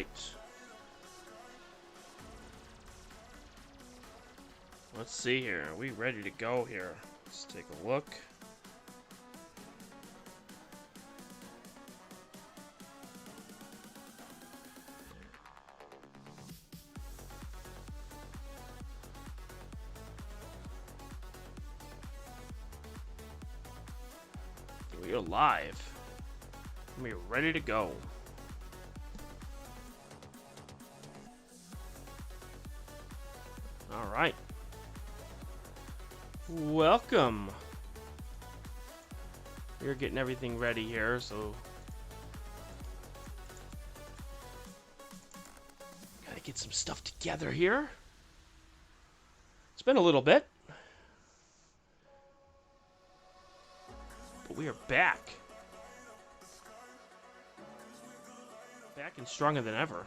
right. Let's see here. Are we ready to go here? Let's take a look. We are live. We are ready to go. All right. Welcome. We're getting everything ready here, so gotta get some stuff together here. It's been a little bit, but we are back. Back and stronger than ever.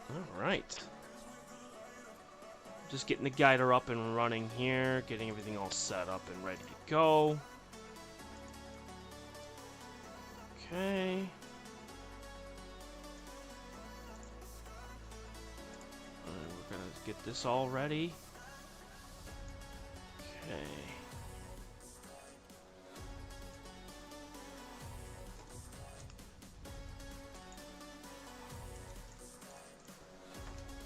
All right. Just getting the guider up and running here, getting everything all set up and ready to go. Okay. We're gonna get this all ready. Okay.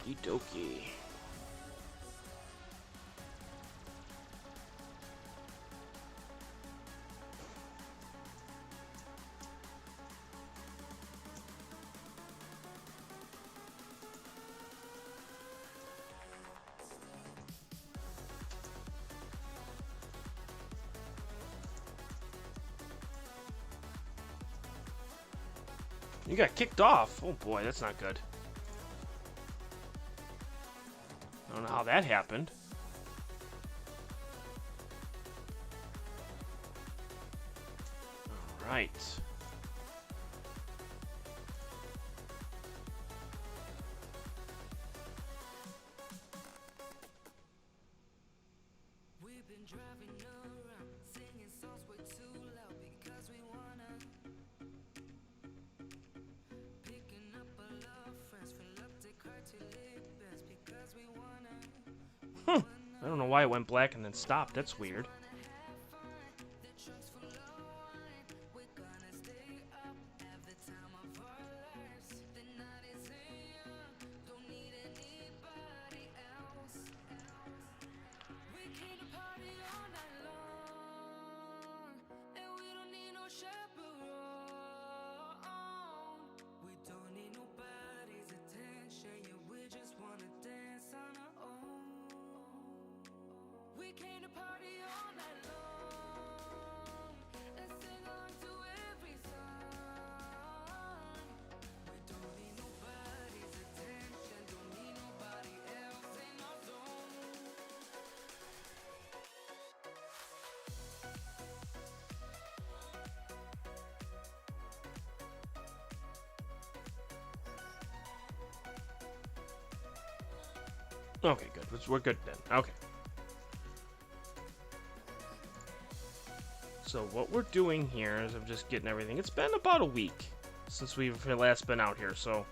Okie dokie. You got kicked off. Oh boy, that's not good. I don't know how that happened. All right. We've been driving around, singing songs way too loud because we wanna. Picking up a lot of friends, fill up the car till it bends because we wanna. I don't know why it went black and then stopped. That's weird. We came to party all night long and sing along to every song. We don't need nobody's attention, don't need nobody else in our zone. Okay, good. We're good then. Okay. So what we're doing here is I'm just getting everything. It's been about a week since we've last been out here, so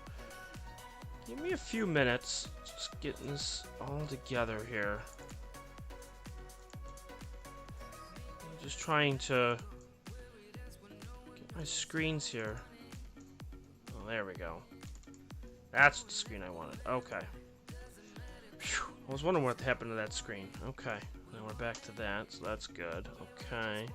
give me a few minutes. Just getting this all together here. I'm just trying to get my screens here. Oh, there we go. That's the screen I wanted. Okay. Whew. I was wondering what happened to that screen. Okay. Now we're back to that, so that's good. Okay.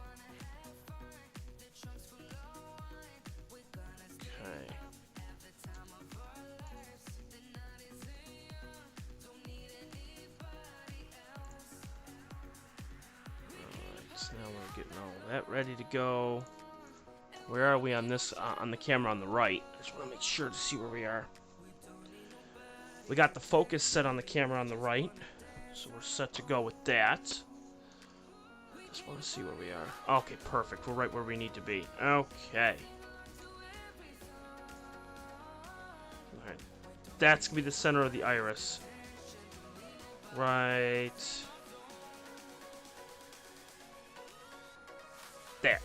Now we're getting all that ready to go. Where are we on this? On the camera on the right. I just want to make sure to see where we are. We got the focus set on the camera on the right, so we're set to go with that. Just want to see where we are. Okay, perfect. We're right where we need to be. Okay. Alright. That's going to be the center of the iris. Right there.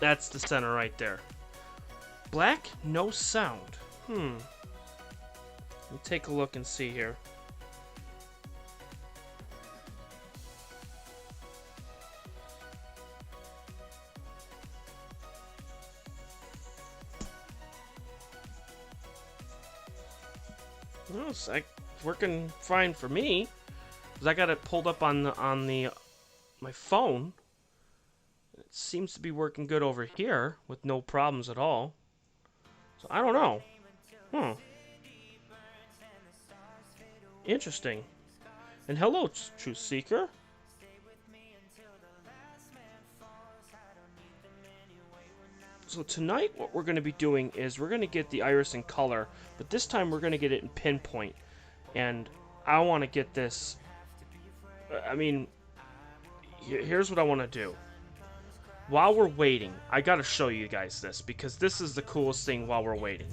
That's the center right there. Black, no sound. Let me take a look and see here. Well, it's like working fine for me, because I got it pulled up on my phone. It seems to be working good over here with no problems at all. So I don't know. Interesting. And hello, Truth Seeker. So tonight what we're going to be doing is we're going to get the iris in color, but this time we're going to get it in pinpoint. And I want to get this... I mean, here's what I want to do. While we're waiting, I got to show you guys this, because this is the coolest thing while we're waiting.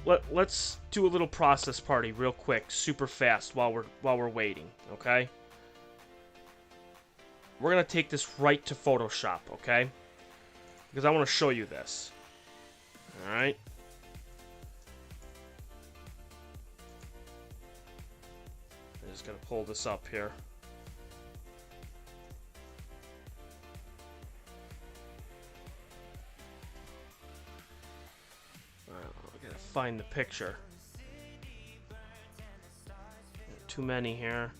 Let's do a little process party real quick, super fast while we're waiting, okay? We're going to take this right to Photoshop, okay? Because I want to show you this. Alright? I'm just going to pull this up here. Alright, I gotta find the picture. Too many here.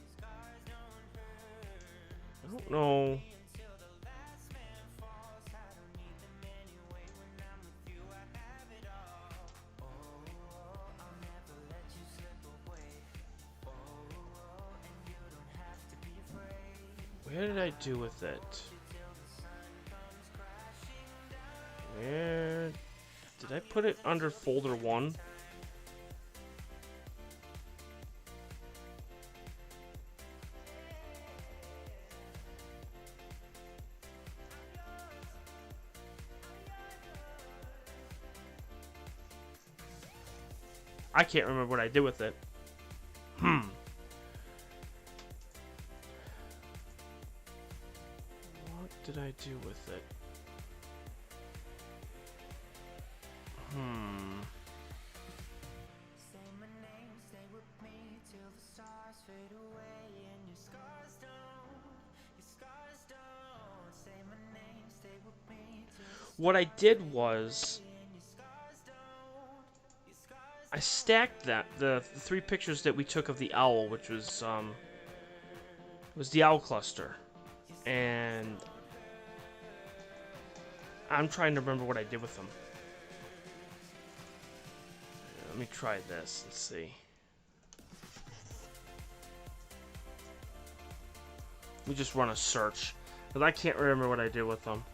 I don't know. Where did I do with it? Where did I put it? Under folder 1? I can't remember what I did with it. What did I do with it? What I did was I stacked the 3 pictures that we took of the owl, which was the owl cluster, and I'm trying to remember what I did with them. Let me try this and see. Let me just run a search, because I can't remember what I did with them.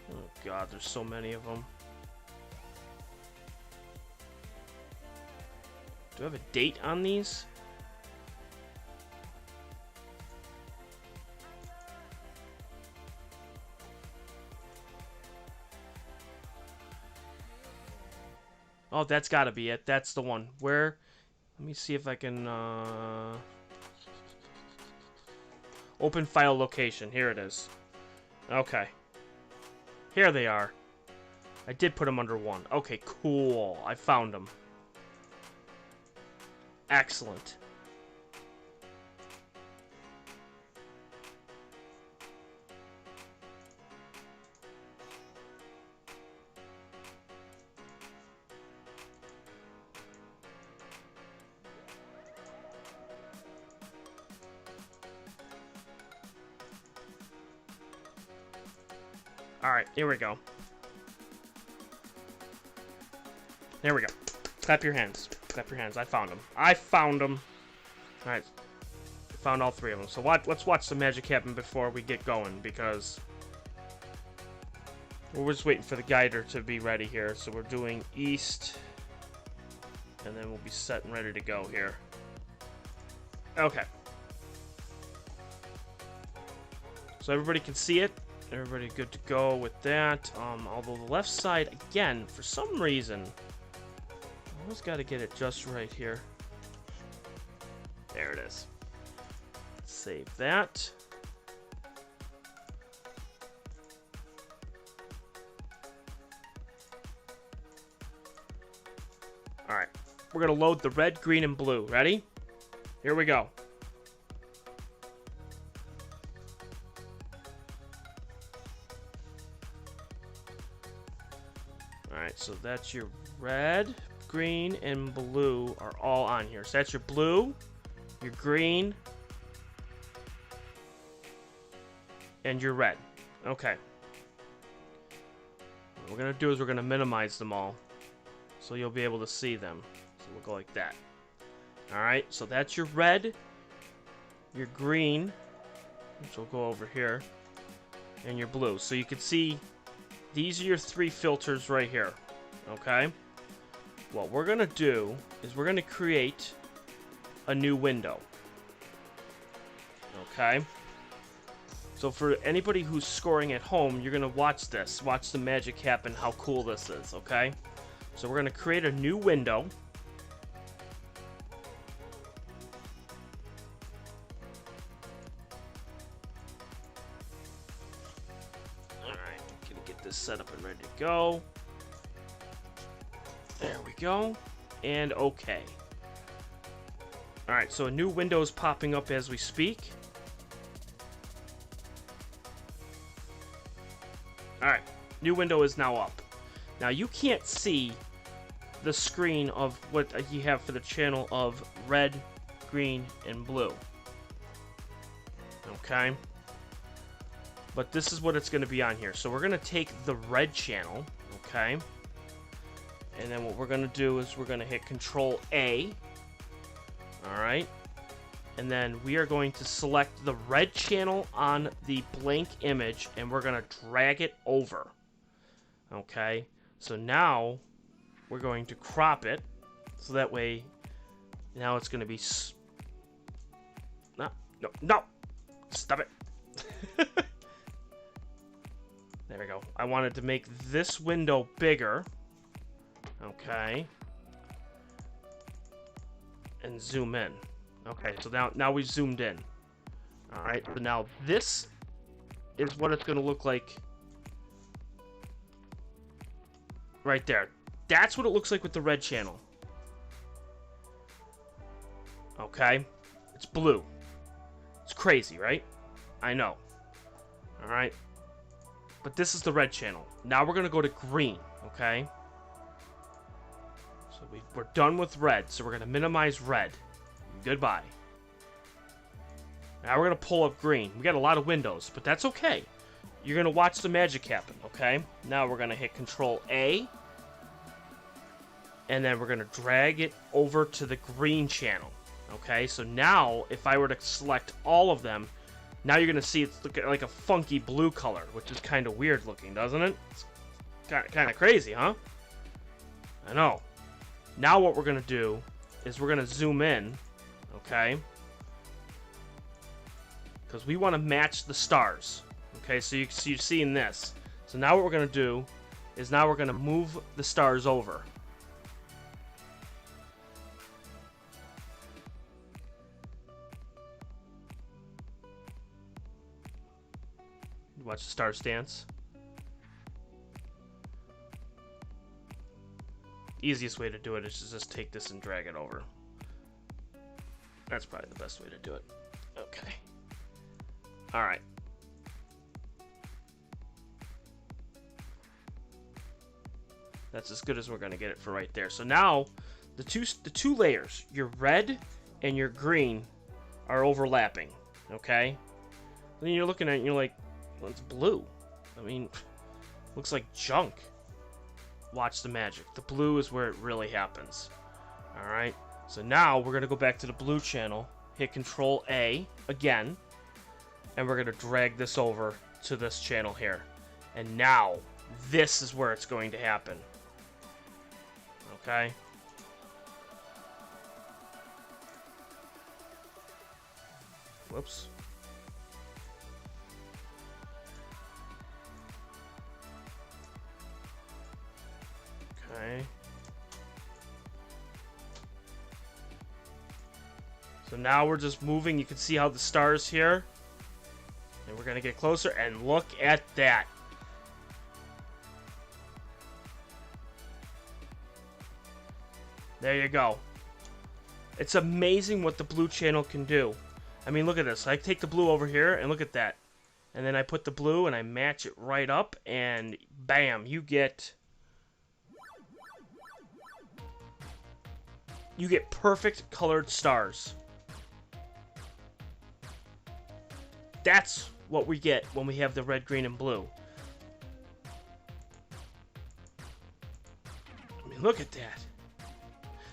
Oh god, there's so many of them. Do I have a date on these? Oh, that's gotta be it. That's the one. Where? Let me see if I can, open file location. Here it is. Okay. Here they are. I did put them under 1. Okay, cool. I found them. Excellent. Alright, here we go. There we go. Clap your hands. Clap your hands. I found them. I found them. Alright. Found all 3 of them. So let's watch the magic happen before we get going, because we're just waiting for the guider to be ready here. So we're doing east, and then we'll be set and ready to go here. Okay. So everybody can see it. Everybody good to go with that. Although the left side, again, for some reason, I always got to get it just right here. There it is. Save that. All right, we're gonna load the red, green, and blue. Ready? Here we go. All right, so that's your red, green, and blue are all on here. So that's your blue, your green, and your red. Okay. What we're gonna do is we're gonna minimize them all, so you'll be able to see them. So we'll go like that. All right, so that's your red, your green, which will go over here, and your blue. So you can see these are your 3 filters right here. Okay. What we're gonna do is we're gonna create a new window. Okay. So for anybody who's scoring at home, you're gonna watch this. Watch the magic happen, how cool this is, okay? So we're gonna create a new window. Alright, gonna get this set up and ready to go. There we go. And okay. Alright, so a new window is popping up as we speak. Alright, new window is now up. Now you can't see the screen of what you have for the channel of red, green, and blue. Okay? But this is what it's going to be on here. So we're going to take the red channel, okay? And then what we're going to do is we're going to hit Control A. Alright? And then we are going to select the red channel on the blank image, and we're going to drag it over. Okay? So now we're going to crop it, so that way now it's going to be... No! Stop it! There we go. I wanted to make this window bigger. Okay. And zoom in. Okay, so now we've zoomed in. Alright, so now this is what it's going to look like right there. That's what it looks like with the red channel. Okay? It's blue. It's crazy, right? I know. Alright? But this is the red channel. Now we're going to go to green, okay? So we're done with red, so we're going to minimize red. Goodbye. Now we're going to pull up green. We got a lot of windows, but that's okay. You're going to watch the magic happen, okay? Now we're going to hit Control A. And then we're going to drag it over to the green channel. Okay, so now if I were to select all of them, now you're going to see it's like a funky blue color, which is kind of weird looking, doesn't it? It's kind of crazy, huh? I know. Now what we're going to do is we're going to zoom in. Okay, because we want to match the stars. Okay, so you're seeing this. So now what we're going to do is now we're going to move the stars over. Watch the stars dance. Easiest way to do it is to just take this and drag it over. That's probably the best way to do it. Okay. Alright. That's as good as we're going to get it for right there. So now, the two layers, your red and your green, are overlapping. Okay? Then you're looking at it and you're like, well, it's blue. I mean, looks like junk. Watch the magic. The blue is where it really happens. Alright? So now we're going to go back to the blue channel, hit Control A again, and we're going to drag this over to this channel here. And now, this is where it's going to happen. Okay? Whoops. Okay. So now we're just moving. You can see how the stars here. And we're going to get closer, and look at that. There you go. It's amazing what the blue channel can do. I mean, look at this. I take the blue over here, and look at that. And then I put the blue, and I match it right up, and bam, you get perfect colored stars. That's what we get when we have the red, green, and blue. I mean, look at that.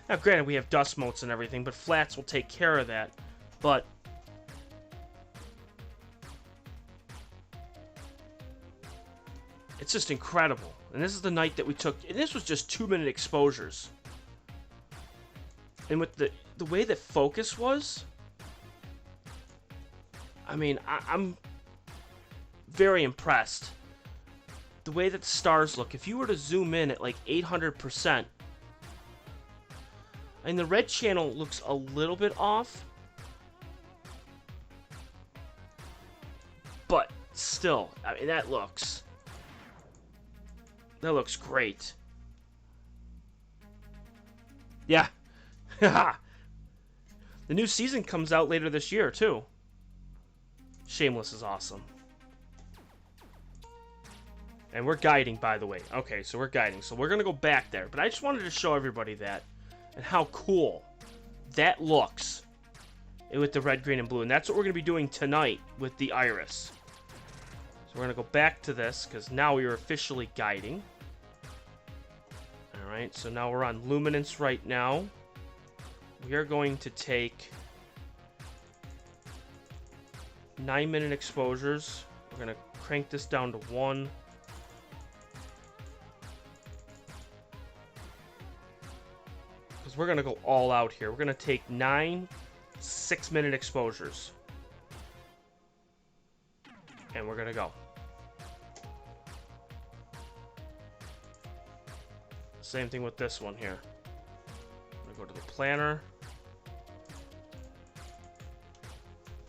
Now, granted, we have dust motes and everything, but flats will take care of that. But it's just incredible. And this is the night that we took, and this was just 2-minute exposures. And with the way that focus was, I mean, I'm very impressed. The way that the stars look, if you were to zoom in at like 800%, and the red channel looks a little bit off, but still, I mean, that looks great. Yeah. The new season comes out later this year, too. Shameless is awesome. And we're guiding, by the way. Okay, so we're guiding. So we're going to go back there. But I just wanted to show everybody that and how cool that looks with the red, green, and blue. And that's what we're going to be doing tonight with the iris. So we're going to go back to this because now we are officially guiding. Alright, so now we're on luminance right now. We are going to take 9-minute exposures. We're going to crank this down to 1. Because we're going to go all out here. We're going to take 9 6-minute exposures. And we're going to go. Same thing with this one here. I'm going to go to the planner.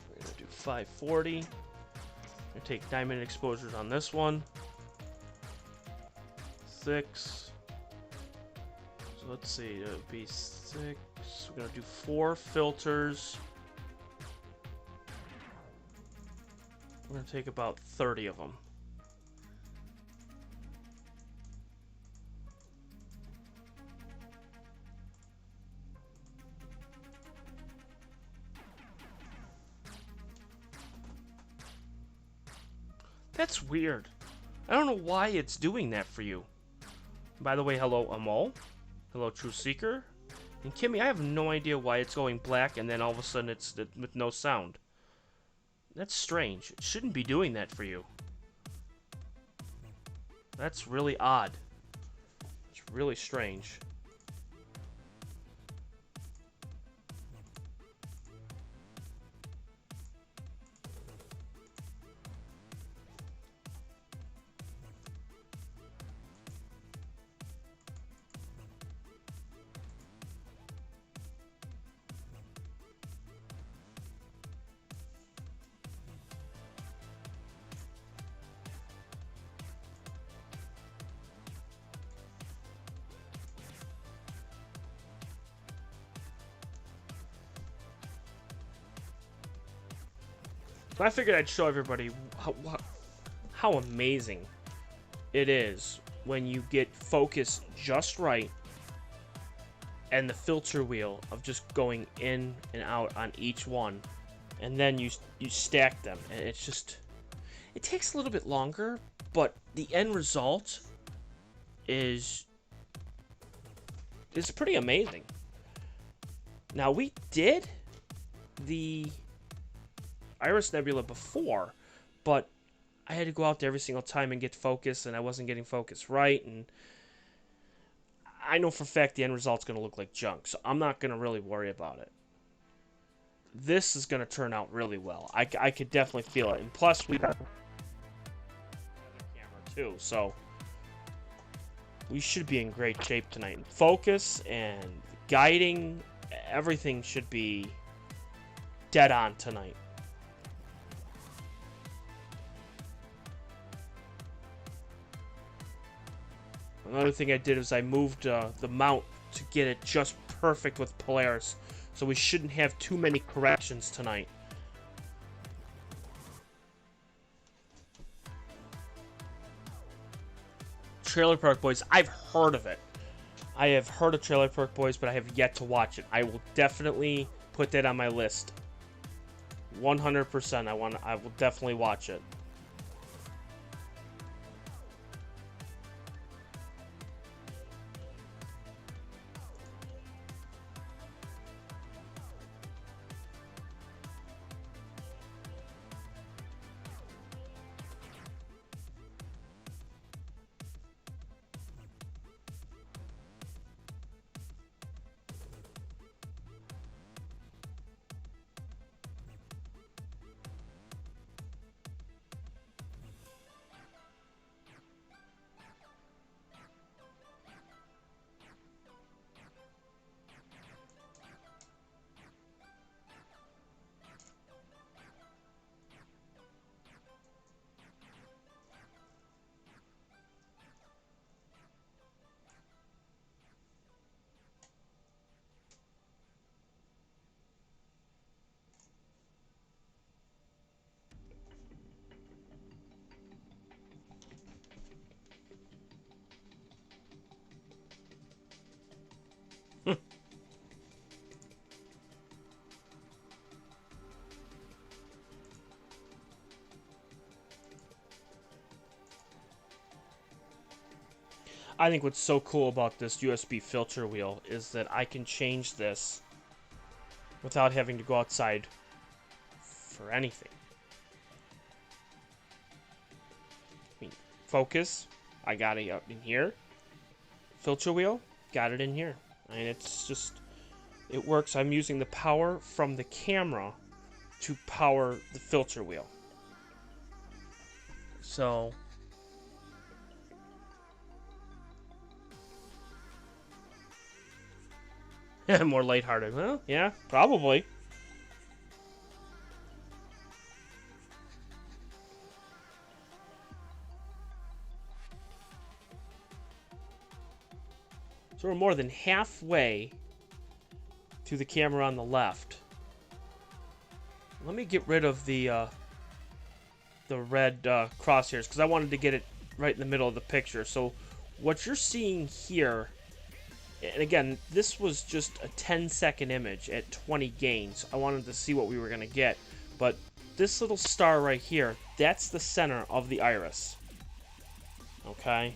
We're going to do 540. I'm going to take 9-minute exposures on this one. 6. So let's see, it would be 6. We're going to do 4 filters. We're going to take about 30 of them. That's weird. I don't know why it's doing that for you. By the way, hello, Amol. Hello, True Seeker. And Kimmy, I have no idea why it's going black and then all of a sudden it's with no sound. That's strange. It shouldn't be doing that for you. That's really odd. It's really strange. So I figured I'd show everybody how amazing it is when you get focus just right and the filter wheel of just going in and out on each one, and then you stack them, and it's just, it takes a little bit longer, but the end result is pretty amazing. Now, we did the Iris Nebula before, but I had to go out there every single time and get focus, and I wasn't getting focus right, and I know for a fact the end result's going to look like junk, so I'm not going to really worry about it. This is going to turn out really well. I could definitely feel it, and plus we got the camera too, so we should be in great shape tonight. Focus and guiding, everything should be dead on tonight. Another thing I did is I moved the mount to get it just perfect with Polaris, so we shouldn't have too many corrections tonight. Trailer Park Boys, I've heard of it. I have heard of Trailer Park Boys, but I have yet to watch it. I will definitely put that on my list. 100%. I will definitely watch it. I think what's so cool about this USB filter wheel is that I can change this without having to go outside for anything. I mean, focus, I got it up in here. Filter wheel, got it in here. And it's just, it works. I'm using the power from the camera to power the filter wheel. So more lighthearted. Well, yeah, probably. So we're more than halfway to the camera on the left. Let me get rid of the red crosshairs because I wanted to get it right in the middle of the picture. So what you're seeing here, and again, this was just a 10-second image at 20 gains. I wanted to see what we were going to get. But this little star right here, that's the center of the iris. Okay?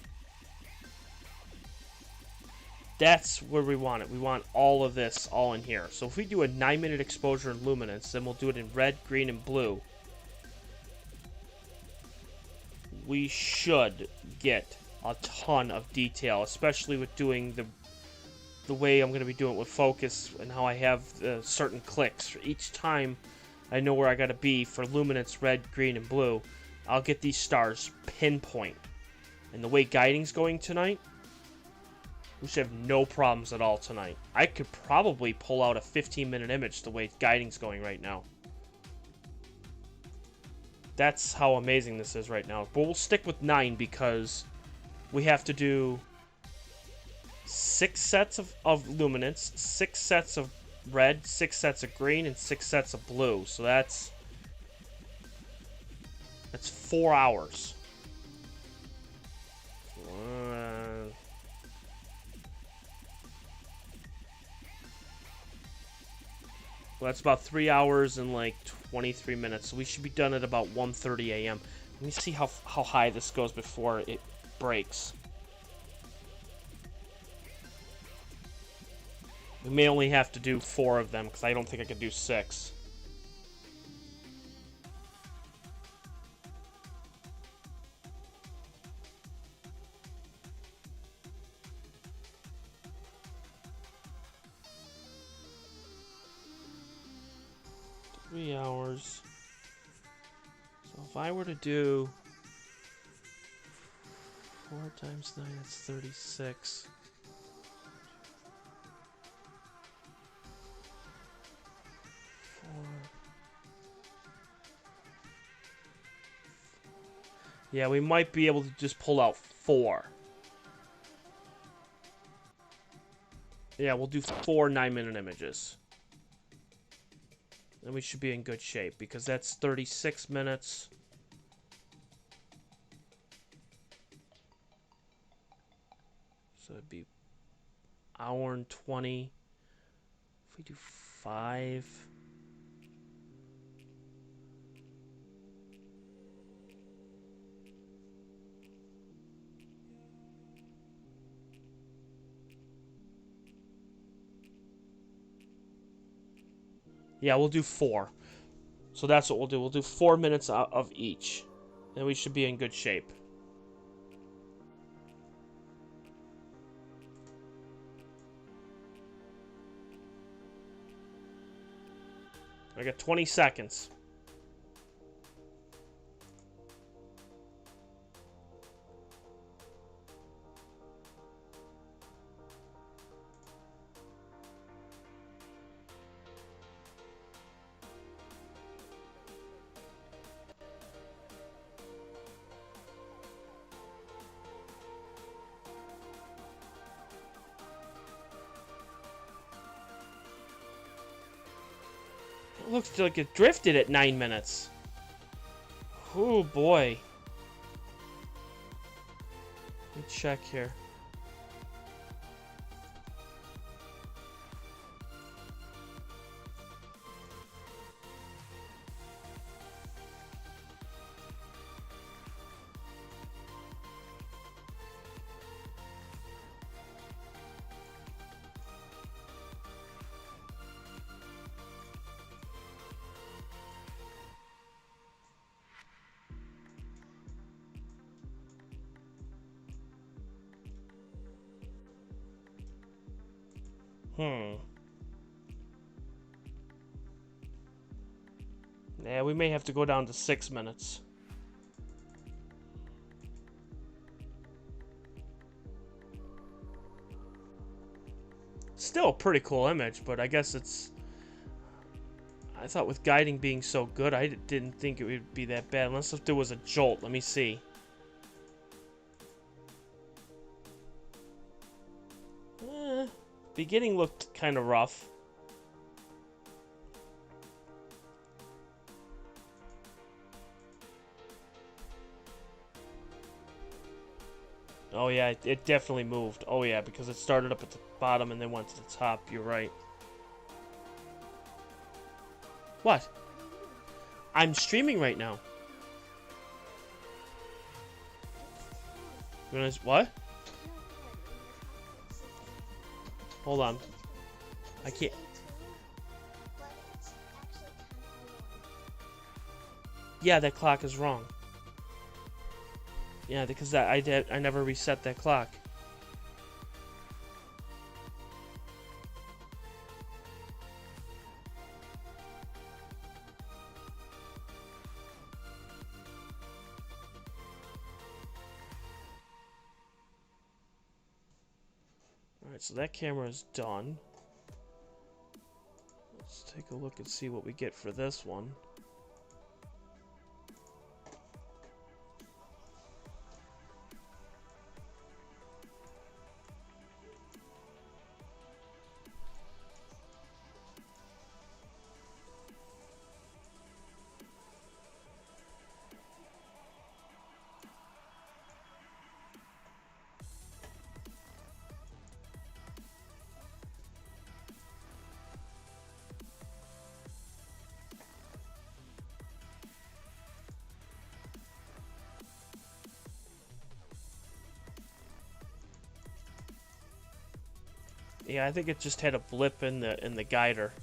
That's where we want it. We want all of this all in here. So if we do a 9-minute exposure in luminance, then we'll do it in red, green, and blue. We should get a ton of detail, especially with doing the way I'm going to be doing it with focus and how I have certain clicks. For each time I know where I got to be for luminance, red, green, and blue, I'll get these stars pinpoint. And the way guiding's going tonight, we should have no problems at all tonight. I could probably pull out a 15-minute image the way guiding's going right now. That's how amazing this is right now. But we'll stick with 9 because we have to do 6 sets of luminance, 6 sets of red, 6 sets of green, and 6 sets of blue. So that's 4 hours. Well, that's about 3 hours and like 23 minutes. So we should be done at about 1:30 a.m. Let me see how high this goes before it breaks. We may only have to do 4 of them because I don't think I could do 6. Hours. So if I were to do 4 times 9, that's 36. 4 Yeah, we might be able to just pull out 4. Yeah, we'll do 4 9-minute images. And we should be in good shape, because that's 36 minutes. So it'd be hour and 20. If we do 5... Yeah, we'll do 4. So that's what we'll do. We'll do 4 minutes of each. And we should be in good shape. I got 20 seconds. It looks like it drifted at 9 minutes. Oh boy. Let me check here. Yeah, we may have to go down to 6 minutes. Still a pretty cool image, but I guess it's... I thought with guiding being so good, I didn't think it would be that bad. Unless if there was a jolt. Let me see. Beginning looked kind of rough. Oh yeah, it definitely moved. Oh yeah, because it started up at the bottom and then went to the top. You're right. What? I'm streaming right now. You wanna, what? Hold on. I can't. Yeah, that clock is wrong. Yeah, because I never reset that clock. Alright, so that camera is done. Let's take a look and see what we get for this one. Yeah, I think it just had a blip in the guider.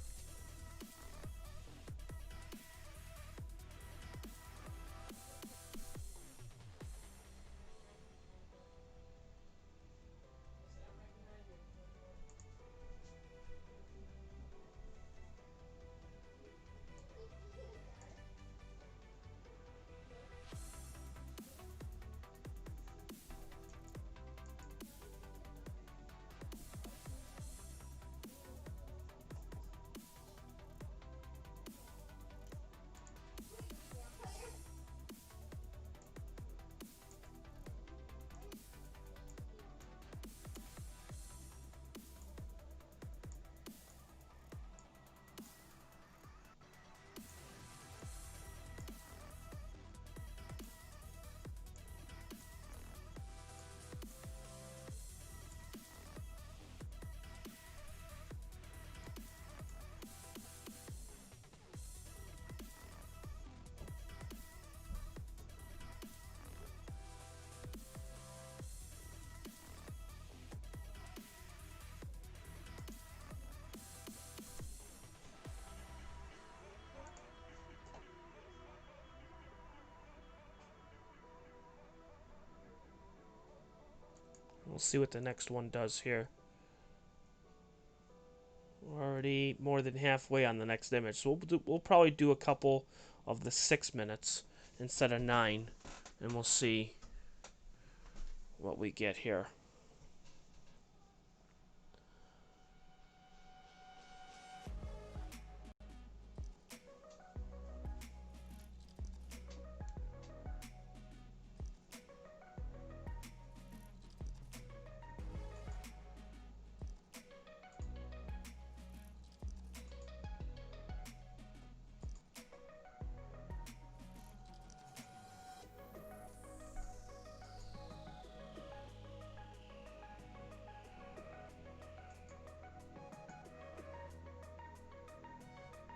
We'll see what the next one does here. We're already more than halfway on the next image, so we'll probably do a couple of the 6 minutes instead of 9, and we'll see what we get here.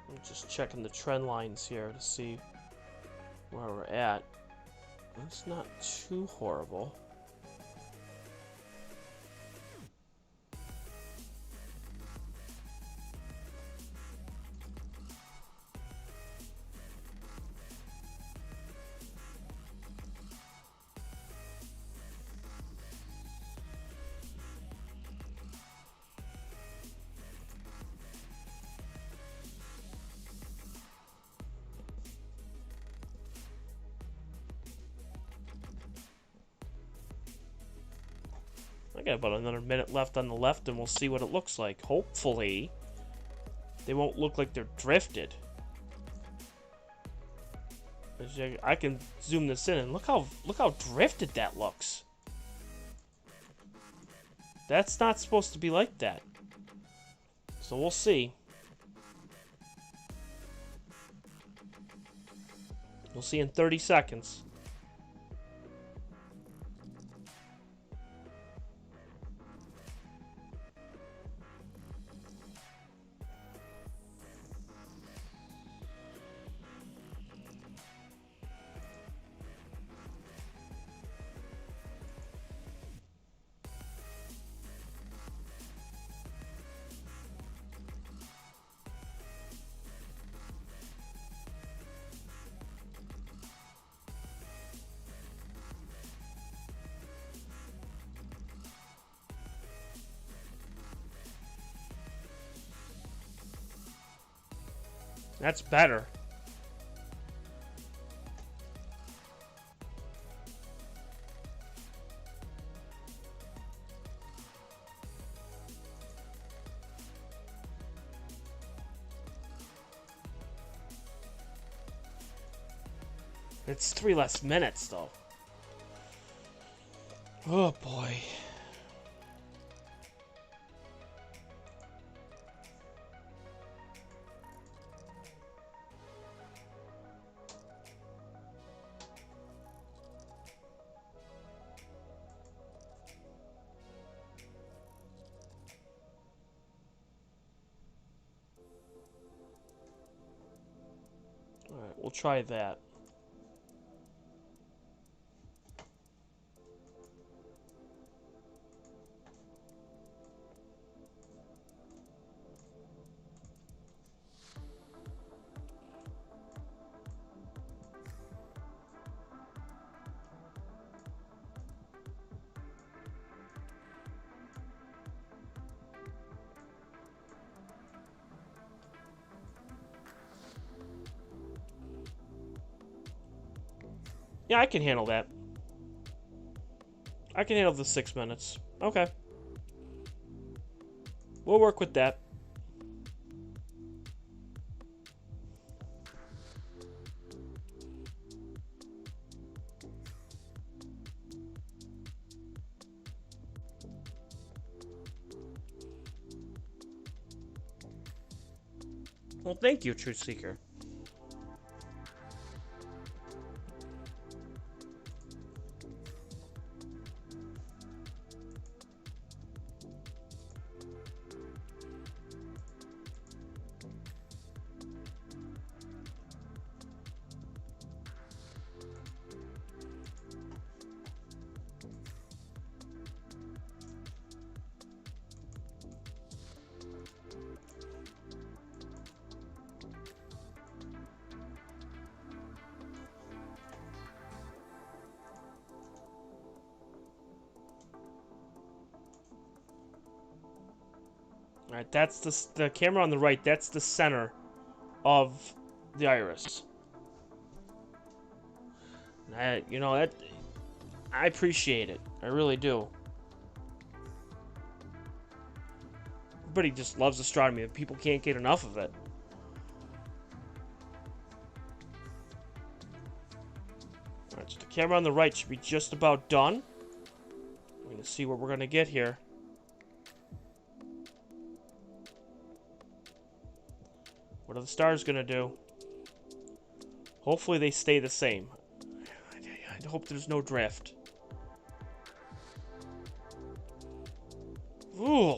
I'm just checking the trend lines here to see where we're at. It's not too horrible. I got about another minute left on the left, and we'll see what it looks like. Hopefully, they won't look like they're drifted. I can zoom this in, and look how drifted that looks. That's not supposed to be like that. So we'll see. We'll see in 30 seconds. That's better. It's 3 less minutes, though. Oh, boy. Alright, we'll try that. Yeah, I can handle that. I can handle the 6 minutes. Okay. We'll work with that. Well, thank you, Truth Seeker. Alright, that's the camera on the right. That's the center of the iris. You know, I appreciate it. I really do. Everybody just loves astronomy. People can't get enough of it. Alright, so the camera on the right should be just about done. We're going to see what we're going to get here. What are the stars going to do? Hopefully they stay the same. I hope there's no drift. Ooh.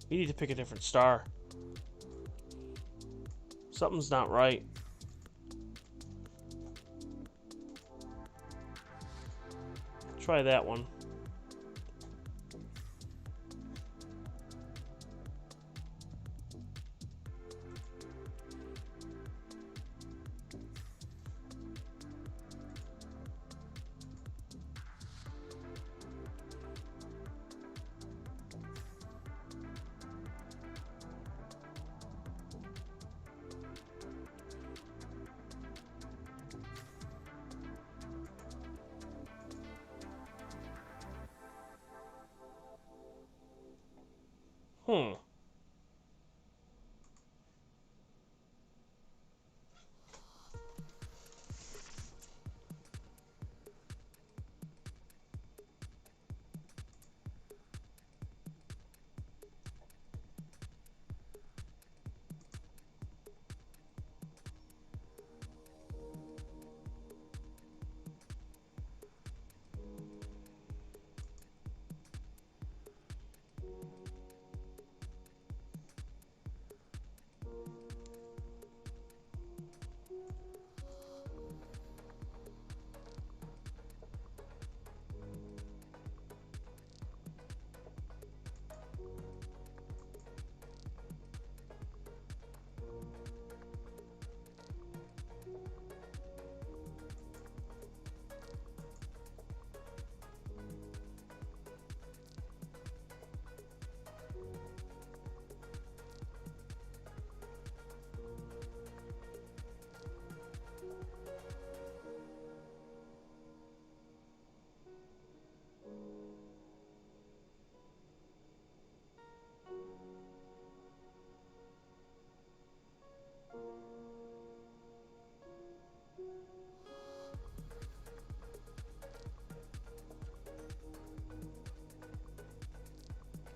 We need to pick a different star. Something's not right. Try that one.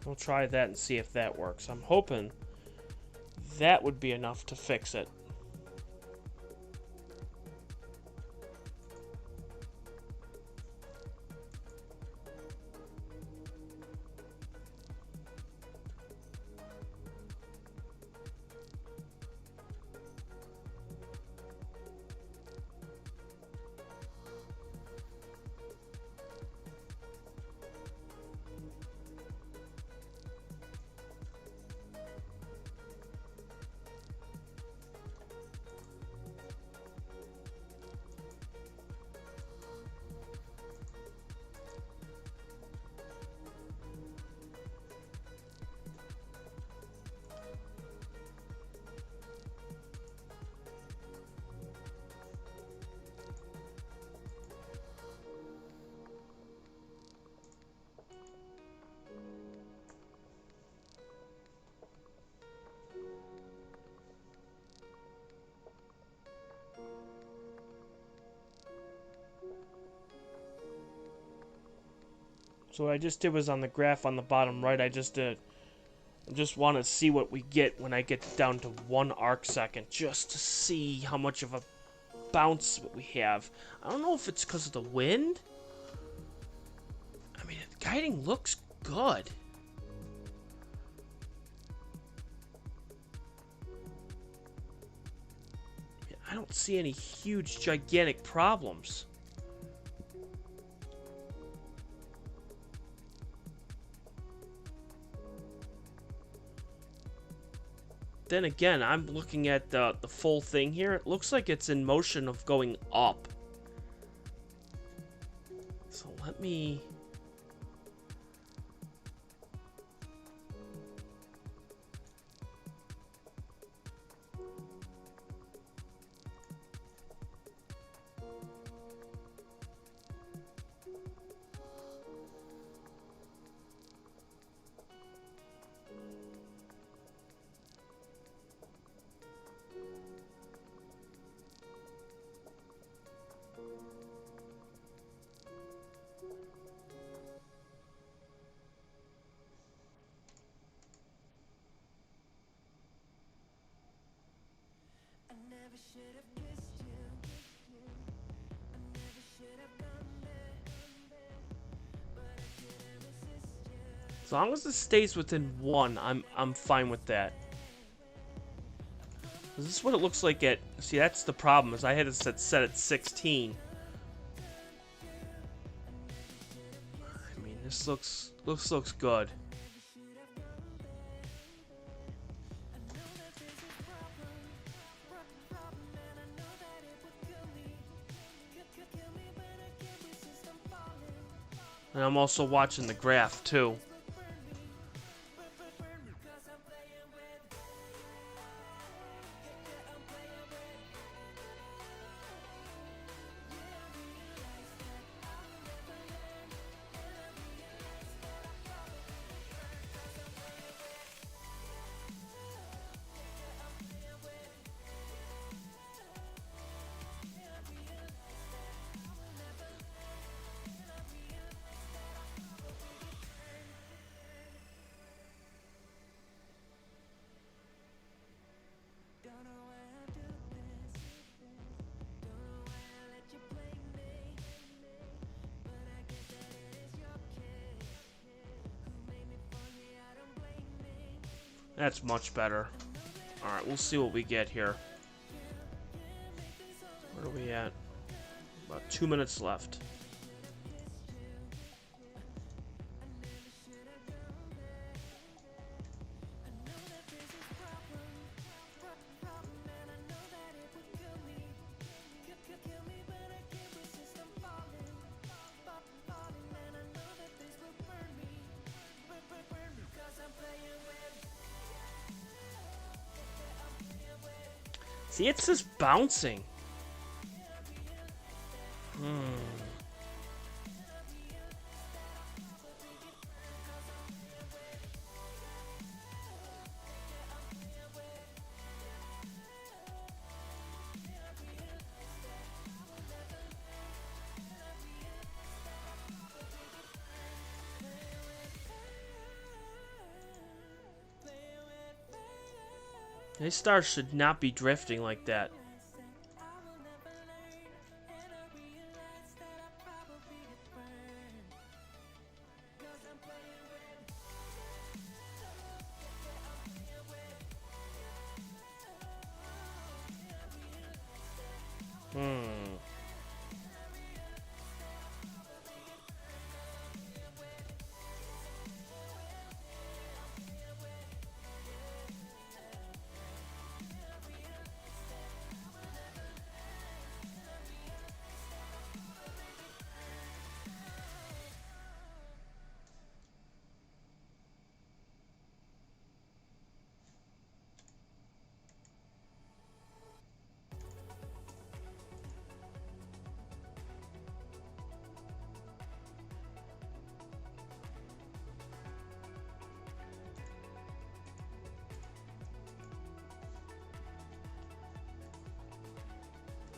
We'll try that and see if that works. I'm hoping that would be enough to fix it. So what I just did was on the graph on the bottom right, I just want to see what we get when I get down to 1 arc second, just to see how much of a bounce we have. I don't know if it's because of the wind. I mean, the guiding looks good. I don't see any huge, gigantic problems. Then again, I'm looking at the full thing here. It looks like it's in motion of going up. So let me As long as it stays within 1, I'm fine with that. This is what it looks like at. See, that's the problem. Is I had it set at 16. I mean, this looks good. And I'm also watching the graph too. That's much better. Alright, we'll see what we get here. Where are we at? About 2 minutes left. See, it's just bouncing. These stars should not be drifting like that.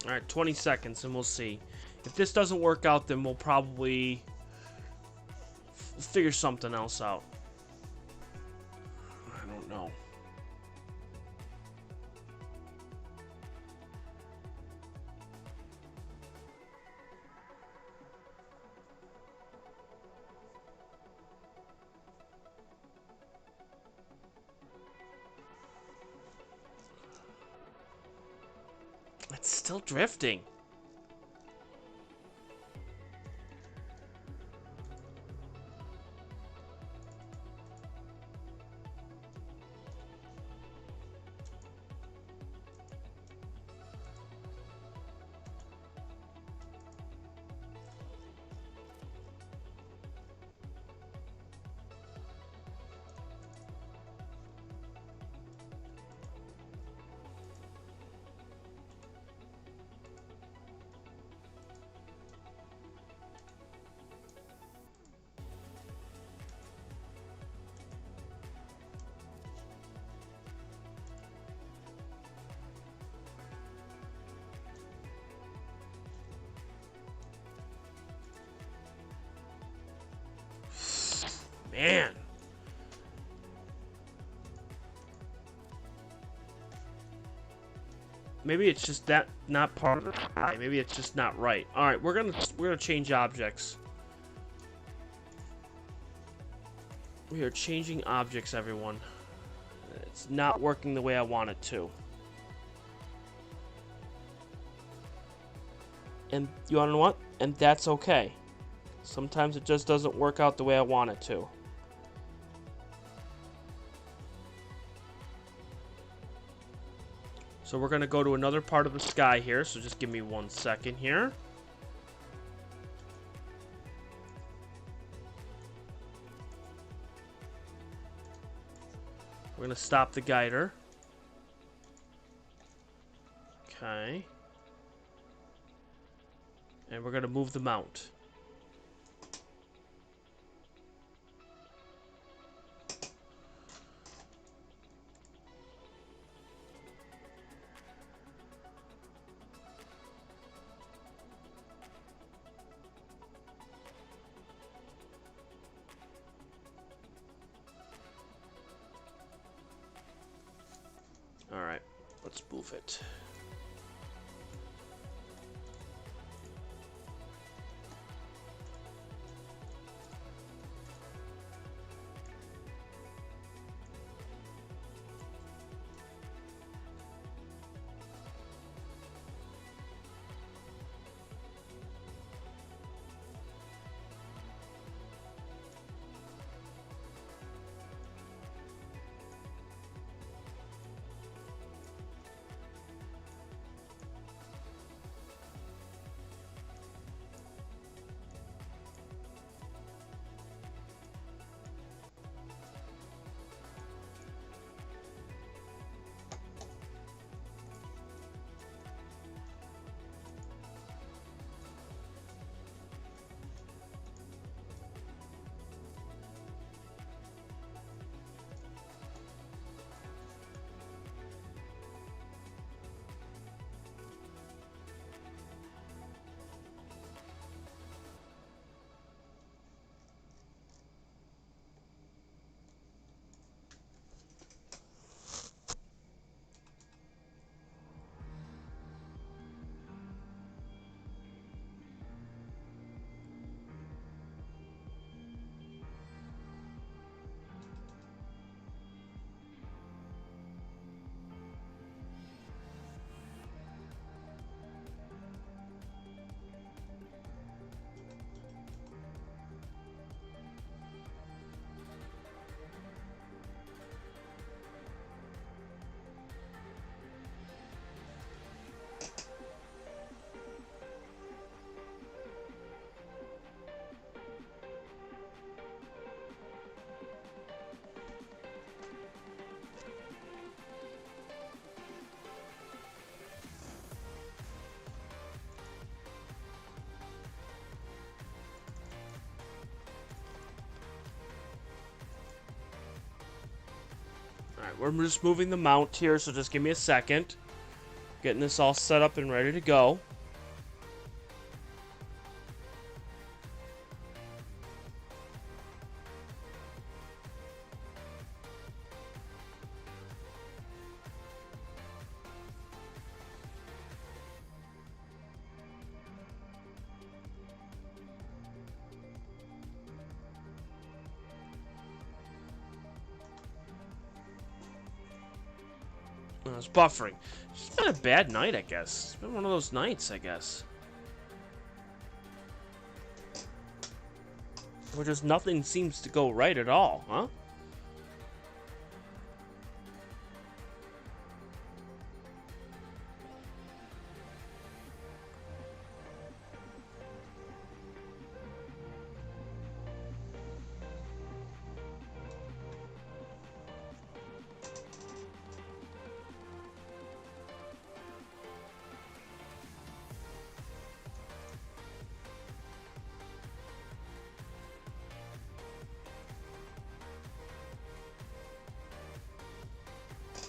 Alright, 20 seconds and we'll see. If this doesn't work out, then we'll probably figure something else out. I don't know. It's still drifting. Man. Maybe it's just that not part of the sky. Maybe it's just not right. All right, we're gonna change objects. We are changing objects, everyone. It's not working the way I want it to. And you wanna know what? And that's okay. Sometimes it just doesn't work out the way I want it to. So we're gonna go to another part of the sky here, so just give me 1 second here. We're gonna stop the guider. Okay. And we're gonna move the mount. Alright, let's move it. Alright, we're just moving the mount here, so just give me a second. Getting this all set up and ready to go. Oh, it's buffering. It's been a bad night, I guess. It's been one of those nights, I guess. Where just nothing seems to go right at all, huh?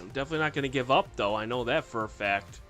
I'm definitely not going to give up, though. I know that for a fact.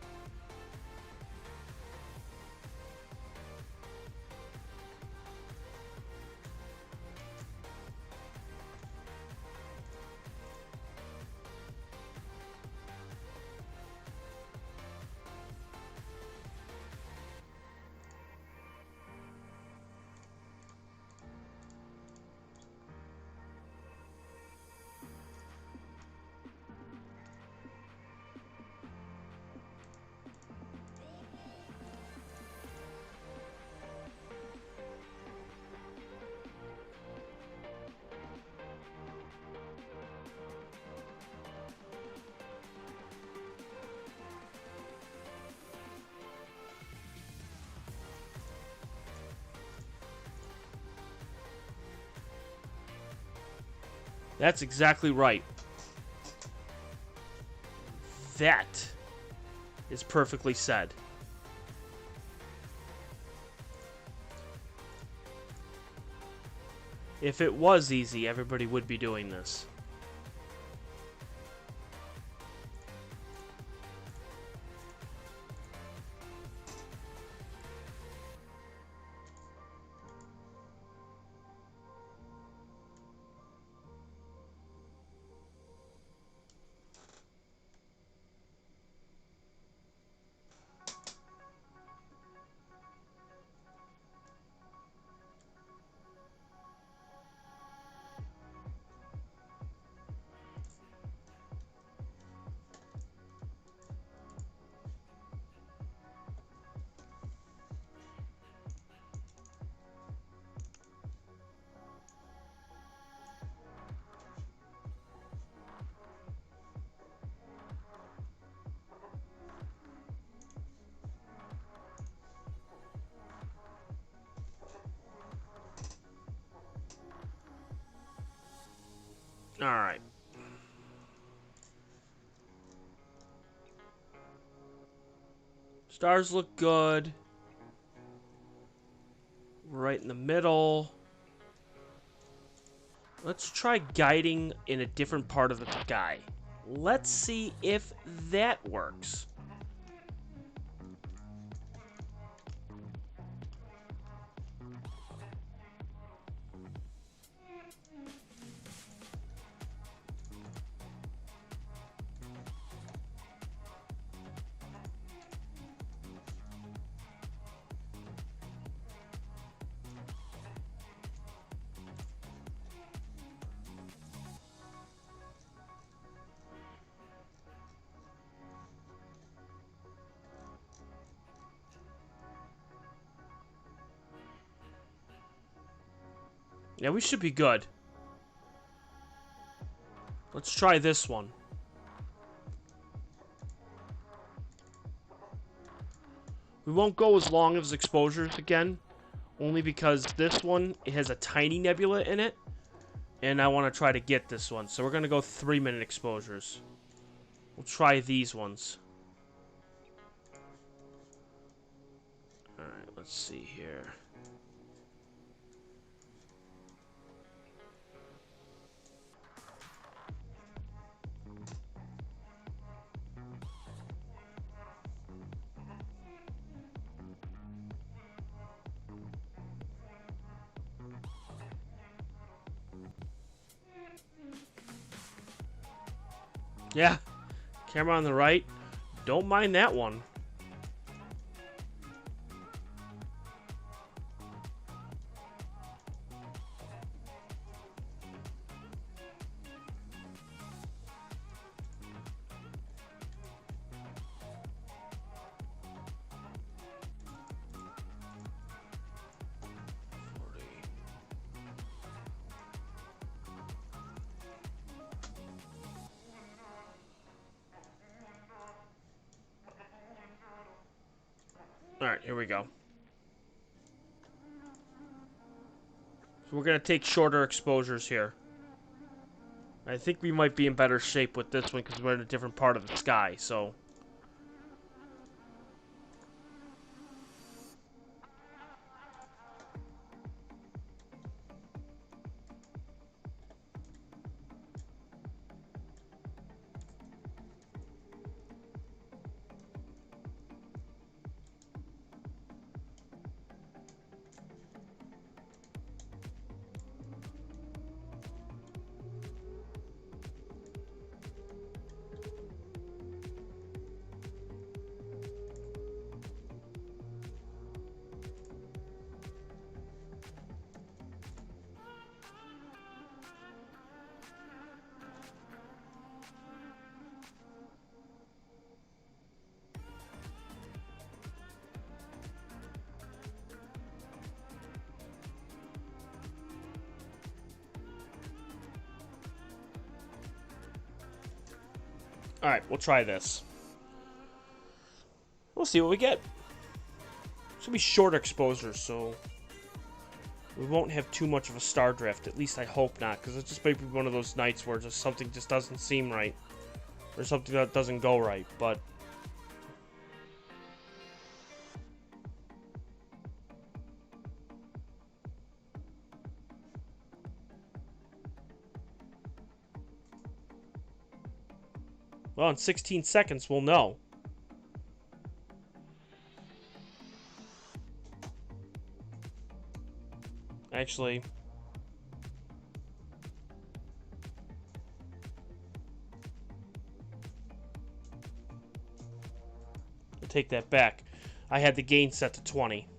That's exactly right. That is perfectly said. If it was easy, everybody would be doing this. Alright. Stars look good. Right in the middle. Let's try guiding in a different part of the sky. Let's see if that works. Yeah, we should be good. Let's try this one. We won't go as long as exposures again, only because this one, it has a tiny nebula in it, and I want to try to get this one. So we're going to go 3-minute exposures. We'll try these ones. Alright, let's see here. Yeah, camera on the right. Don't mind that one. Alright, here we go. So we're going to take shorter exposures here. I think we might be in better shape with this one because we're in a different part of the sky, so... Alright, we'll try this. We'll see what we get. It's gonna be short exposures, so... we won't have too much of a star drift. At least I hope not, because it just might be one of those nights where just something just doesn't seem right, or something that doesn't go right. But well, in 16 seconds we'll know. Actually, I'll take that back. I had the gain set to 20.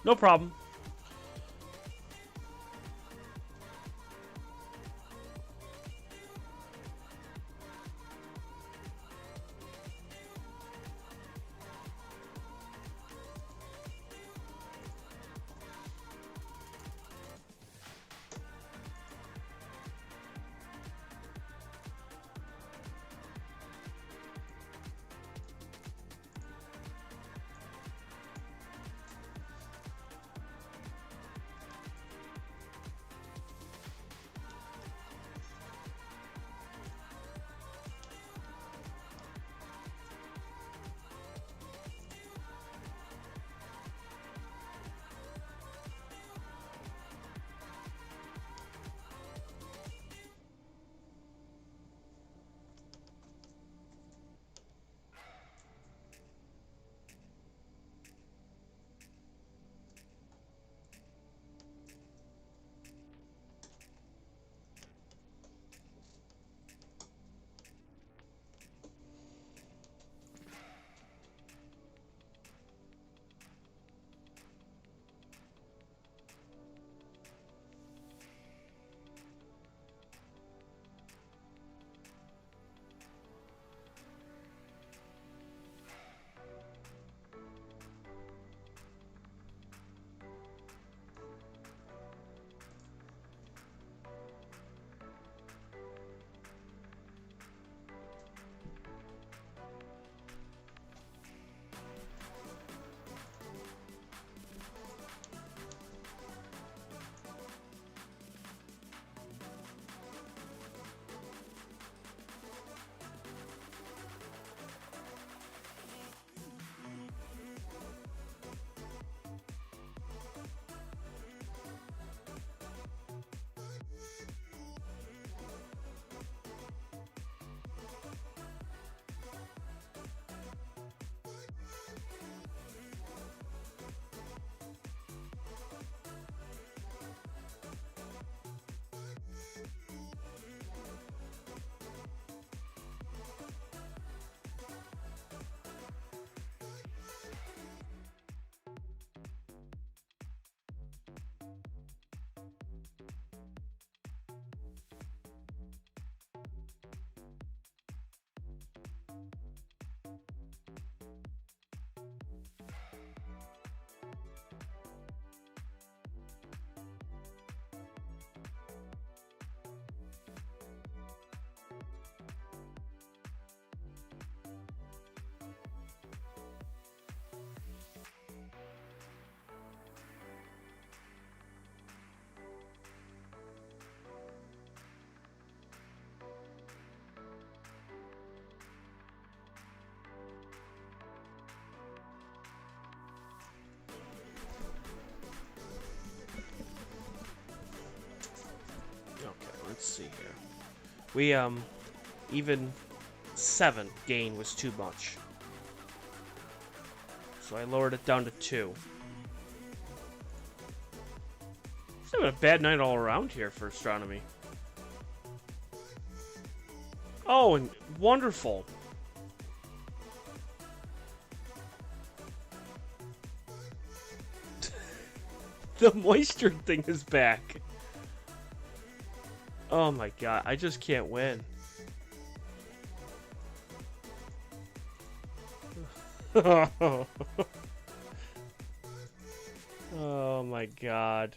No problem. Let's see here. We, even 7 gain was too much. So I lowered it down to 2. It's having a bad night all around here for astronomy. Oh, and wonderful. The moisture thing is back. Oh my god, I just can't win. Oh my god.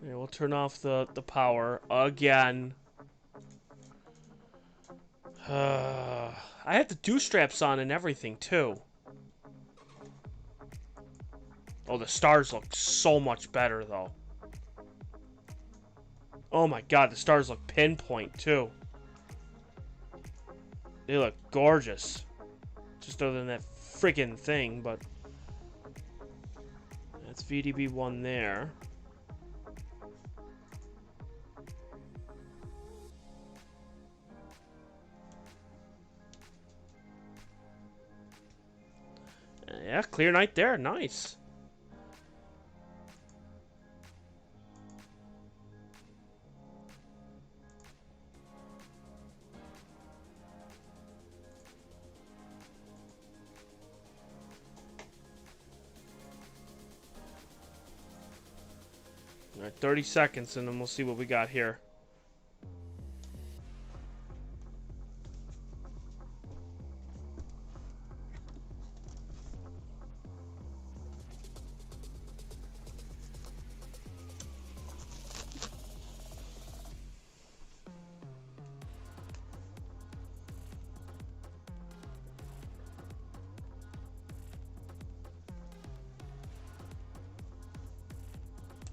Yeah, we'll turn off the power again. I have the dew straps on and everything too. Oh, the stars look so much better though. Oh my god, the stars look pinpoint too. They look gorgeous. Just other than that friggin' thing, but that's VDB1 there. Yeah, clear night there. Nice. All right, 30 seconds, and then we'll see what we got here.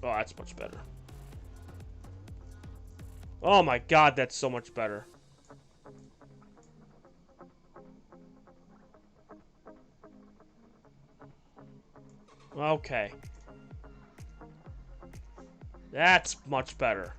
Oh, that's much better. Oh my god, that's so much better. Okay. That's much better.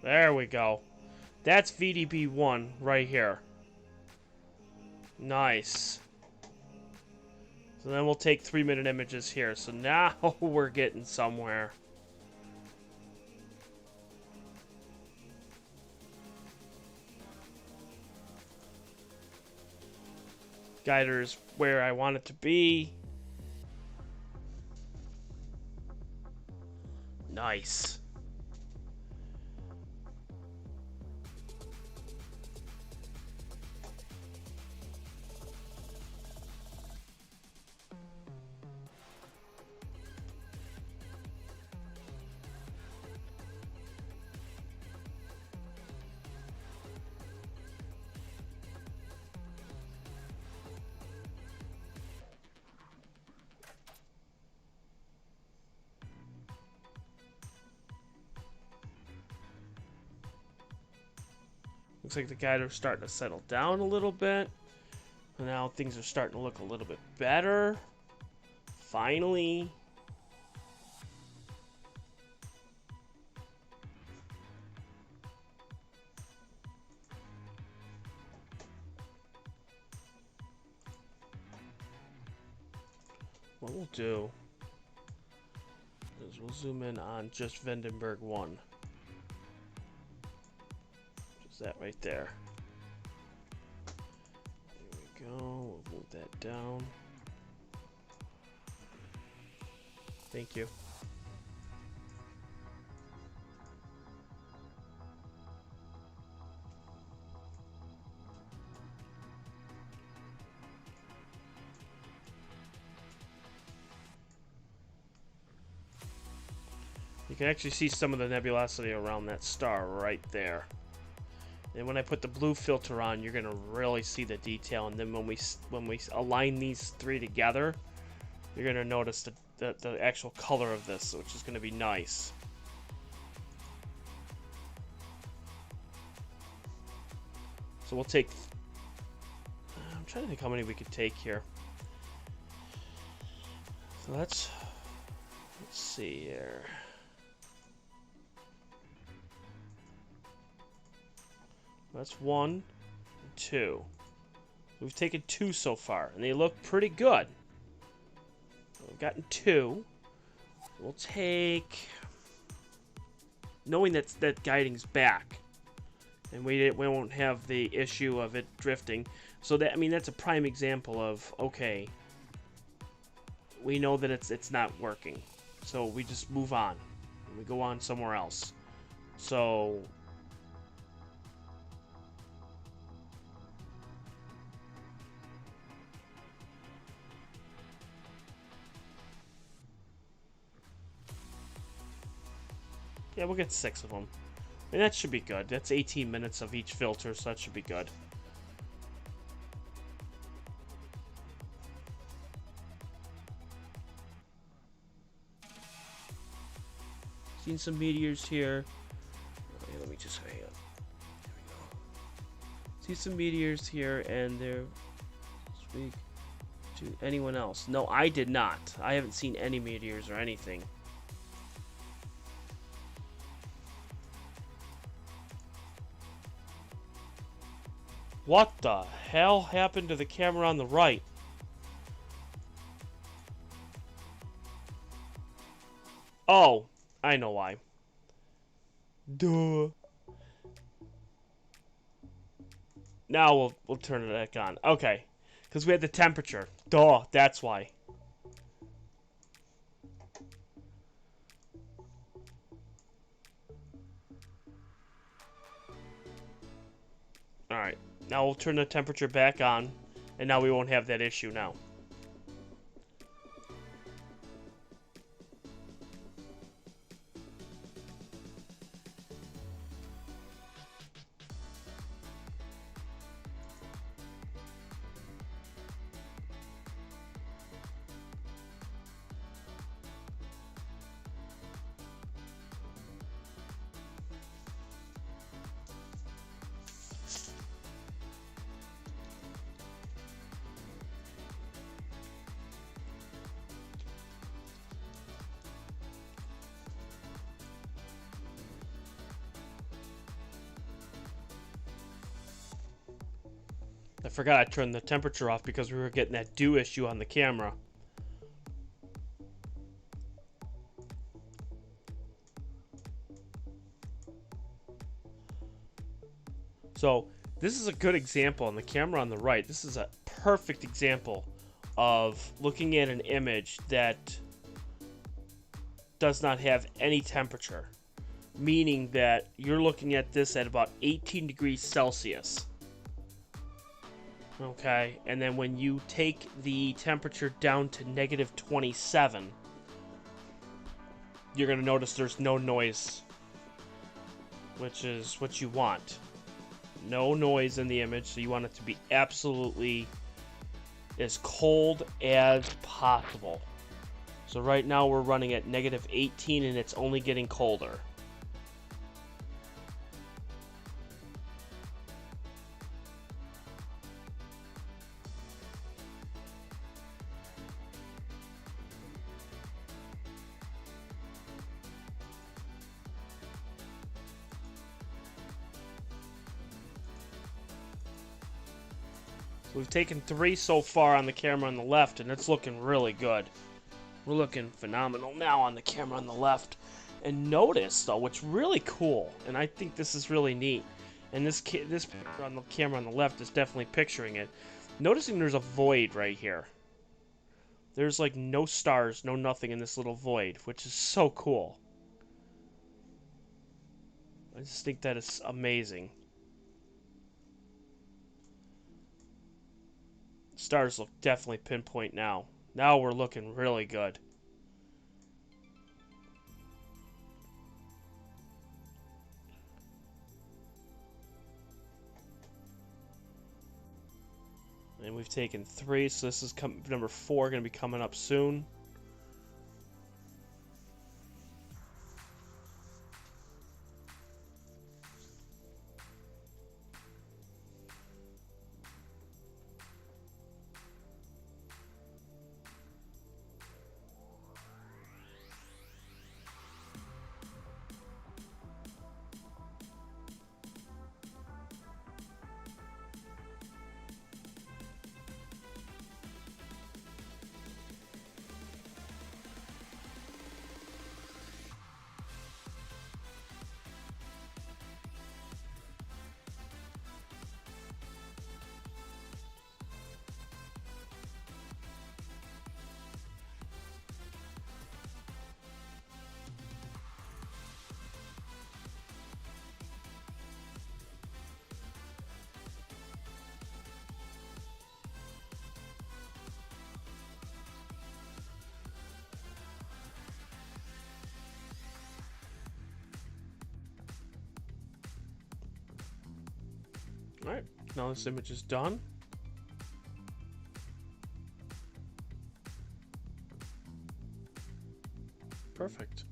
There we go. That's VDB1 right here. Nice. So then we'll take 3-minute images here. So now we're getting somewhere. Guider's where I want it to be. Nice. Looks like the guider's starting to settle down a little bit. And now things are starting to look a little bit better. Finally. What we'll do is we'll zoom in on just Vandenberg 1. Just that right there. There we go. We'll move that down. Thank you. You can actually see some of the nebulosity around that star right there. And when I put the blue filter on, you're gonna really see the detail. And then when we align these three together, you're gonna notice the actual color of this, which is gonna be nice. So we'll take. I'm trying to think how many we could take here. let's see here. That's 1, 2. We've taken 2 so far, and they look pretty good. We've gotten 2. We'll take, knowing that guiding's back, and we won't have the issue of it drifting. So that, I mean, that's a prime example of, okay, we know that it's not working, so we just move on. We go on somewhere else. So yeah, we'll get 6 of them. And that should be good. That's 18 minutes of each filter, so that should be good. Seen some meteors here. Okay, let me just hang on. There we go. See some meteors here, and they're speak to anyone else. No, I did not. I haven't seen any meteors or anything. What the hell happened to the camera on the right? Oh, I know why. Duh. Now we'll turn it back on. Okay. Because we had the temperature. Duh, that's why. Alright. Now we'll turn the temperature back on. And now we won't have that issue now. I forgot I turned the temperature off because we were getting that dew issue on the camera. So this is a good example on the camera on the right. This is a perfect example of looking at an image that does not have any temperature, meaning that you're looking at this at about 18 degrees Celsius. Okay, and then when you take the temperature down to negative 27, you're going to notice there's no noise, which is what you want. No noise in the image, so you want it to be absolutely as cold as possible. So right now we're running at negative 18 and it's only getting colder. So we've taken 3 so far on the camera on the left, and it's looking really good. We're looking phenomenal now on the camera on the left. And notice, though, what's really cool, and I think this is really neat, and this picture on the camera on the left is definitely picturing it. Noticing there's a void right here. There's like no stars, no nothing in this little void, which is so cool. I just think that is amazing. Stars look definitely pinpoint now. Now we're looking really good. And we've taken 3, so this is number 4 going to be coming up soon. Alright, now this image is done. Perfect.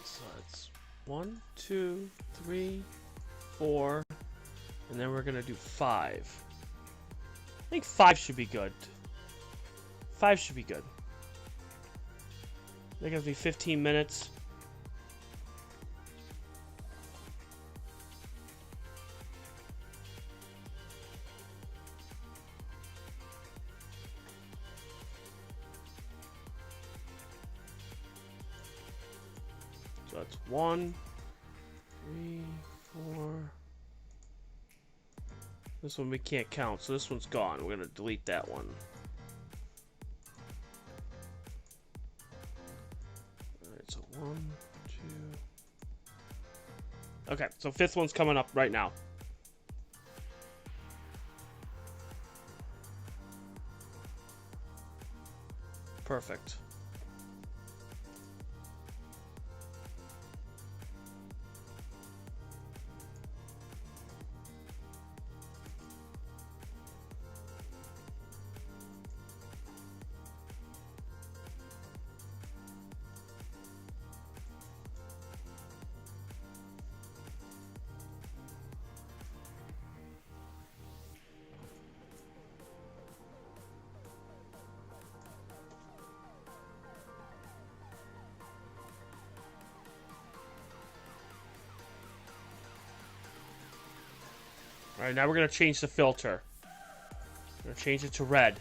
So it's 1, 2, 3, 4, and then we're gonna do 5. I think 5 should be good. 5 should be good. I think it'll be 15 minutes. So that's 1, 3, 4. This one we can't count, so this one's gone. We're gonna delete that one. Alright, so 1, 2. Okay, so 5th one's coming up right now. Perfect. Alright, now we're going to change the filter. We're going to change it to red.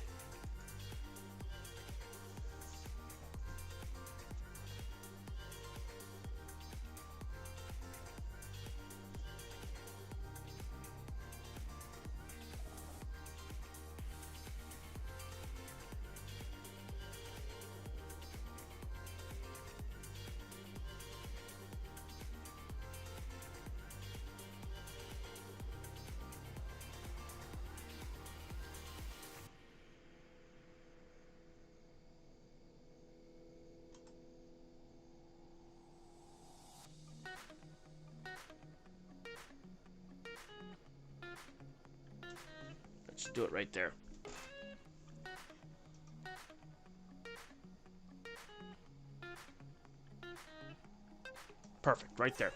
Let's do it right there. Perfect, right there.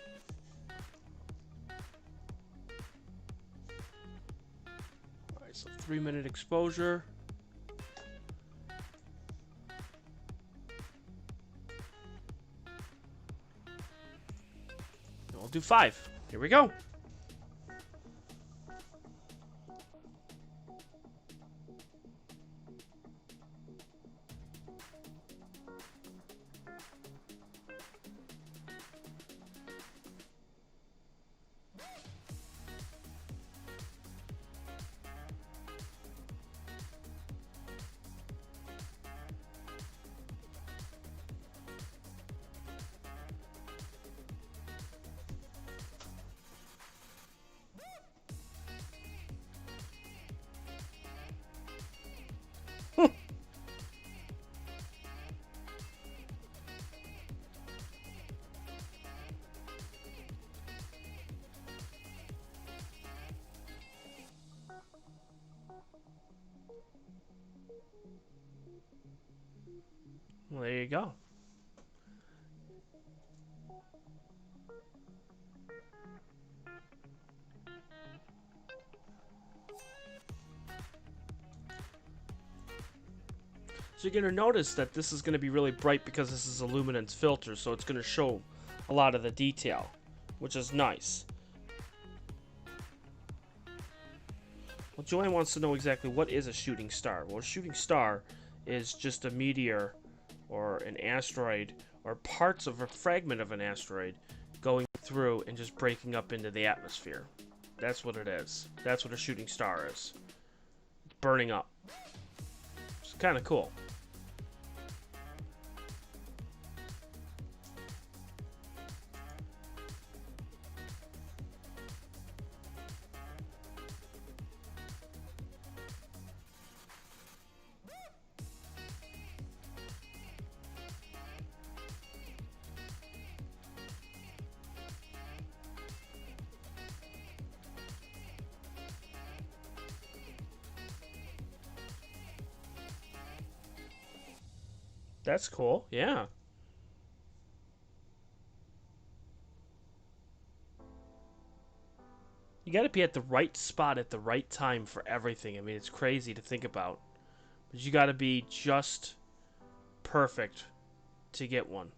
Alright, so 3-minute exposure. We'll do 5. Here we go. Well, there you go. So you're going to notice that this is going to be really bright because this is a luminance filter, so it's going to show a lot of the detail, which is nice. Well, Joanne wants to know exactly what is a shooting star. Well, a shooting star is just a meteor or an asteroid or parts of a fragment of an asteroid going through and just breaking up into the atmosphere. That's what it is. That's what a shooting star is. It's burning up. It's kind of cool. That's cool, yeah. You gotta be at the right spot at the right time for everything. I mean, it's crazy to think about. But you gotta be just perfect to get one.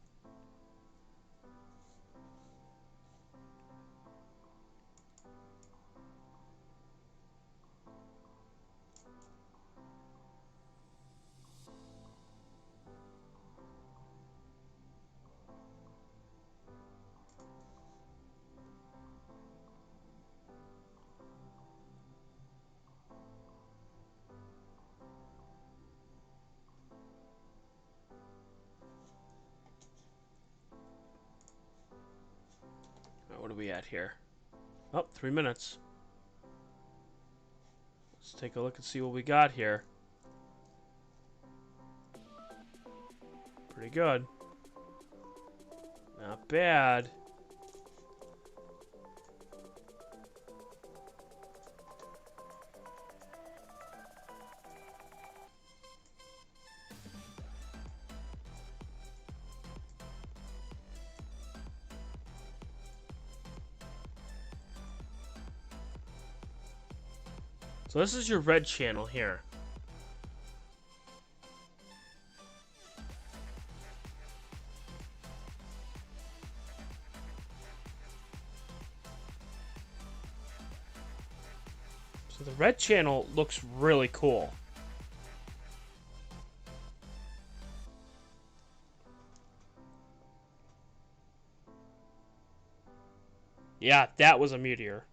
What are we at here? Oh, 3 minutes. Let's take a look and see what we got here. Pretty good. Not bad. So this is your red channel here. So the red channel looks really cool. Yeah, that was a meteor.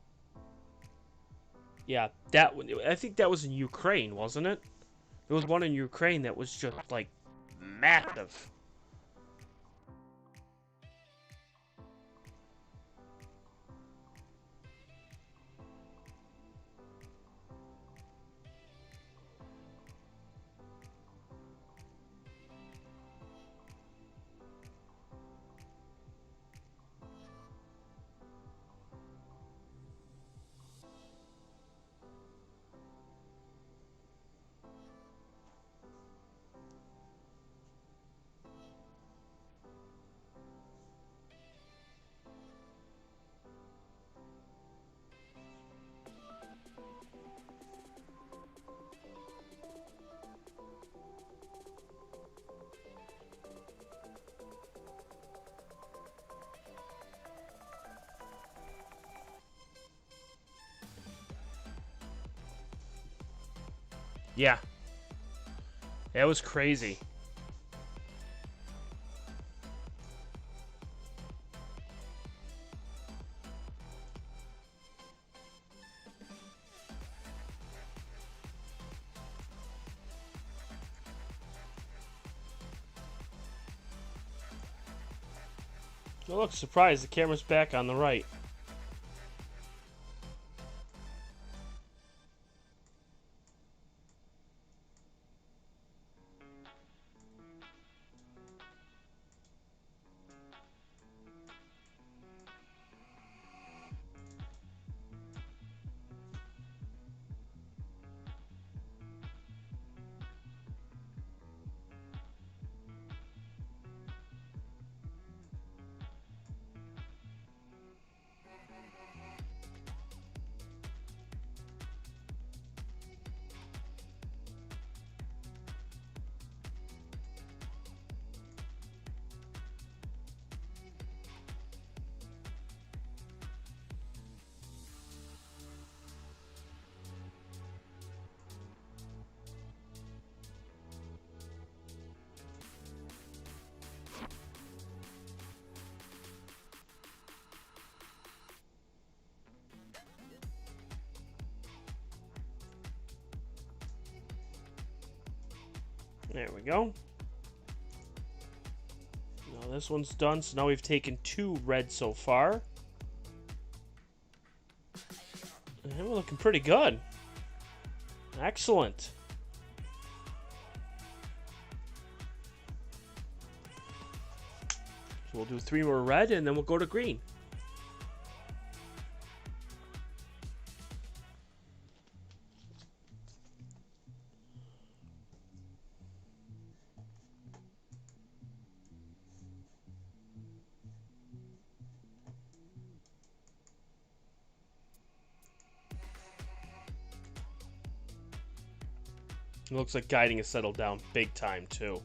Yeah, that one. I think that was in Ukraine, wasn't it? There was one in Ukraine that was just like massive. Yeah. That was crazy. Oh, look, surprise, the camera's back on the right. There we go. Now this one's done, so now we've taken 2 red so far. And we're looking pretty good. Excellent. So we'll do 3 more red, and then we'll go to green. It looks like guiding has settled down big time, too.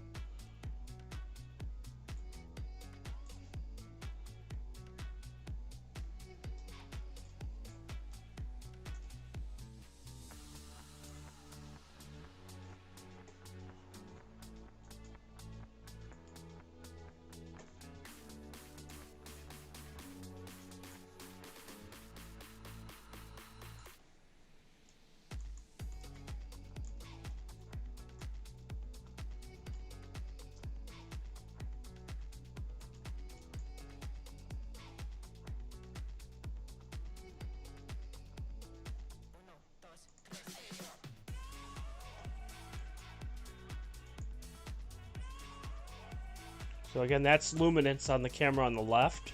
So again, that's luminance on the camera on the left,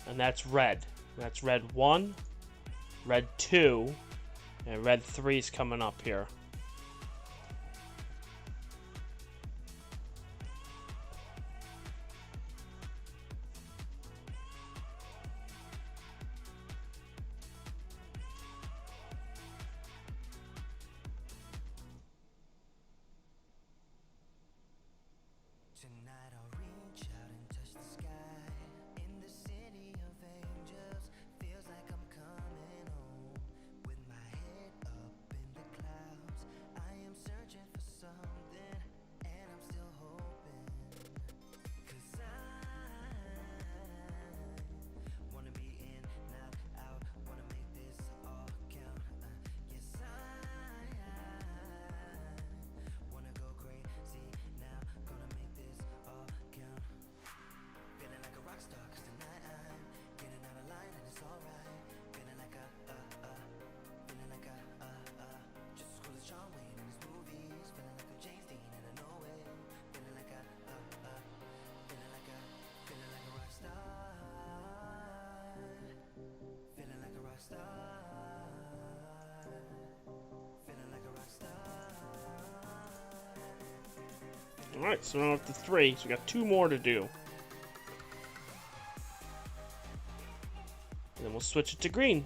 and that's red. That's red 1, red 2, and red 3 is coming up here. Tonight I'll reach out and touch the sky. In the city of angels, feels like I'm coming home. With my head up in the clouds, I am searching for something, and I'm still hoping. 'Cause I wanna be in, not out, wanna make this all count. Yes, I wanna go crazy now, gonna make this all count. Feeling like a rock star, 'cause tonight I'm getting out of line and it's alright. Feeling like a, feeling like a, just as cool as John Wayne in his movies. Feeling like a James Dean and I know it. Feeling like a, feeling like a, feeling like a rock star. Feeling like a rock star. Feeling like a rock star. Alright, so now we're up to 3, so we got 2 more to do. And then we'll switch it to green.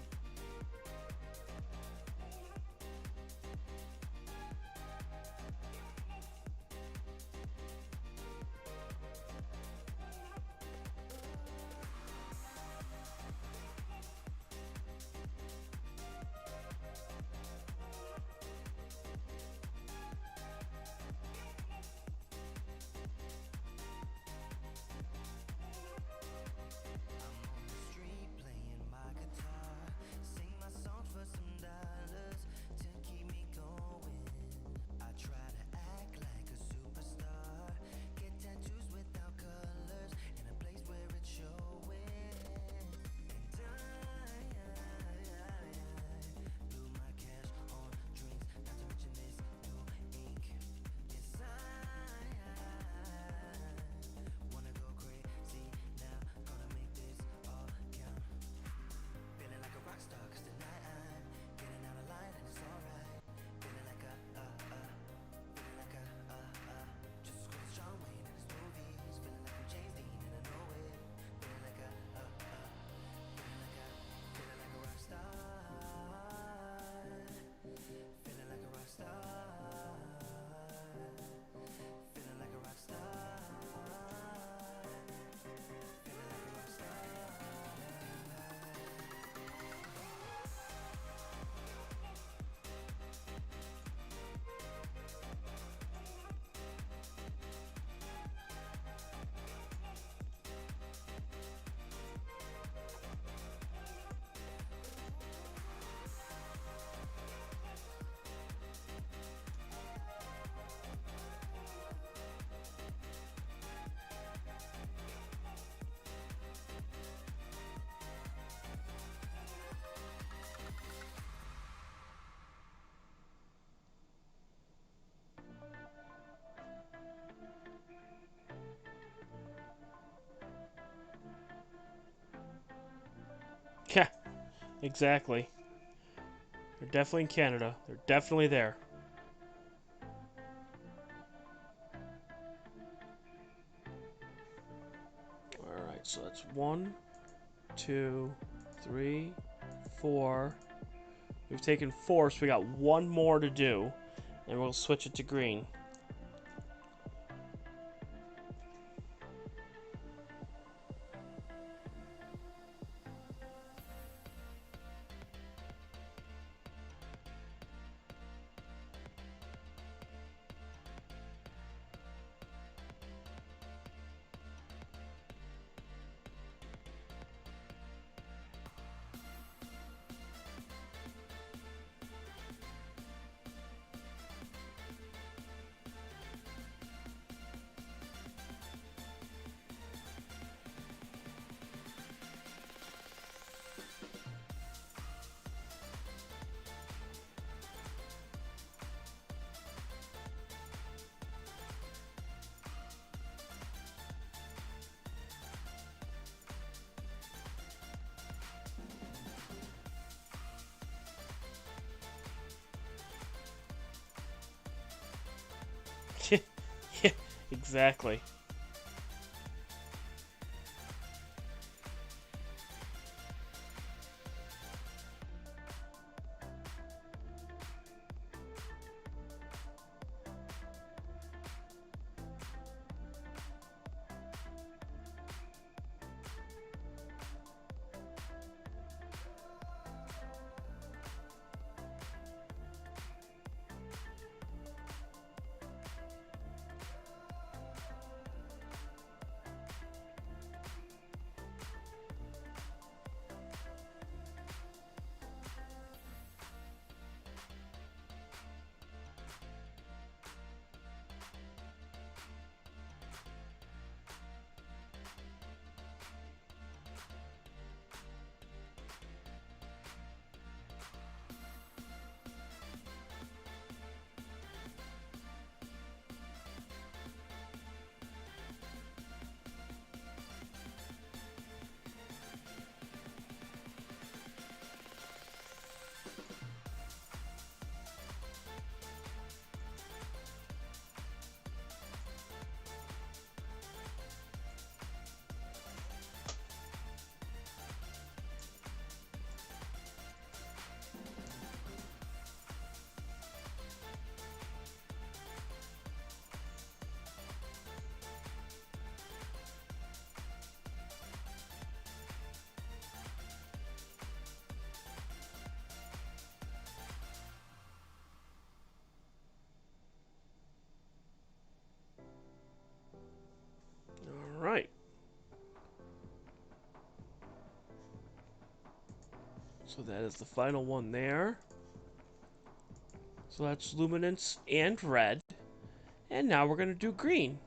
Exactly. They're definitely in Canada. They're definitely there. Alright, so that's 1, 2, 3, 4. We've taken 4, so we got 1 more to do. And we'll switch it to green. Yeah, exactly. Alright. So that is the final one there. So that's luminance and red. And now we're going to do green.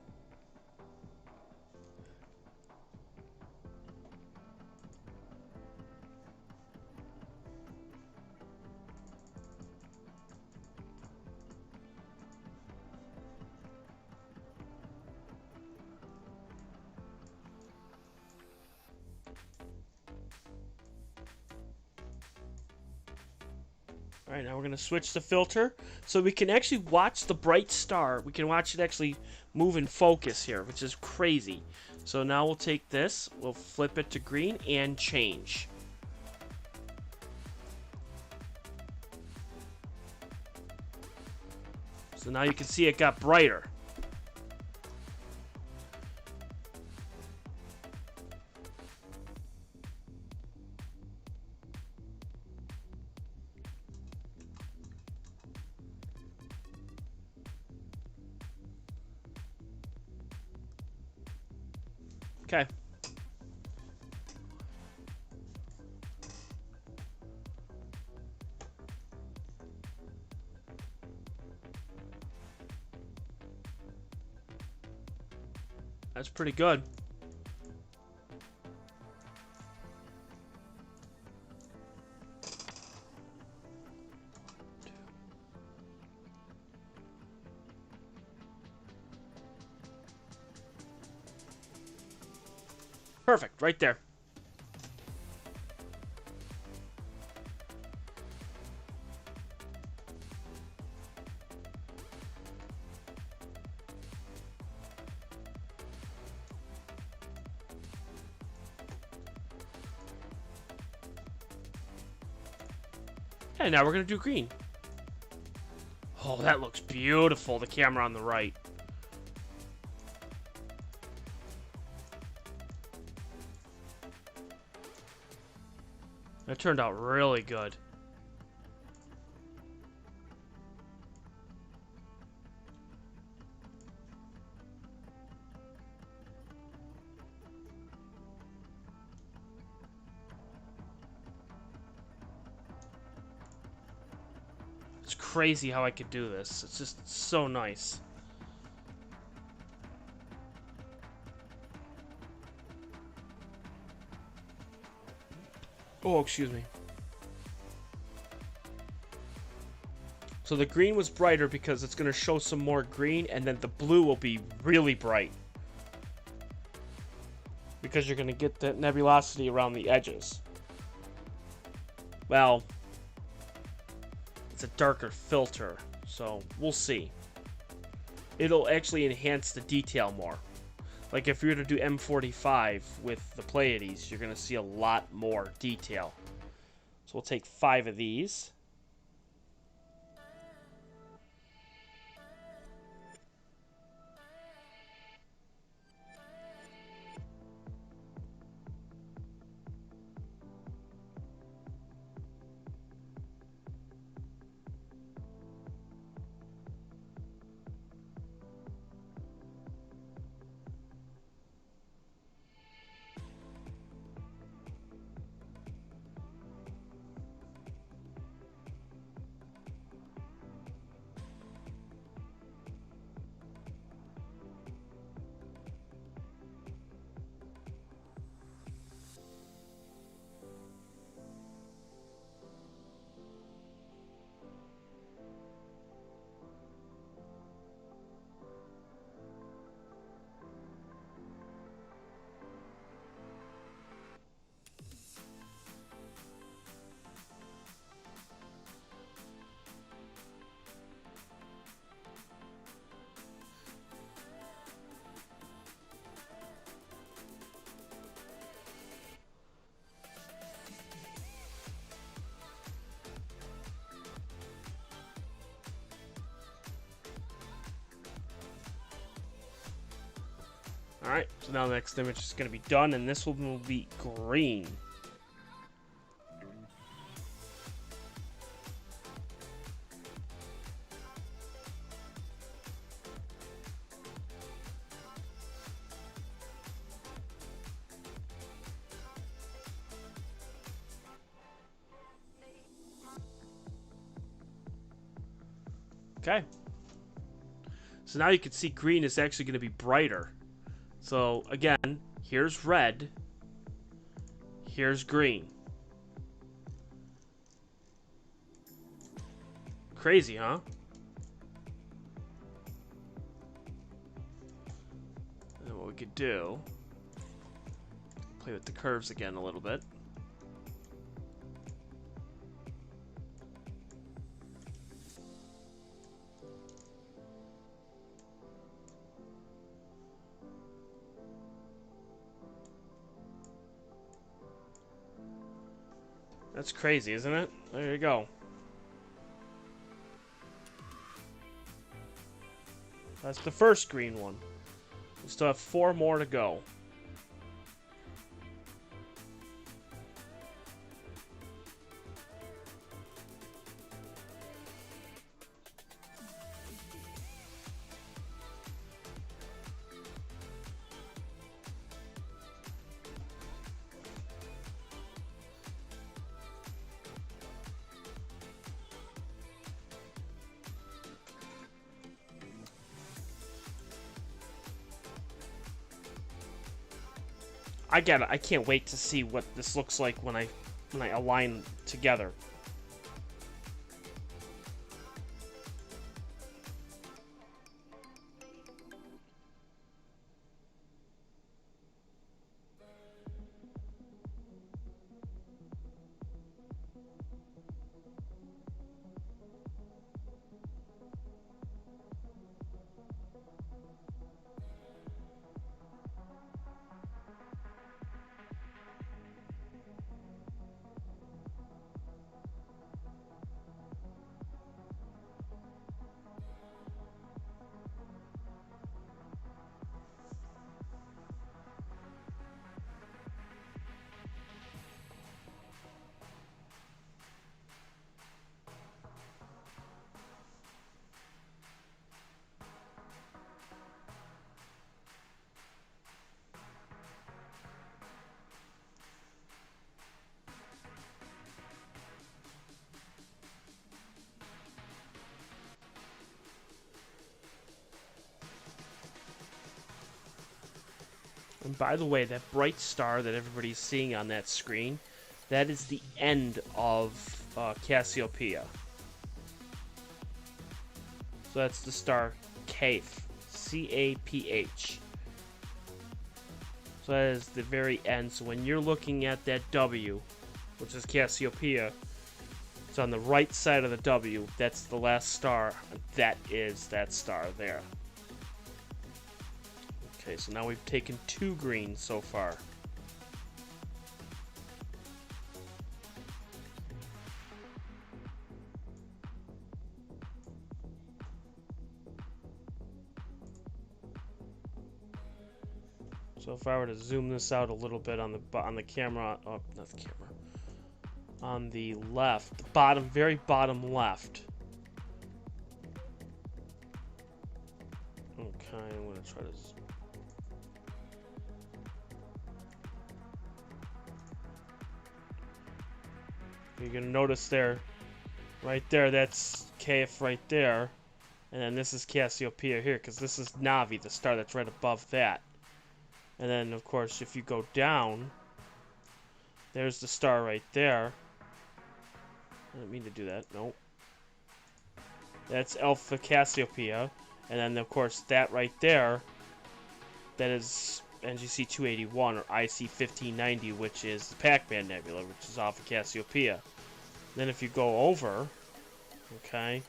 Alright, now we're going to switch the filter so we can actually watch the bright star. We can watch it actually move in focus here, which is crazy. So now we'll take this, we'll flip it to green and change. So now you can see it got brighter. Okay. That's pretty good. Perfect, right there. And now we're gonna do green. Oh, that looks beautiful, the camera on the right. That turned out really good. It's crazy how I could do this. It's just so nice. Oh, excuse me. So the green was brighter because it's going to show some more green, and then the blue will be really bright. Because you're going to get that nebulosity around the edges. Well, it's a darker filter, so we'll see. It'll actually enhance the detail more. Like if you were to do M45 with the Pleiades, you're going to see a lot more detail. So we'll take 5 of these. Alright, so now the next image is going to be done, and this one will be green. Okay. So now you can see green is actually going to be brighter. So again, here's red, here's green. Crazy, huh? And what we could do, play with the curves again a little bit. That's crazy, isn't it? There you go. That's the first green one. We still have 4 more to go. I get it. I can't wait to see what this looks like when I align together. And by the way, that bright star that everybody's seeing on that screen, that is the end of Cassiopeia. So that's the star Caph, C-A-P-H. So that is the very end. So when you're looking at that W, which is Cassiopeia, it's on the right side of the W. That's the last star. That is that star there. Okay, so now we've taken 2 greens so far. So if I were to zoom this out a little bit on the camera, oh, not the camera, on the left, the bottom, very bottom left. Okay, I'm gonna try to. You're gonna notice there, right there, that's KF right there, and then this is Cassiopeia here, because this is Navi, the star that's right above that. And then, of course, if you go down, there's the star right there. I didn't mean to do that. Nope. That's Alpha Cassiopeia. And then, of course, that right there, that is NGC 281 or IC 1590, which is the Pac-Man Nebula, which is Alpha Cassiopeia. Then if you go over, okay,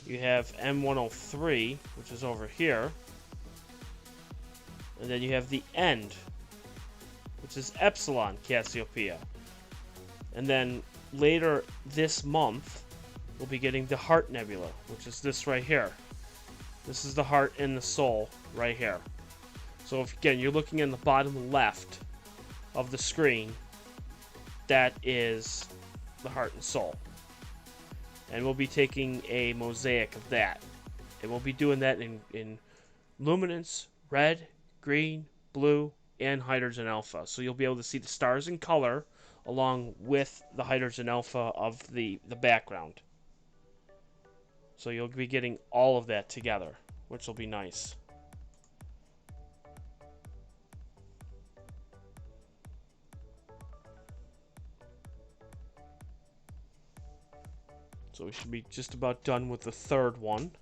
you have M103, which is over here. And then you have the end, which is Epsilon Cassiopeia. And then later this month, we'll be getting the Heart Nebula, which is this right here. This is the heart and the soul right here. So if, again, you're looking in the bottom left of the screen, that is the heart and soul. And we'll be taking a mosaic of that. And we'll be doing that in luminance, red, green, blue, and hydrogen alpha. So you'll be able to see the stars in color along with the hydrogen alpha of the background. So you'll be getting all of that together, which will be nice. So we should be just about done with the third one.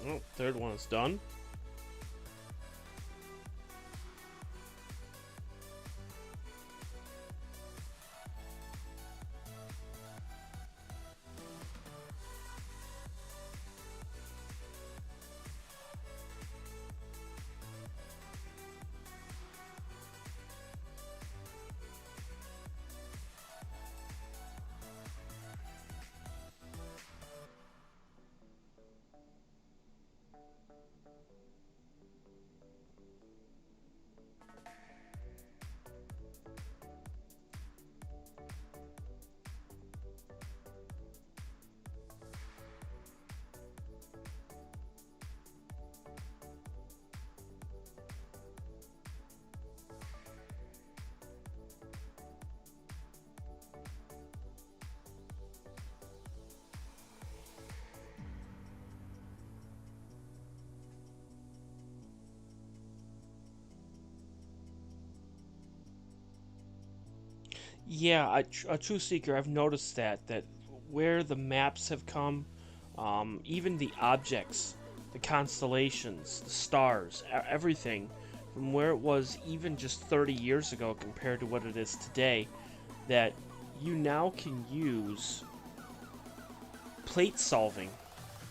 Oh, third one is done. Yeah, a True Seeker, I've noticed that where the maps have come, even the objects, the constellations, the stars, everything, from where it was even just 30 years ago compared to what it is today, that you now can use plate solving,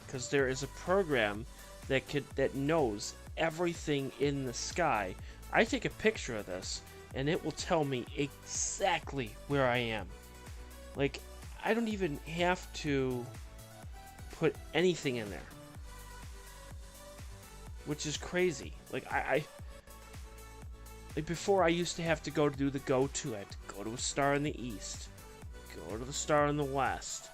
because there is a program that knows everything in the sky. I take a picture of this, and it will tell me exactly where I am. Like, I don't even have to put anything in there, which is crazy. Like, like before, I used to have to go do the go-to. I had to go to a star in the east, go to the star in the west,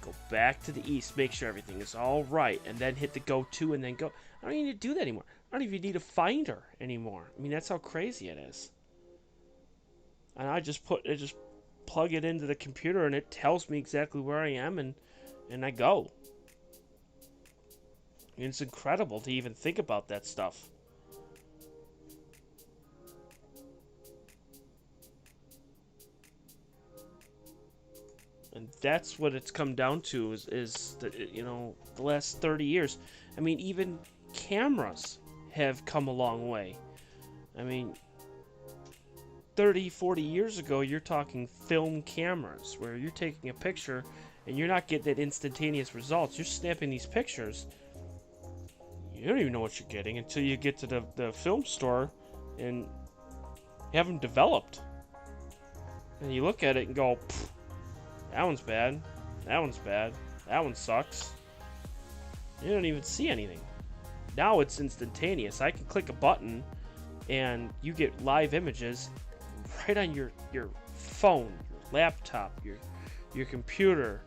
go back to the east, make sure everything is all right, and then hit the go-to, and then go. I don't even need to do that anymore. I don't even need a finder anymore. I mean, that's how crazy it is. And I just plug it into the computer, and it tells me exactly where I am, and I go. I mean, it's incredible to even think about that stuff. And that's what it's come down to is the, you know, the last 30 years. I mean, even cameras have come a long way. I mean, 30, 40 years ago, you're talking film cameras, where you're taking a picture and you're not getting that instantaneous results. You're snapping these pictures. You don't even know what you're getting until you get to the film store and have them developed. And you look at it and go, that one's bad, that one's bad, that one sucks. You don't even see anything. Now it's instantaneous. I can click a button and you get live images right on your phone, your laptop, your computer.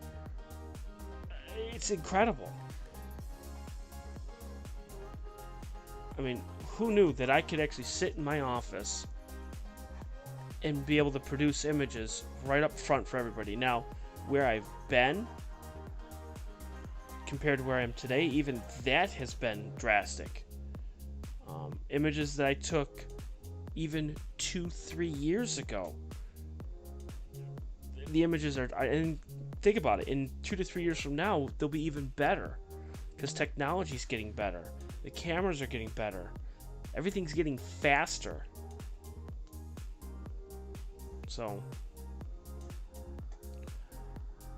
It's incredible. I mean, who knew that I could actually sit in my office and be able to produce images right up front for everybody? Now, where I've been compared to where I am today, even that has been drastic. Images that I took even 2-3 years ago, the images are, and think about it, in 2 to 3 years from now, they'll be even better because technology's getting better. The cameras are getting better. Everything's getting faster. So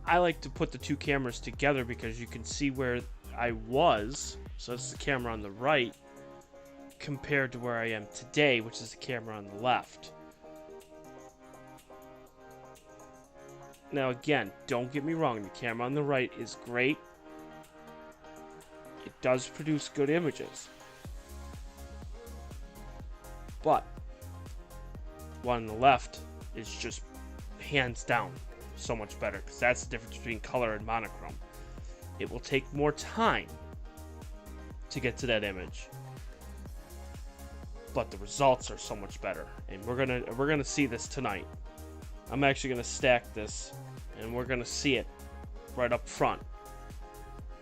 I like to put the two cameras together because you can see where I was. So that's the camera on the right compared to where I am today, which is the camera on the left. Now again, don't get me wrong, the camera on the right is great. It does produce good images. But one on the left is just hands down so much better, because that's the difference between color and monochrome. It will take more time to get to that image, but the results are so much better, and we're gonna see this tonight. I'm actually gonna stack this, and we're gonna see it right up front,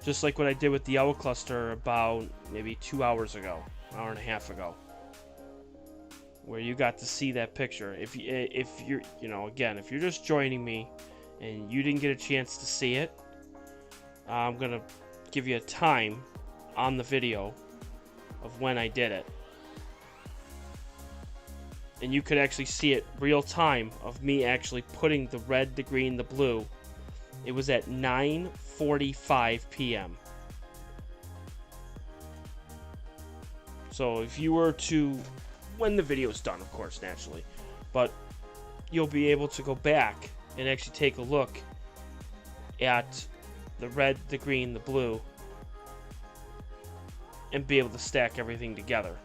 just like what I did with the owl cluster about maybe 2 hours ago, an hour and a half ago, where you got to see that picture. If you're, you know, again, if you're just joining me and you didn't get a chance to see it, I'm gonna give you a time on the video of when I did it, and you could actually see it real time of me actually putting the red, the green, the blue. It was at 9:45 p.m. So if you were to, when the video is done, of course, naturally, but you'll be able to go back and actually take a look at the red, the green, the blue, and be able to stack everything together,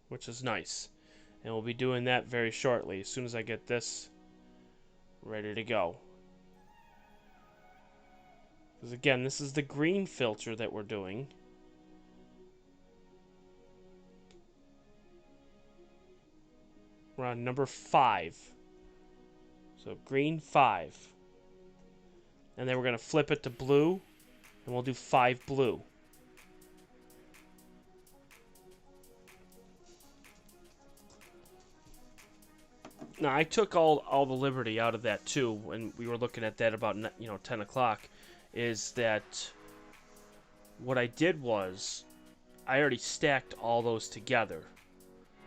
which is nice. And we'll be doing that very shortly, as soon as I get this ready to go. Because again, this is the green filter that we're doing. We're on number 5. So green 5. And then we're going to flip it to blue, and we'll do 5 blue. Now, I took all the liberty out of that too when we were looking at that about 10 o'clock, is that what I did was I already stacked all those together.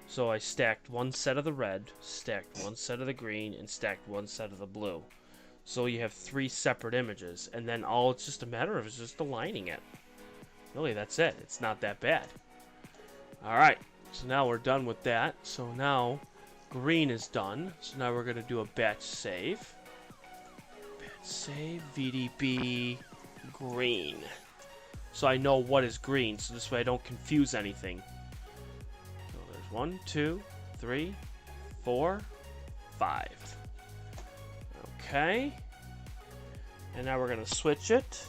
So I stacked one set of the red, stacked one set of the green, and stacked one set of the blue. So you have 3 separate images, and then all it's just a matter of is just aligning it. Really, that's it. It's not that bad. Alright, so now we're done with that. So now green is done. So now we're going to do a batch save. Batch save, VDB, green. So I know what is green, so this way I don't confuse anything. So there's 1, 2, 3, 4, 5. Okay. And now we're going to switch it.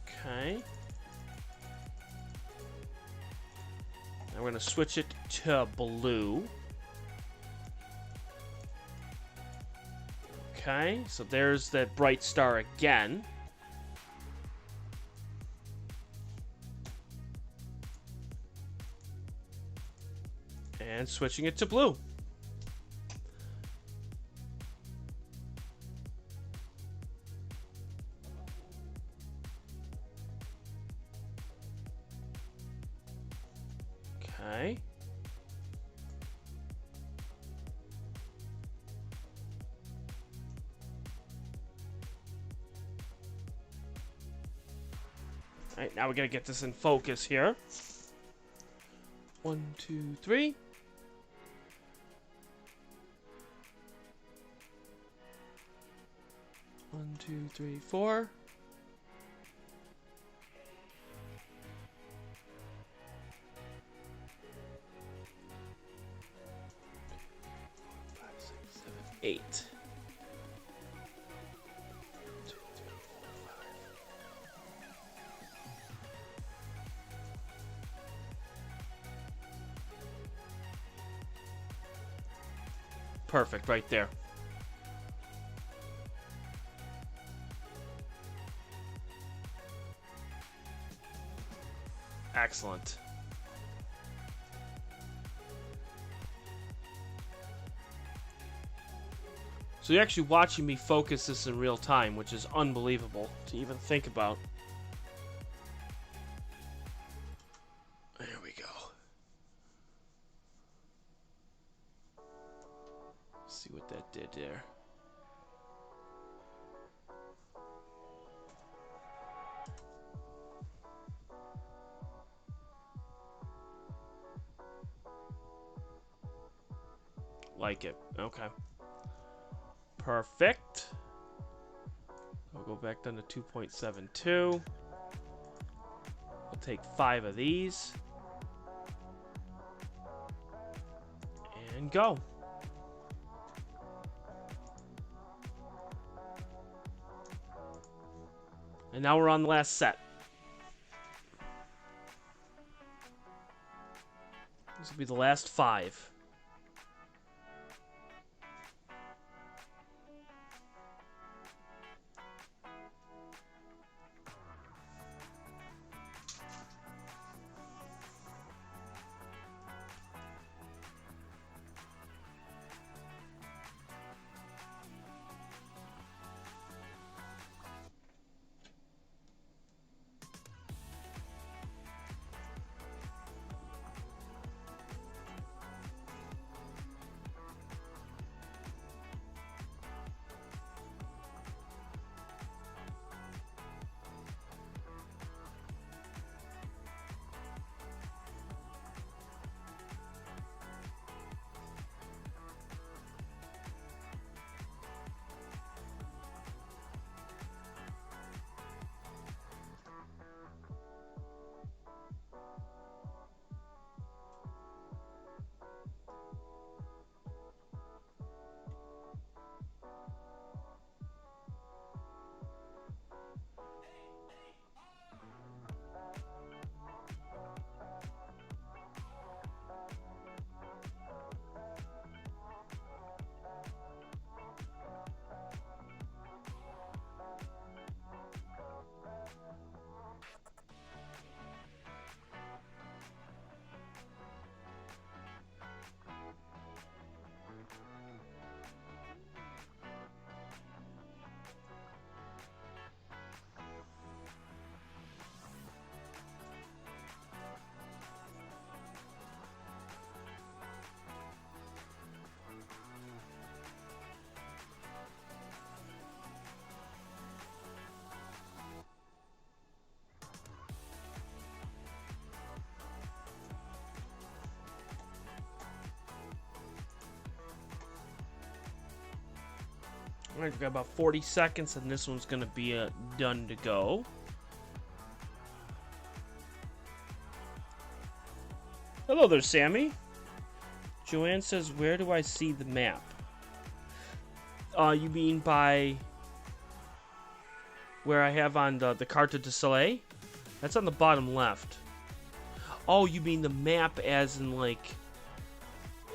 Okay. Now we're going to switch it to blue. Okay, so there's that bright star again. And switching it to blue. Okay. Alright, now we gotta get this in focus here. 1, 2, 3. One, 2, 3, 4. 5, 6, 7, 8. 2, 3, 4, 5. Perfect, right there. Excellent. So you're actually watching me focus this in real time, which is unbelievable to even think about. There we go. See what that did there. Like it. Okay. Perfect. I'll go back down to 2.72. We'll take 5 of these. And go. And now we're on the last set. This will be the last 5. Alright, we've got about 40 seconds, and this one's gonna be done to go. Hello there, Sammy. Joanne says, where do I see the map? You mean by where I have on the Carte du Soleil? That's on the bottom left. Oh, you mean the map as in, like...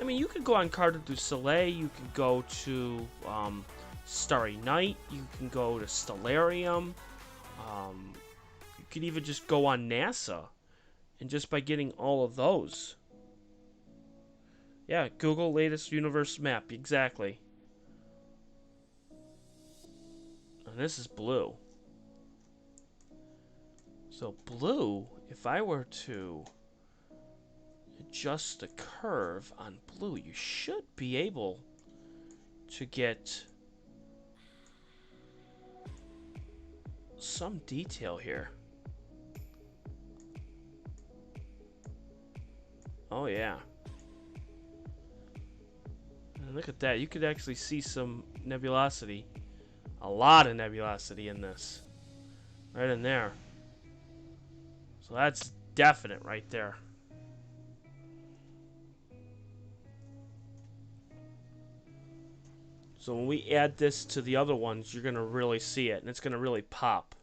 I mean, you could go on Carte du Soleil, you could go to Starry Night, you can go to Stellarium, you could even just go on NASA, and just by getting all of those. Yeah, Google latest universe map, exactly. And this is blue. So blue, if I were to adjust the curve on blue, you should be able to get some detail here. Oh yeah. And look at that, you could actually see some nebulosity. A lot of nebulosity in this. Right in there. So that's definite right there. So when we add this to the other ones, you're going to really see it, and it's going to really pop.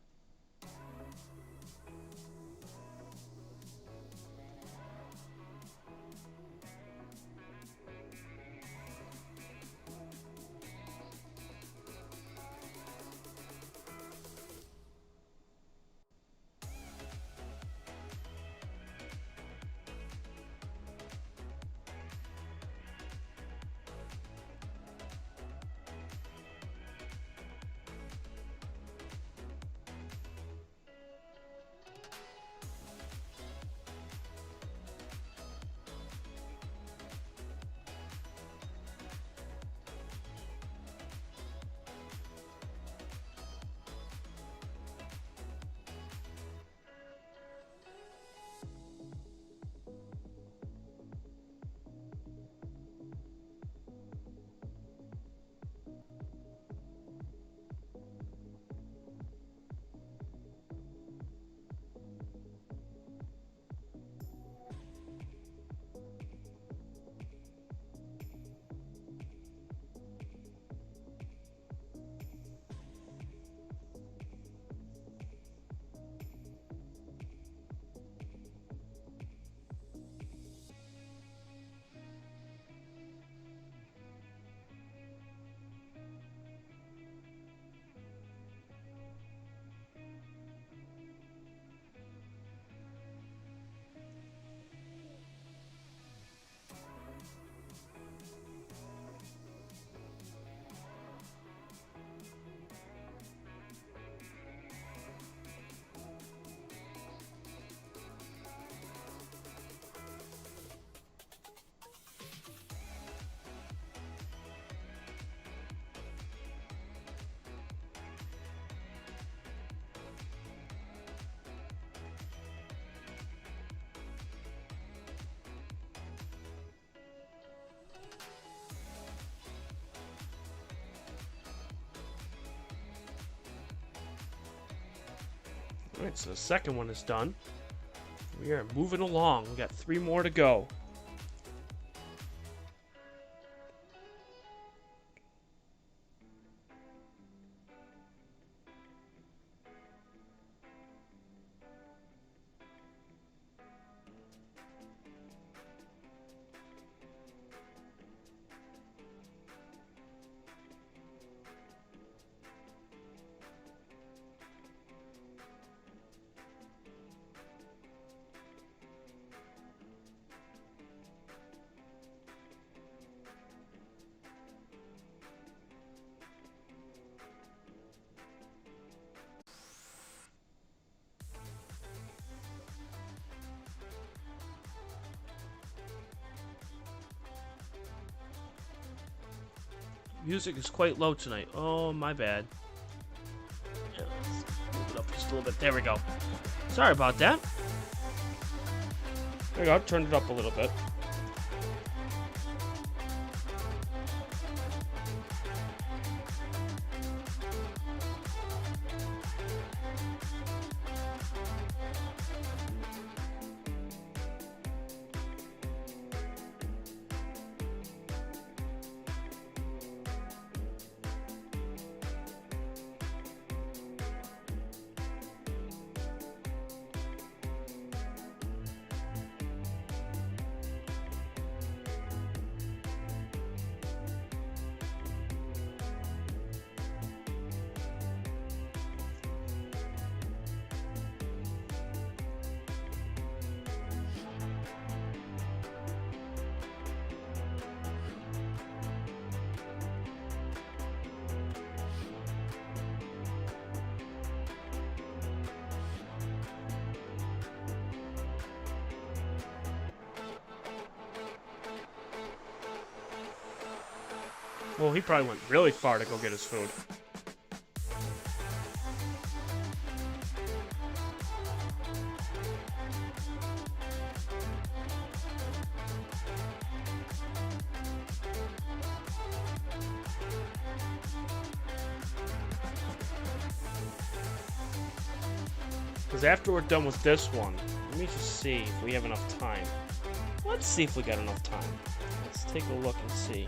Alright, so the second one is done. We are moving along. We got 3 more to go. Music is quite low tonight. Oh, my bad. Yeah, let's move it up just a little bit. There we go. Sorry about that. There we go. Turned it up a little bit. Well, he probably went really far to go get his food. Because after we're done with this one, let me just see if we have enough time. Let's see if we got enough time. Let's take a look and see.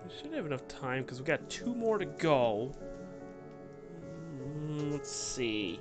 We should have enough time because we got 2 more to go. Let's see.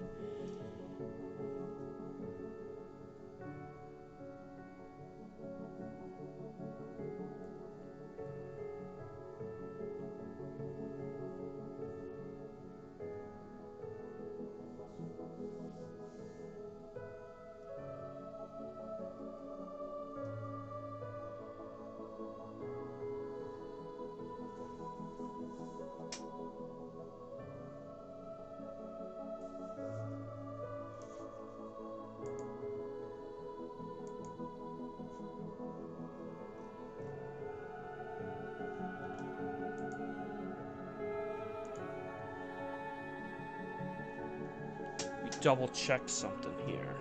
Double check something here.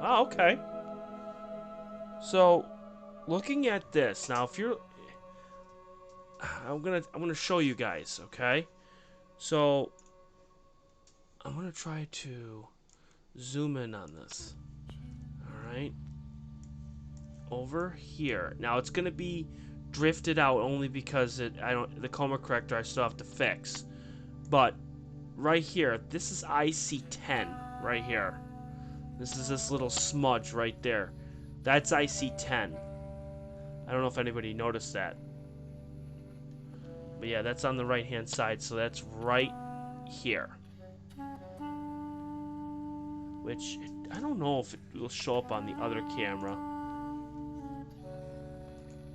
Oh, okay. So, looking at this now, if you're, I'm gonna show you guys, okay? So, I'm gonna try to zoom in on this. All right. Over here. Now it's gonna be drifted out only because the coma corrector I still have to fix. But right here, this is IC10 right here. This is this little smudge right there. That's IC10. I don't know if anybody noticed that. But yeah, that's on the right hand side, so that's right here. Which, I don't know if it will show up on the other camera.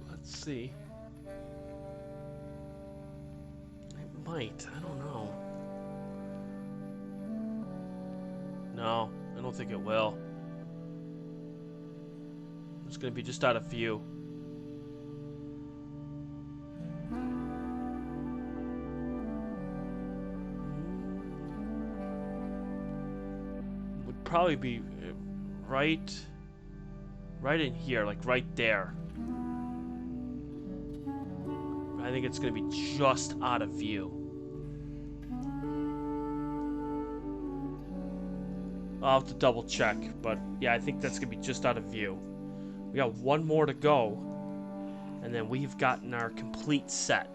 Let's see. It might, I don't know. No, I don't think it will. It's gonna be just out of view. Probably be right in here, like right there. I think it's gonna be just out of view. I'll have to double check, but yeah, I think that's gonna be just out of view. We got 1 more to go, and then we've gotten our complete set.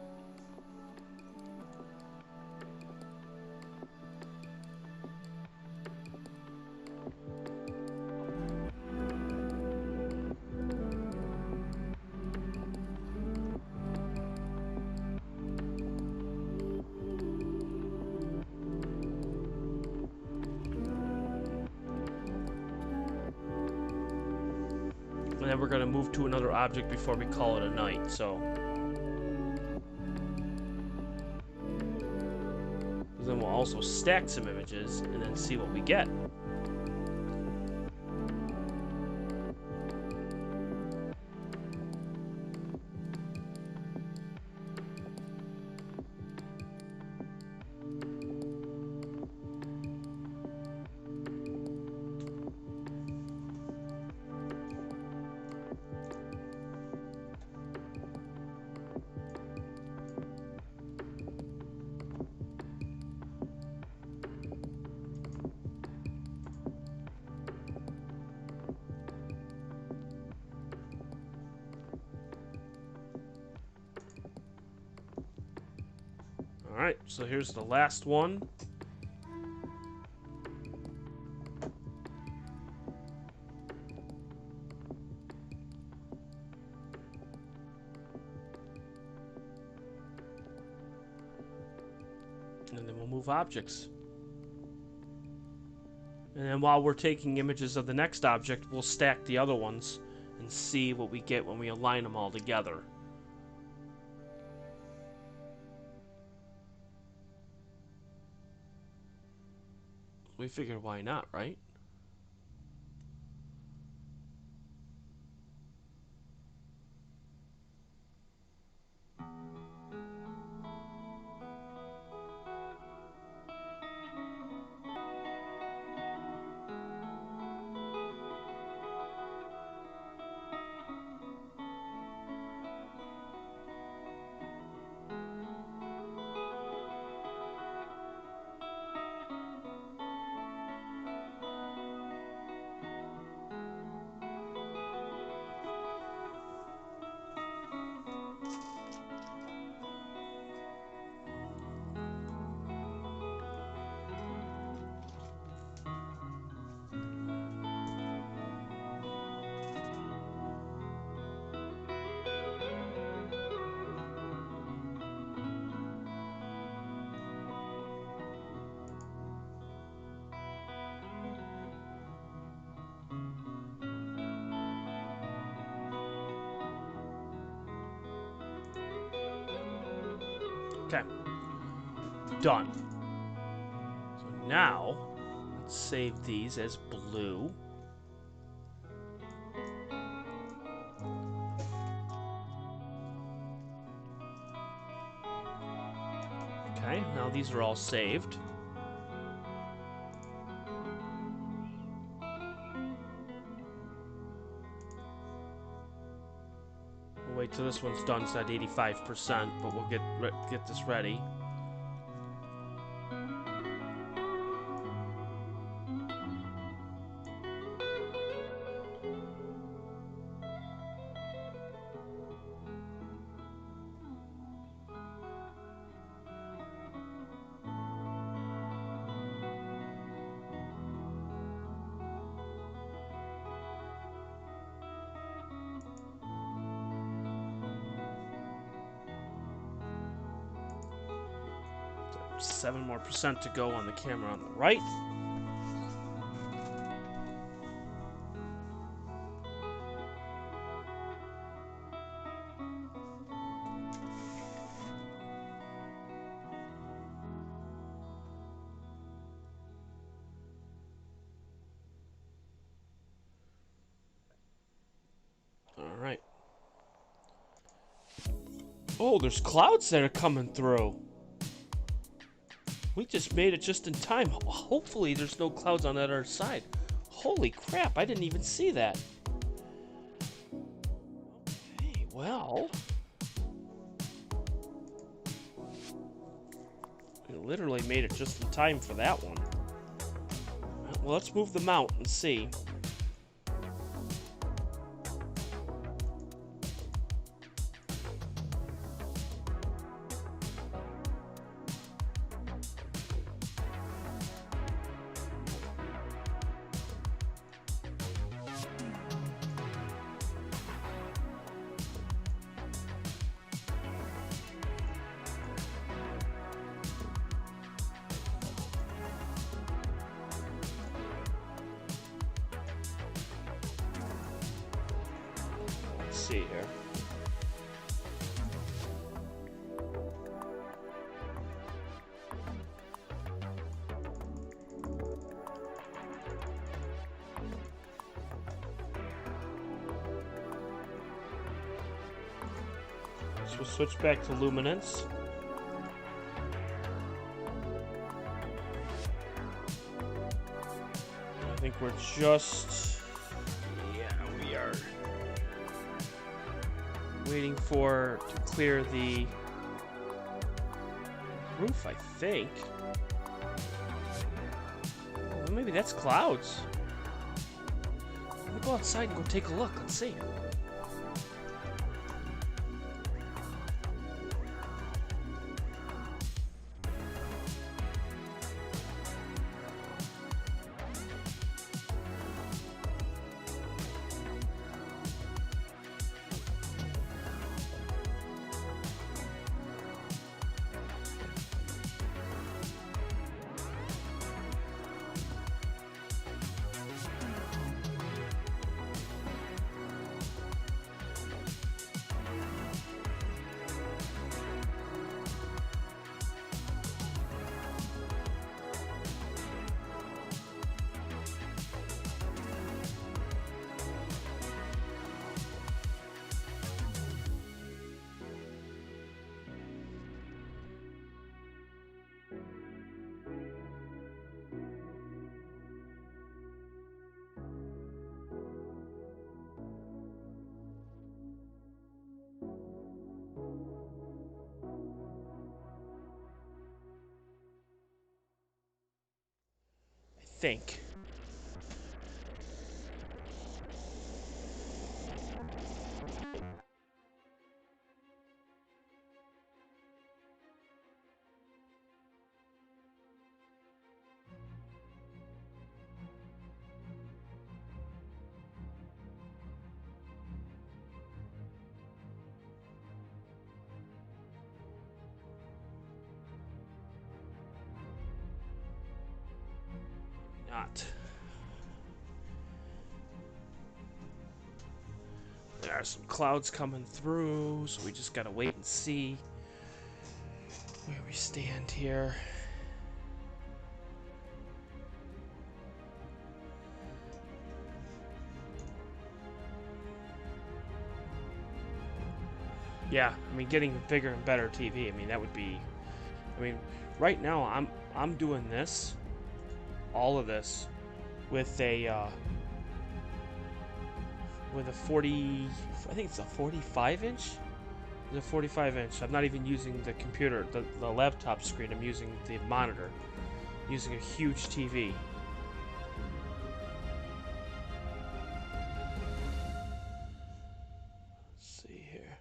And then we're going to move to another object before we call it a night, so. Then we'll also stack some images and then see what we get. Alright, so here's the last one. move objects. And then while we're taking images of the next object, we'll stack the other ones and see what we get when we align them all together. We figured why not, right? Okay. Done. So now, let's save these as blue. Okay, now these are all saved. We'll wait till this one's done. It's at 85%, but we'll get this ready. So 7% more to go on the camera on the right. Alright. Oh, there's clouds that are coming through. We just made it just in time. Hopefully there's no clouds on that other side. Holy crap, I didn't even see that. Okay, well. We literally made it just in time for that one. Well, let's move them out and see. See here. So we'll switch back to luminance. I think we're just, yeah, we are waiting for to clear the roof, I think. Well, maybe that's clouds. Let me go outside and go take a look. Let's see. think. Not. There are some clouds coming through, so we just gotta wait and see where we stand here. Yeah, I mean, getting bigger and better TV. I mean, that would be. I mean, right now I'm doing this, all of this, with a 40. I think it's a 45 inch. It's a 45 inch. I'm not even using the computer, the laptop screen. I'm using the monitor. I'm using a huge TV. Let's see here.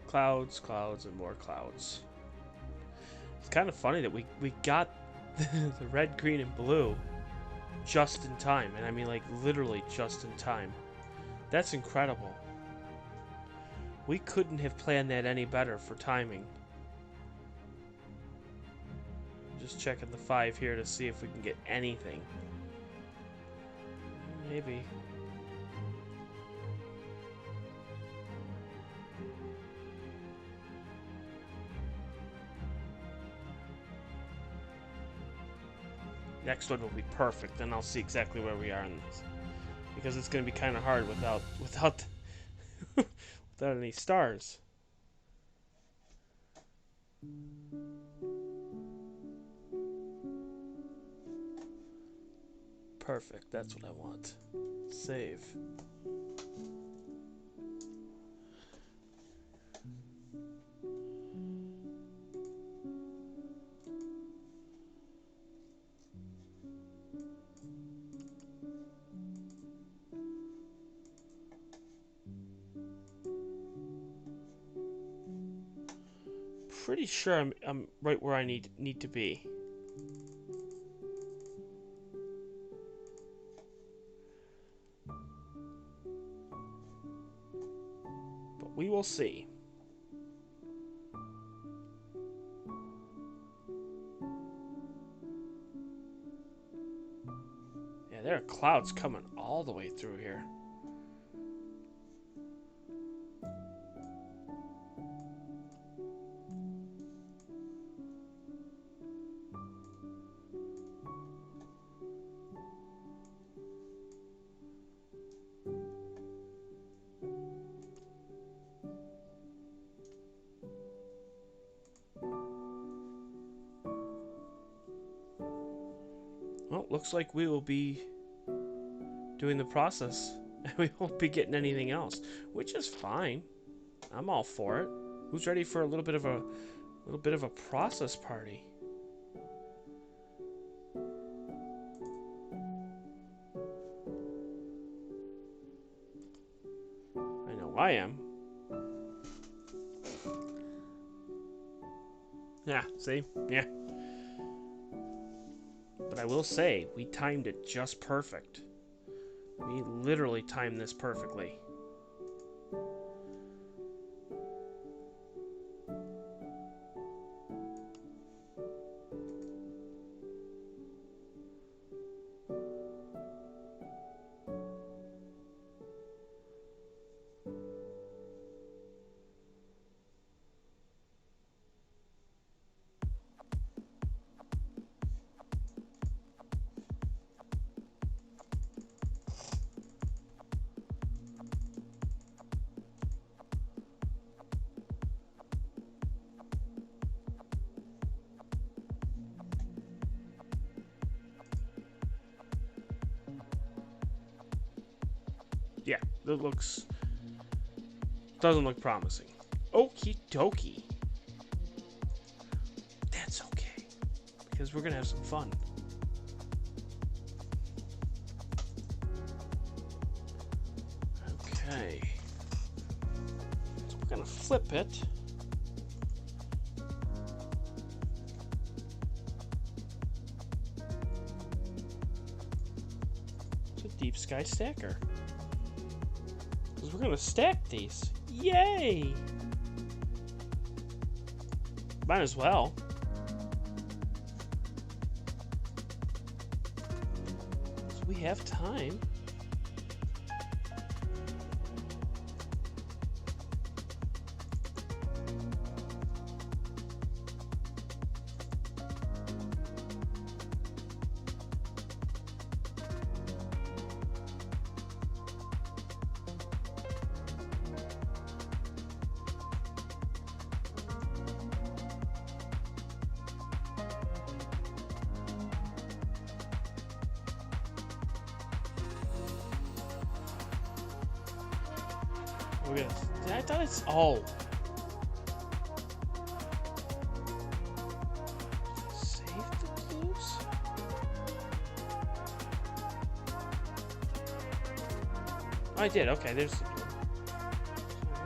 Clouds, clouds, and more clouds. It's kind of funny that we got the red, green, and blue just in time. And I mean, like, literally just in time. That's incredible. We couldn't have planned that any better for timing. Just checking the 5 here to see if we can get anything. Maybe. Next one will be perfect, then I'll see exactly where we are in this. Because it's going to be kind of hard without without any stars. Perfect, that's what I want. Save. Pretty sure I'm right where I need to be. But we will see. Yeah, there are clouds coming all the way through here. Well, looks like we will be doing the process, and we won't be getting anything else, which is fine. I'm all for it. Who's ready for a little bit of a process party? I know I am. Yeah, see? Yeah. But I will say, we timed it just perfect. We literally timed this perfectly. that doesn't look promising. Okie dokie. That's okay, because we're gonna have some fun. Okay. So we're gonna flip it. It's a deep sky stacker. Because we're gonna stack these. Yay! Might as well. So we have time. I thought it's save the clues. Oh, I did. Okay, there's the clue.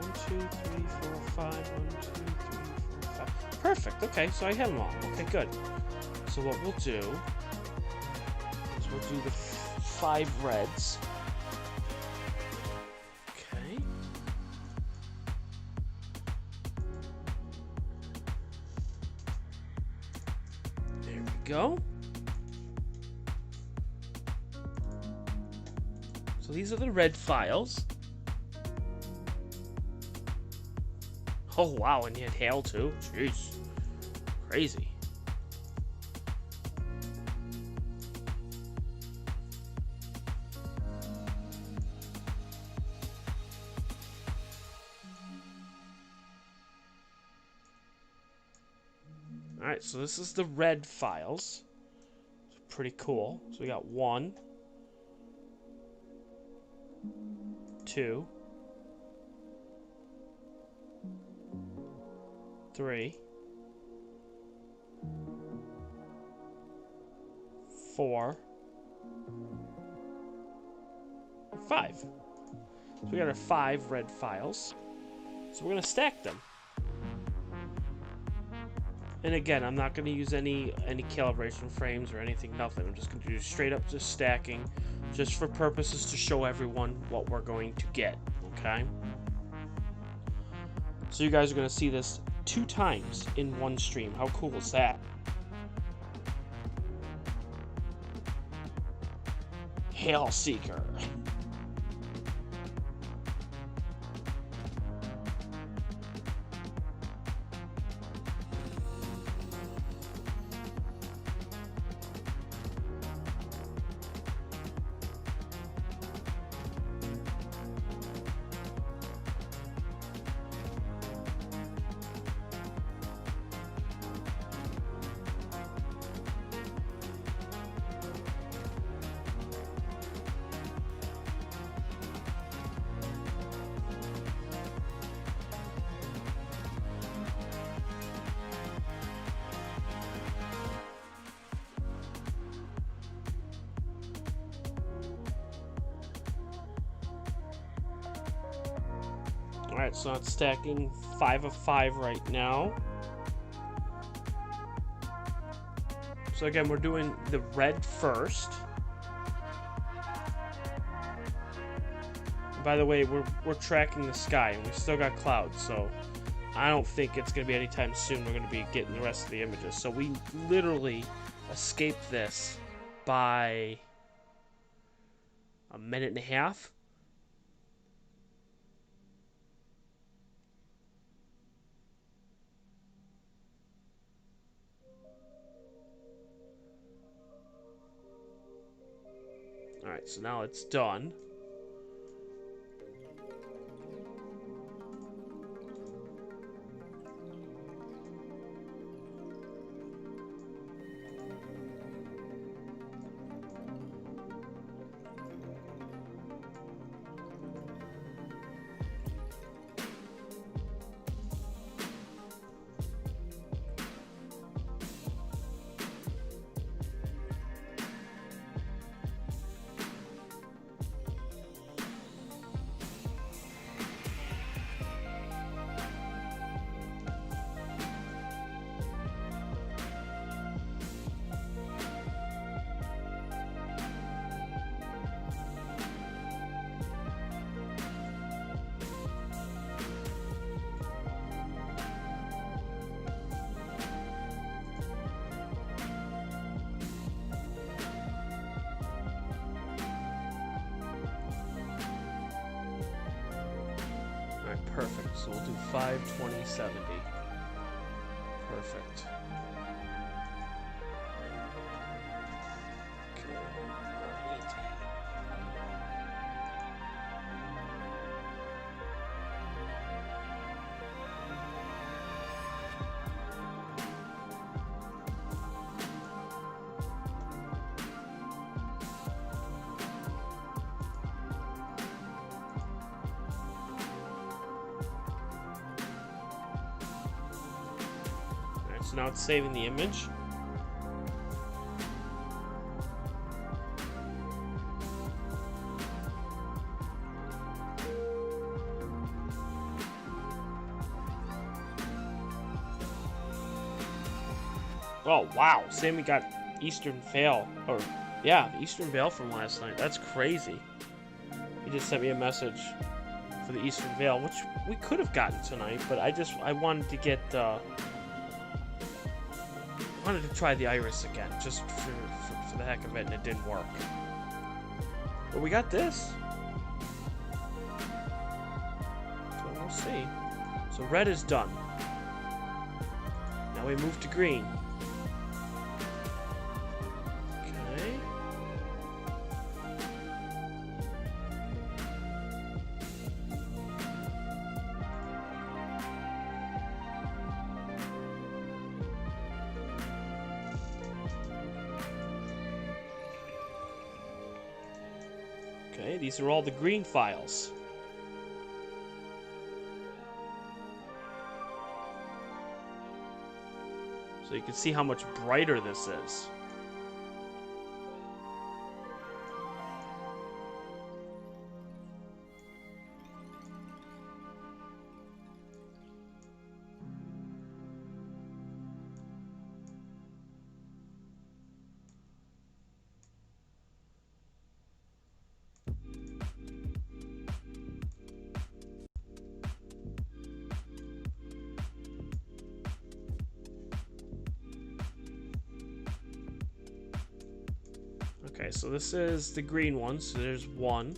So 1, 2, 3, 4, 5. 1, 2, 3, 4, 5. Perfect. Okay, so I have them all. Okay, good. So what we'll do is we'll do the 5 reds. Go. So these are the red files. Oh wow, and you had hail too. Jeez. Crazy. Alright, so this is the red files. It's pretty cool. So we got 1, 2, 3, 4, 5. So we got our 5 red files. So we're going to stack them. And again, I'm not going to use any calibration frames or anything, nothing. I'm just going to do straight up just stacking, just for purposes to show everyone what we're going to get, okay? So you guys are going to see this 2 times in one stream. How cool is that? Hail Seeker. Alright, so it's stacking 5 of 5 right now. So again, we're doing the red first. By the way, we're tracking the sky, and we still got clouds, so I don't think it's going to be anytime soon we're going to be getting the rest of the images. So we literally escaped this by a minute and a half. Alright, so now it's done. Perfect. So we'll do 520/70. Perfect. Okay. Alright. So now it's saving the image. Oh wow, Sammy got Eastern Veil, or yeah, the Eastern Veil from last night. That's crazy. He just sent me a message for the Eastern Veil, which we could have gotten tonight, but I wanted to get wanted to try the Iris again, just for the heck of it, and it didn't work. But we got this. So we'll see. So red is done. Now we move to green. Okay. Okay, these are all the green files. So you can see how much brighter this is. Okay, so this is the green one. So there's 1,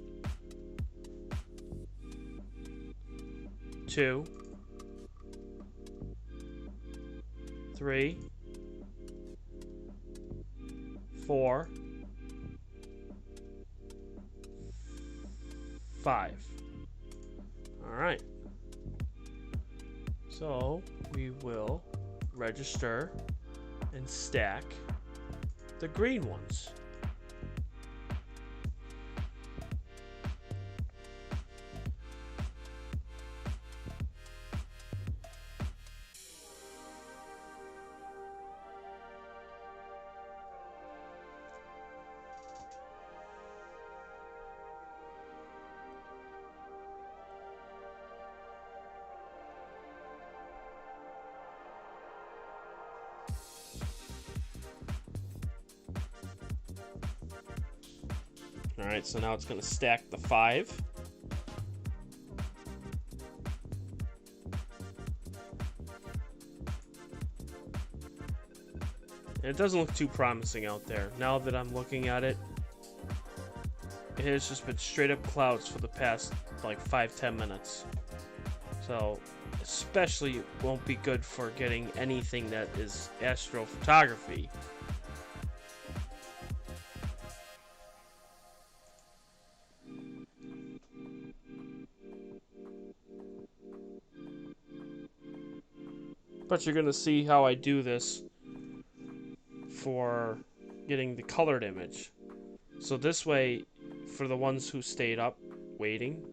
2, 3, 4, 5. All right. So we will register and stack the green ones. Alright, so now it's going to stack the 5. And it doesn't look too promising out there. Now that I'm looking at it, it has just been straight up clouds for the past like 5-10 minutes. So, especially won't be good for getting anything that is astrophotography. But you're going to see how I do this for getting the colored image. So this way, for the ones who stayed up waiting,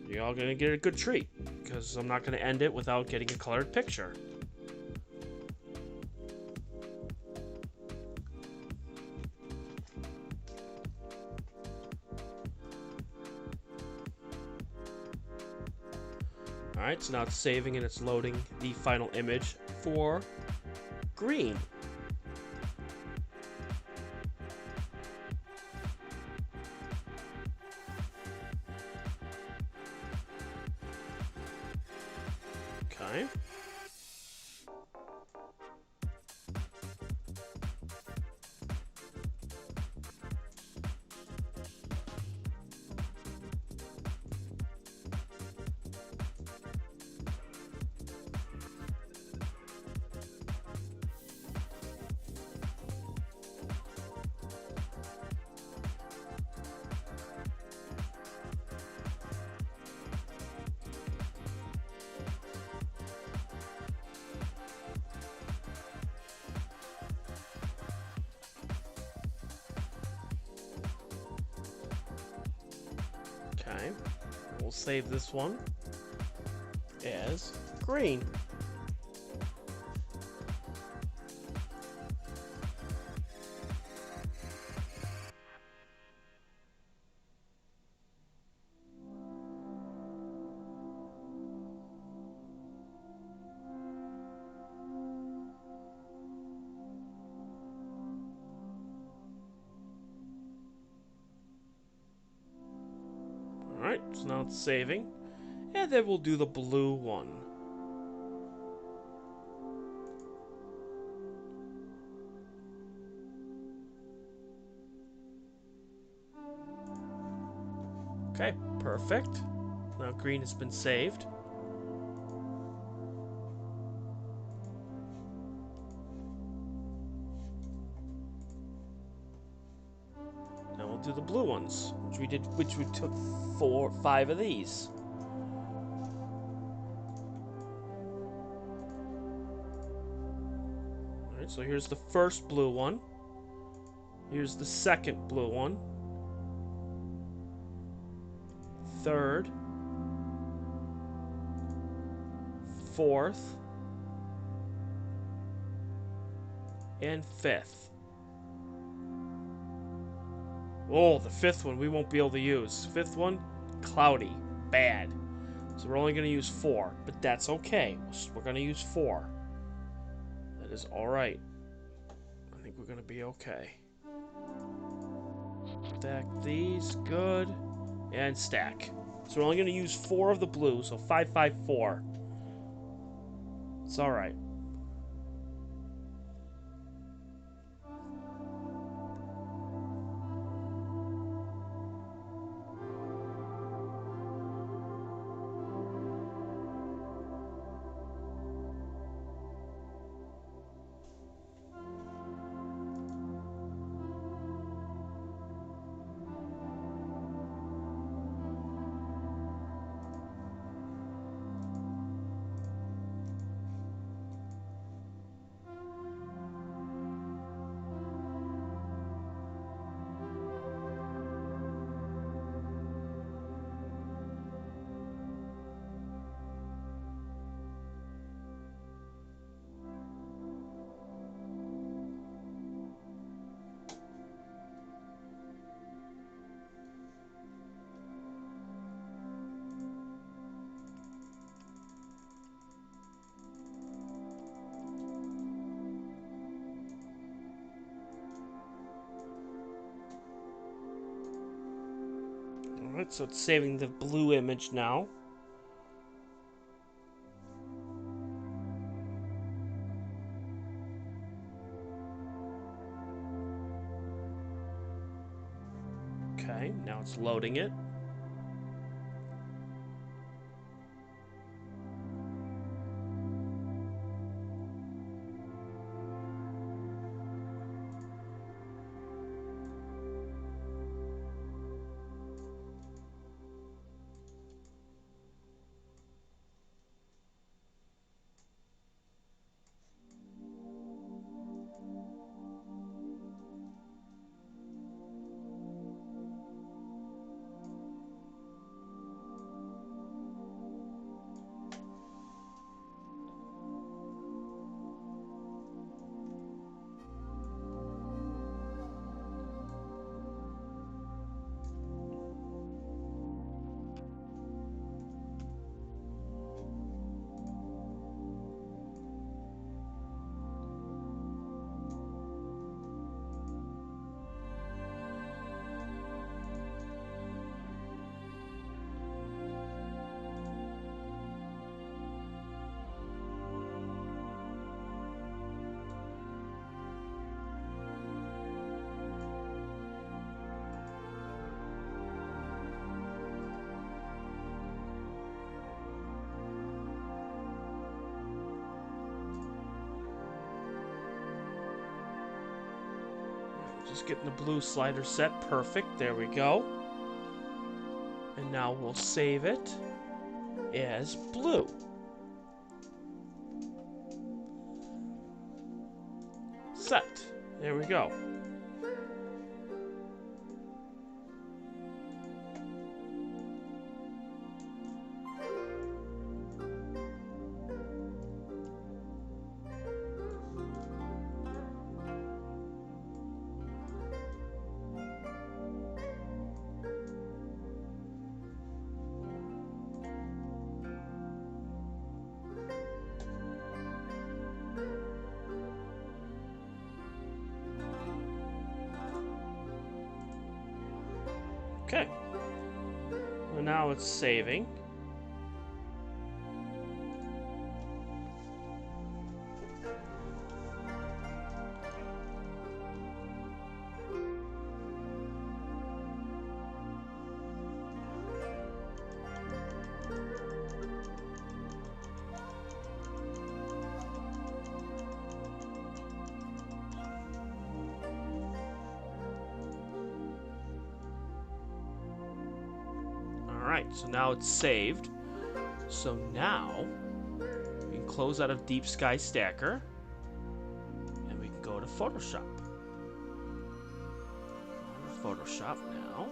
you're all going to get a good treat, because I'm not going to end it without getting a colored picture. Alright, so now it's saving and it's loading the final image for green. Okay. Okay. We'll save this one as green. Alright, so now it's saving. And then we'll do the blue one. Okay, perfect. Now green has been saved. Now we'll do the blue ones, which we took 5 of these. Alright, so here's the first blue one. Here's the second blue one. Third. Fourth. And fifth. Oh, the fifth one we won't be able to use. Fifth one, cloudy, bad. So we're only going to use 4, but that's okay. We're going to use 4. That is alright. I think we're going to be okay. Stack these, good. And stack. So we're only going to use 4 of the blue, so 5, 5, 4. It's alright. Alright, so it's saving the blue image now. Okay, now it's loading it. Just getting the blue slider set. Perfect. There we go. And now we'll save it as blue. Set. There we go. Okay. Well, now it's saving. Alright, so now it's saved. So now we can close out of Deep Sky Stacker and we can go to Photoshop. Photoshop now.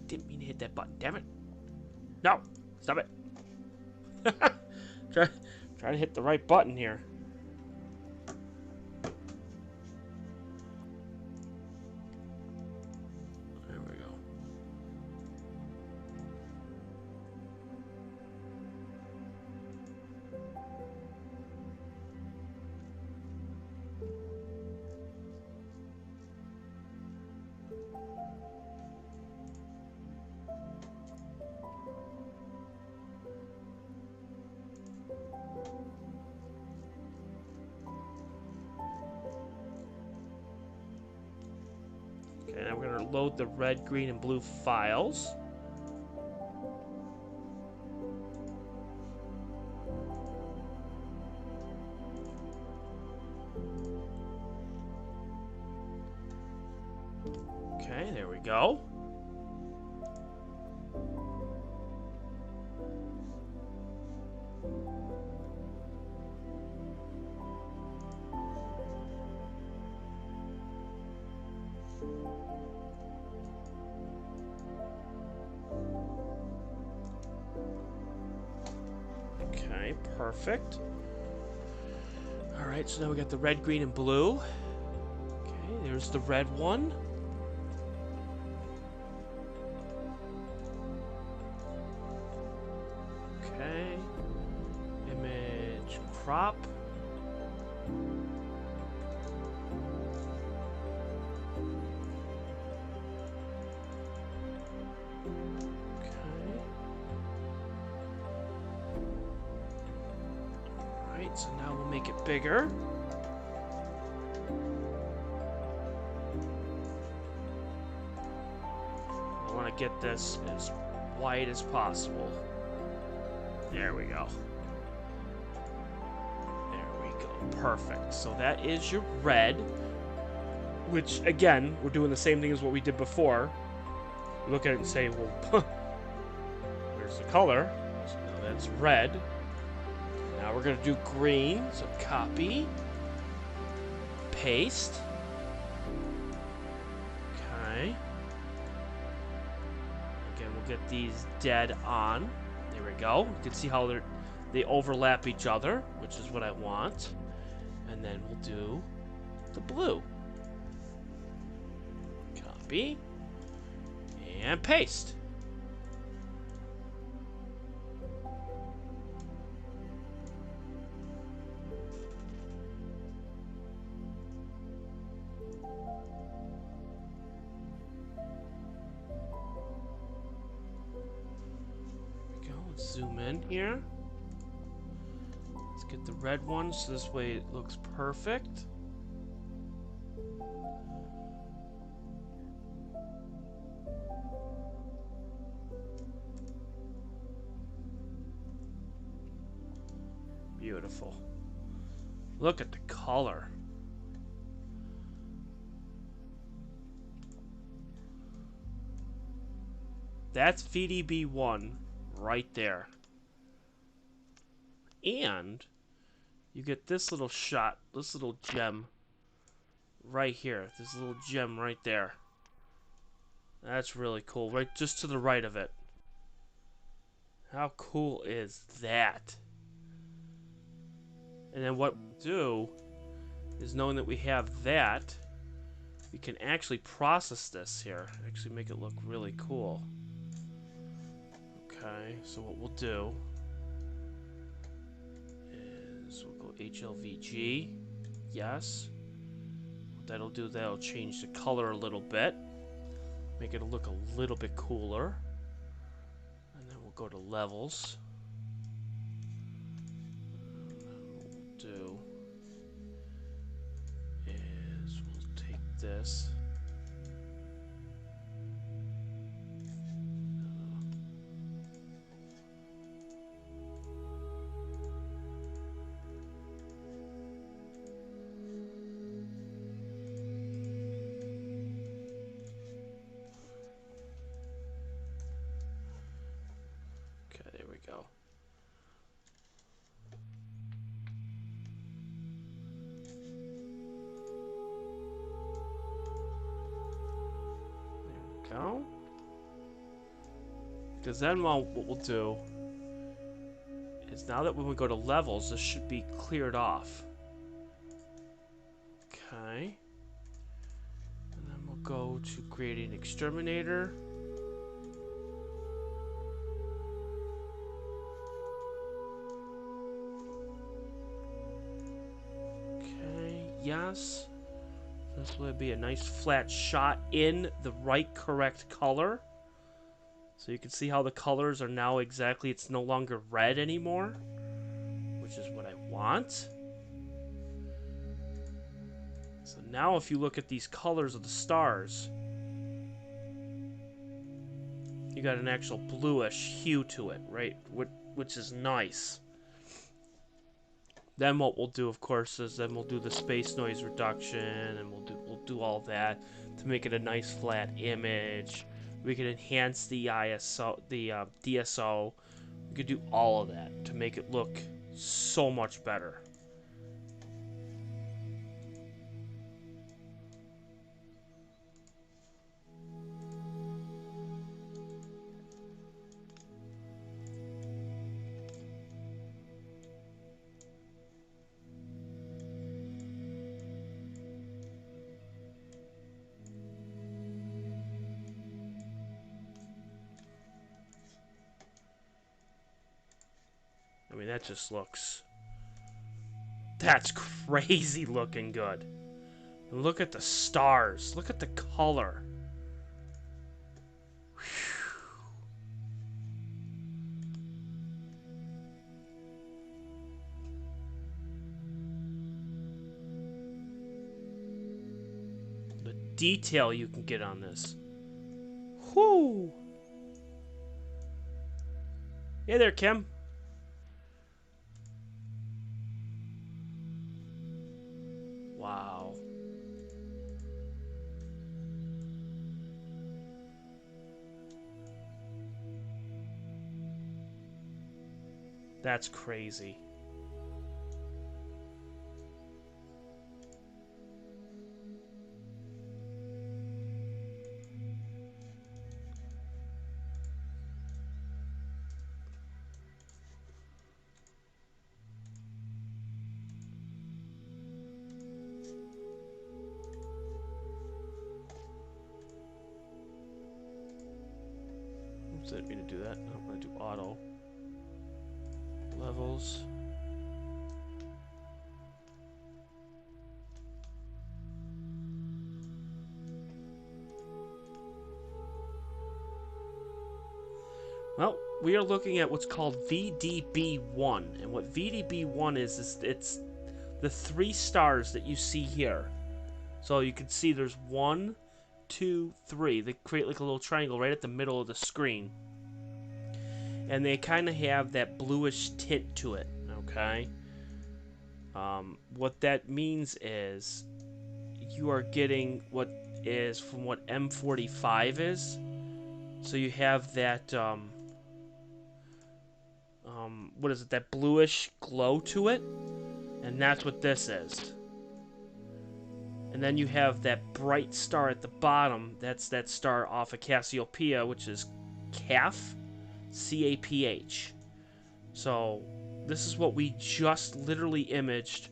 Didn't mean to hit that button, damn it. No! Stop it. Try to hit the right button here. There we go. Okay, now we're going to load the red, green, and blue files. Okay, there we go. Okay, perfect. Alright, so now we got the red, green, and blue. Okay, there's the red one. Okay. Image crop. So now we'll make it bigger. I want to get this as wide as possible. There we go. There we go. Perfect. So that is your red, which again, we're doing the same thing as what we did before. We look at it and say, well, where's the color? So now that's red. Now we're going to do green, so copy, paste, okay, again we'll get these dead on, there we go, you can see how they overlap each other, which is what I want, and then we'll do the blue, copy, and paste. Zoom in here. Let's get the red one so this way it looks perfect. Beautiful. Look at the color. That's VDB1 right there. And you get this little shot, this little gem right here. This little gem right there. That's really cool. Right just to the right of it. How cool is that? And then what we'll do is, knowing that we have that, we can actually process this here. Actually make it look really cool. Okay, so what we'll do is we'll go HLVG. Yes. What that'll do, that'll change the color a little bit. Make it look a little bit cooler. And then we'll go to levels. And then what we'll do is we'll take this. Okay, there we go. Go. Because then what we'll do is, now that when we go to levels, this should be cleared off. Okay. And then we'll go to creating exterminator. Okay, yes. This would be a nice flat shot in the right correct color. So you can see how the colors are now exactly, it's no longer red anymore, which is what I want. So now if you look at these colors of the stars, you got an actual bluish hue to it, right? Which is nice. Then what we'll do, of course, is then we'll do the space noise reduction, and we'll do all that to make it a nice flat image. We can enhance the ISO, the DSO. We could do all of that to make it look so much better. I mean, that just looks... That's crazy looking good. And look at the stars. Look at the color. The detail you can get on this. Whoo! Hey there, Kim. Wow. That's crazy. Oops, I didn't mean to do that. I'm going to do auto. Levels. Well, we are looking at what's called VDB1, and what VDB1 is it's the 3 stars that you see here. So you can see there's 1, 2, 3. They create like a little triangle right at the middle of the screen, and they kind of have that bluish tint to it. Okay. What that means is you are getting what is from what M45 is. So you have that what is it? That bluish glow to it, and that's what this is. And then you have that bright star at the bottom. That's that star off of Cassiopeia, which is CAPH, CAPH. So this is what we just literally imaged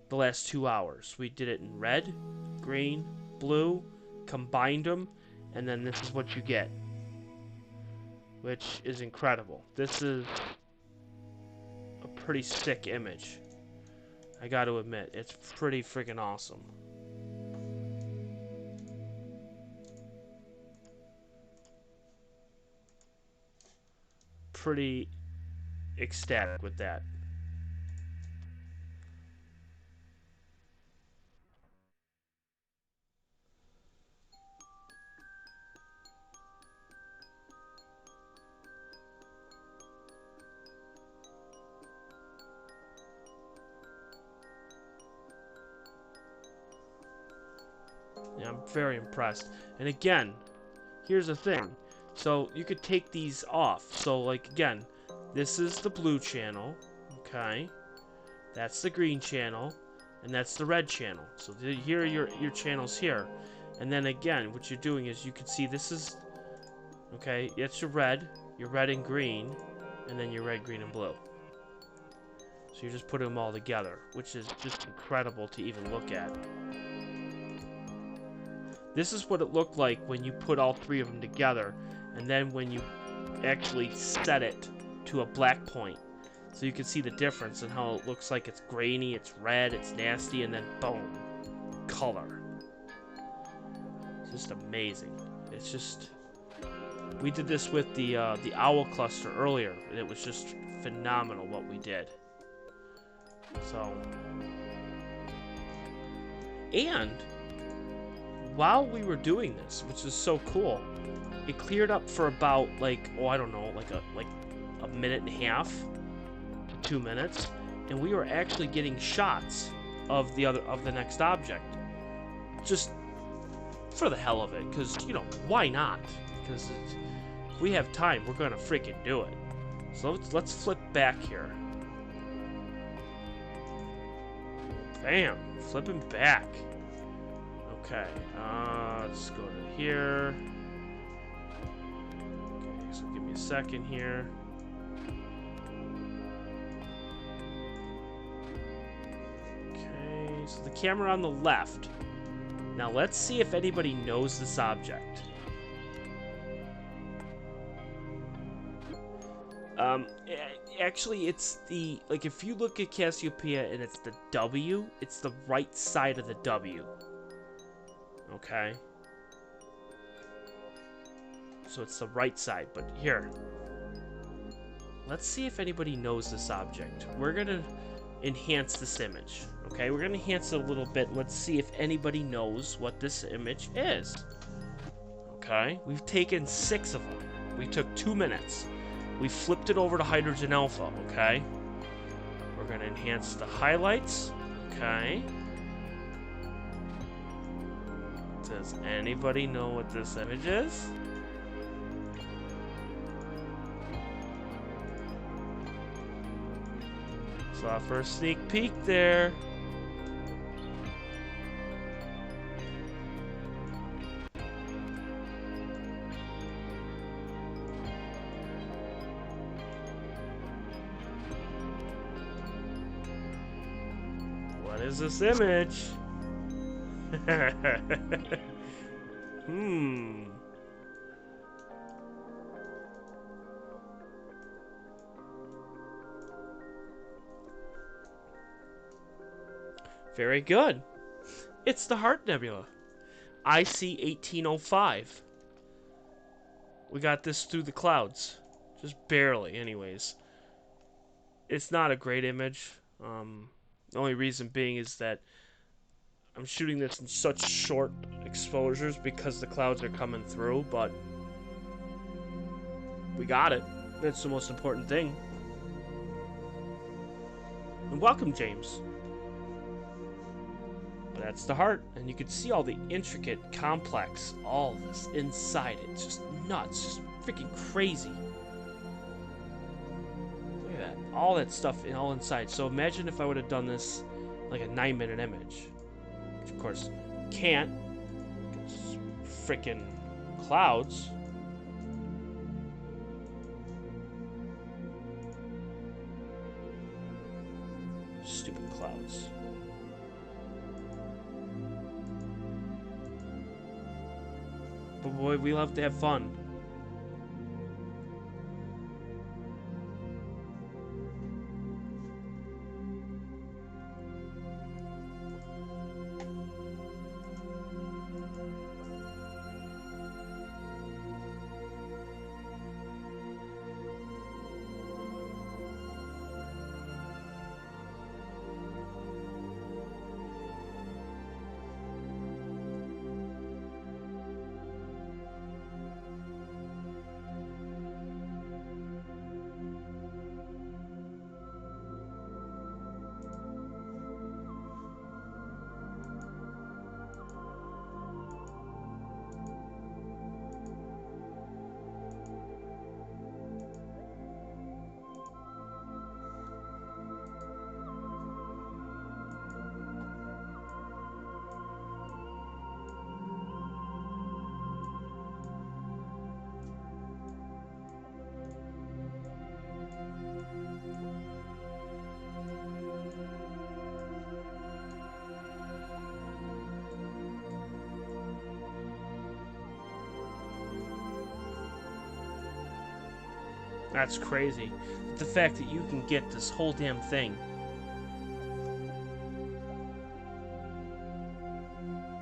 the last 2 hours. We did it in red, green, blue, combined them, and then this is what you get, which is incredible. This is a pretty sick image. I got to admit, it's pretty freaking awesome. Pretty ecstatic with that. Yeah, I'm very impressed. And again, here's the thing. So you could take these off. So like again, this is the blue channel, okay? That's the green channel, and that's the red channel. So here are your channels here. And then again, what you're doing is you can see this is, okay, it's your red and green, and then your red, green, and blue. So you're just putting them all together, which is just incredible to even look at. This is what it looked like when you put all 3 of them together, and then when you actually set it to a black point. So you can see the difference in how it looks like it's grainy, it's red, it's nasty, and then boom, color. It's just amazing. It's just... We did this with the owl cluster earlier, and it was just phenomenal what we did. So... And... while we were doing this, which is so cool, it cleared up for about like, oh, I don't know, like a minute and a half to 2 minutes, and we were actually getting shots of the next object, just for the hell of it, because you know why not? Because if we have time, we're gonna freaking do it. So let's flip back here. Bam, flipping back. Okay, let's go to here. Okay, so give me a second here. Okay, so the camera on the left. Now let's see if anybody knows this object. Actually, it's the, like, if you look at Cassiopeia and it's the W, it's the right side of the W. Okay. So it's the right side, but here. Let's see if anybody knows this object. We're gonna enhance this image. Okay, we're gonna enhance it a little bit. Let's see if anybody knows what this image is. Okay, we've taken 6 of them. We took 2 minutes. We flipped it over to hydrogen alpha, okay? We're gonna enhance the highlights, okay? Does anybody know what this image is? Saw for a sneak peek there. What is this image? Very good. It's the Heart Nebula. IC 1805. We got this through the clouds. Just barely, anyways. It's not a great image. The only reason being is that I'm shooting this in such short exposures because the clouds are coming through, but we got it. That's the most important thing. And welcome, James. But that's the heart, and you can see all the intricate, complex, all this inside it. It's just nuts, just freaking crazy. Look at that, all that stuff all inside. So imagine if I would have done this like a 9-minute image, which of course can't, because freaking clouds. Stupid clouds. But boy, we love to have fun. That's crazy. The fact that you can get this whole damn thing.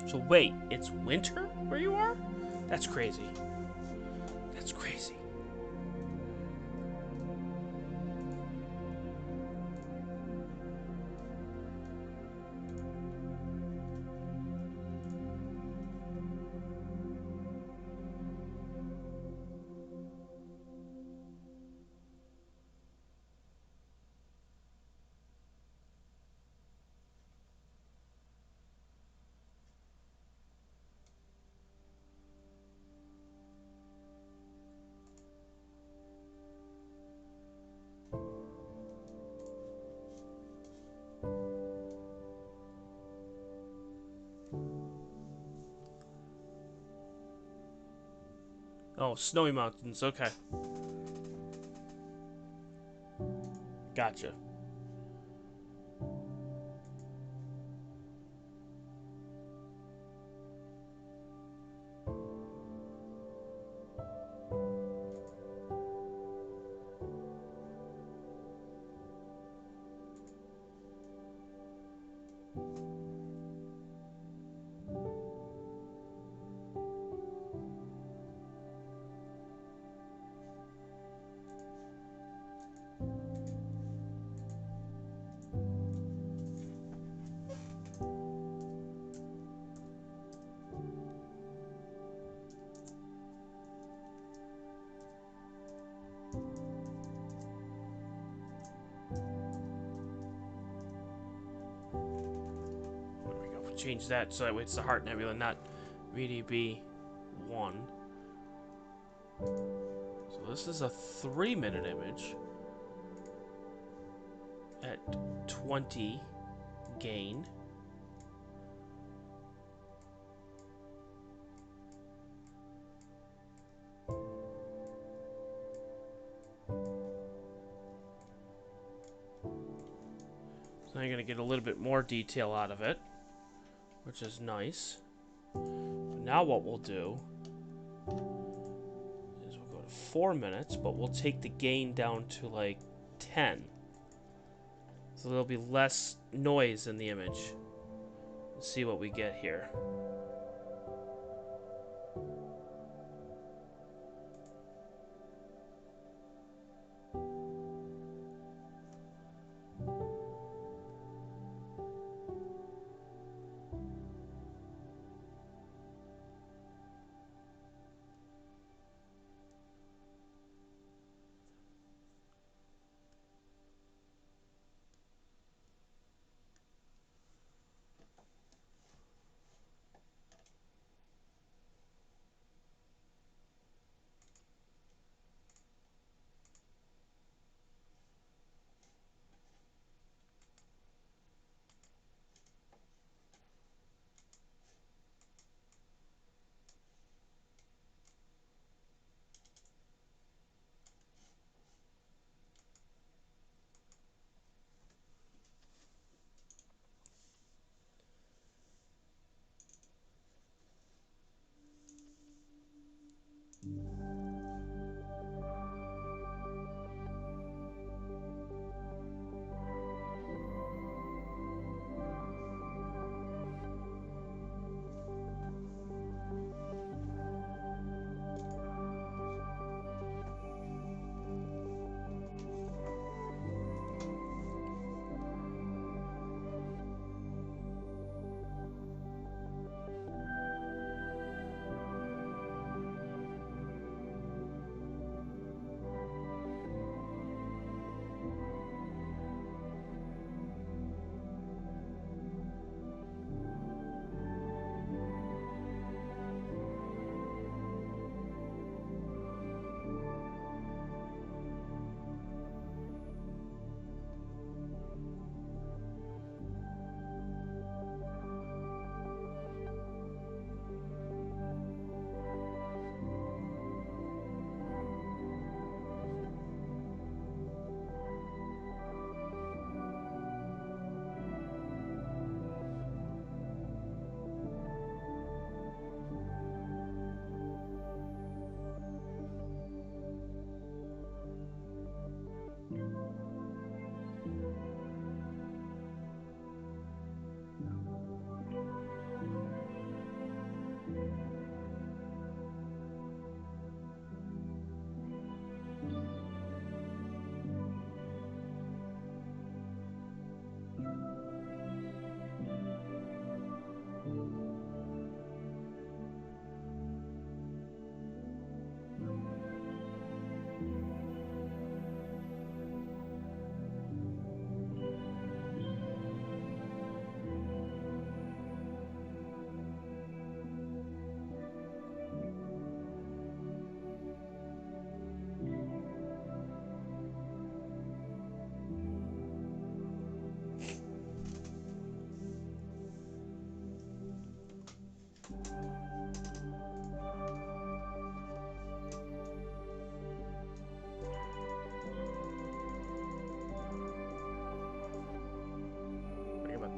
So wait, it's winter where you are? That's crazy. That's crazy. Oh, snowy mountains, okay. Gotcha. Change that so that way it's the Heart Nebula, not VDB1. So this is a 3-minute image at 20 gain. So now you're going to get a little bit more detail out of it, which is nice. But now what we'll do is we'll go to 4 minutes, but we'll take the gain down to like 10. So there'll be less noise in the image. Let's see what we get here.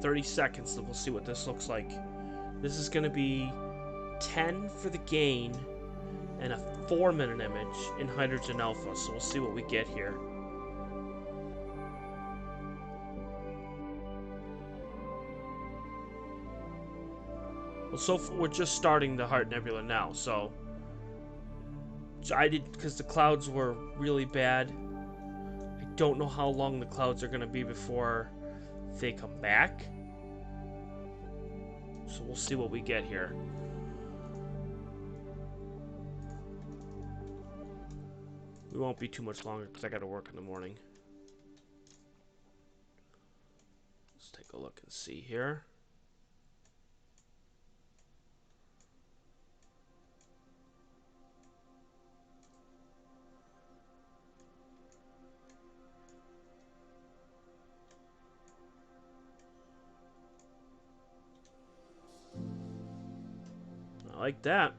30 seconds, and we'll see what this looks like. This is going to be 10 for the gain and a 4-minute image in hydrogen alpha, so we'll see what we get here. Well, so far, we're just starting the Heart Nebula now, so I did, because the clouds were really bad. I don't know how long the clouds are going to be before they come back. So we'll see what we get here. We won't be too much longer because I got to work in the morning. Let's take a look and see here. I like that.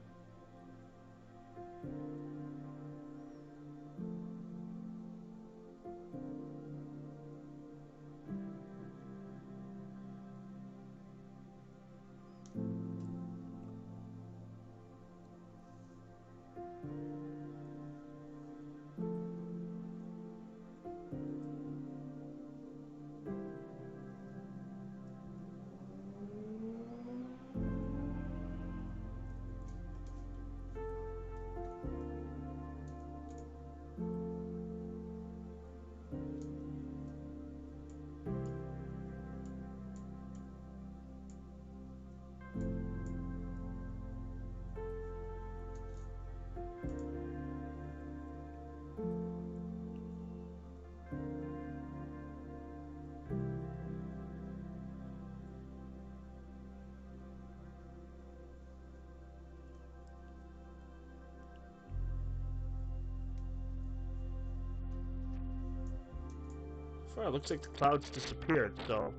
Well, it looks like the clouds disappeared, so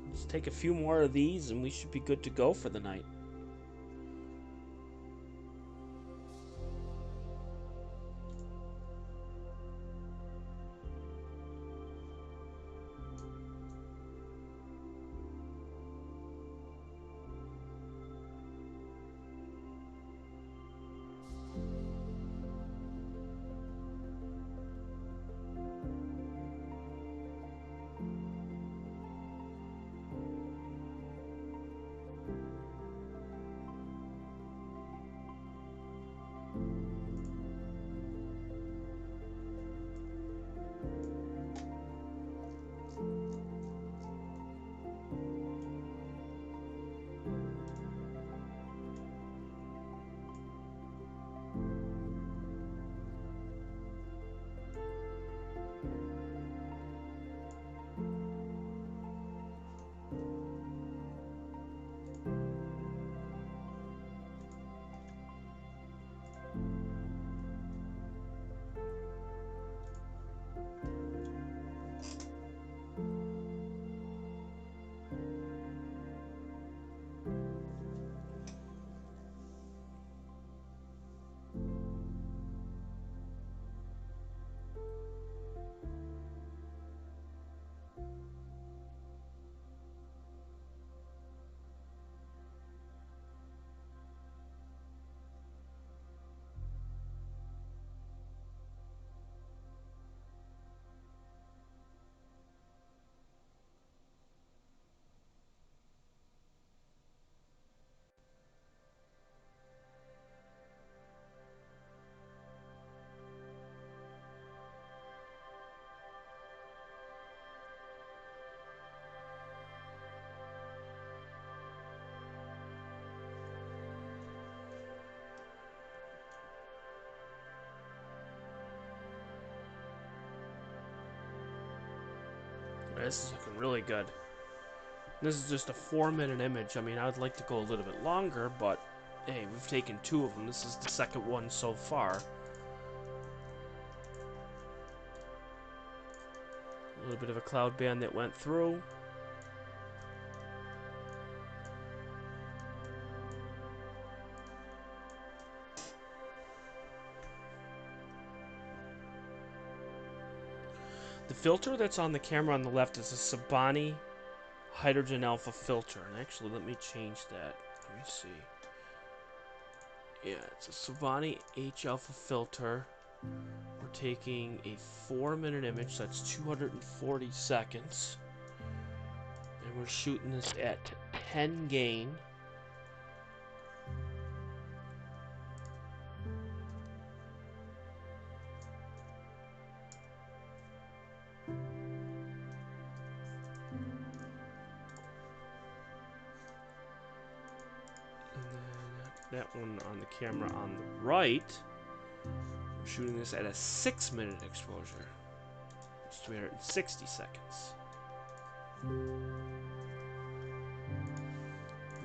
let's take a few more of these and we should be good to go for the night. This is looking really good. This is just a 4-minute image. I mean, I would like to go a little bit longer, but hey, we've taken 2 of them. This is the second one so far. A little bit of a cloud band that went through. The filter that's on the camera on the left is a Sabani hydrogen alpha filter. And actually, let me change that. Let me see. Yeah, it's a Savani H alpha filter. We're taking a 4-minute image, that's 240 seconds. And we're shooting this at 10 gain. That one on the camera on the right, I'm shooting this at a 6-minute exposure. It's 360 seconds. And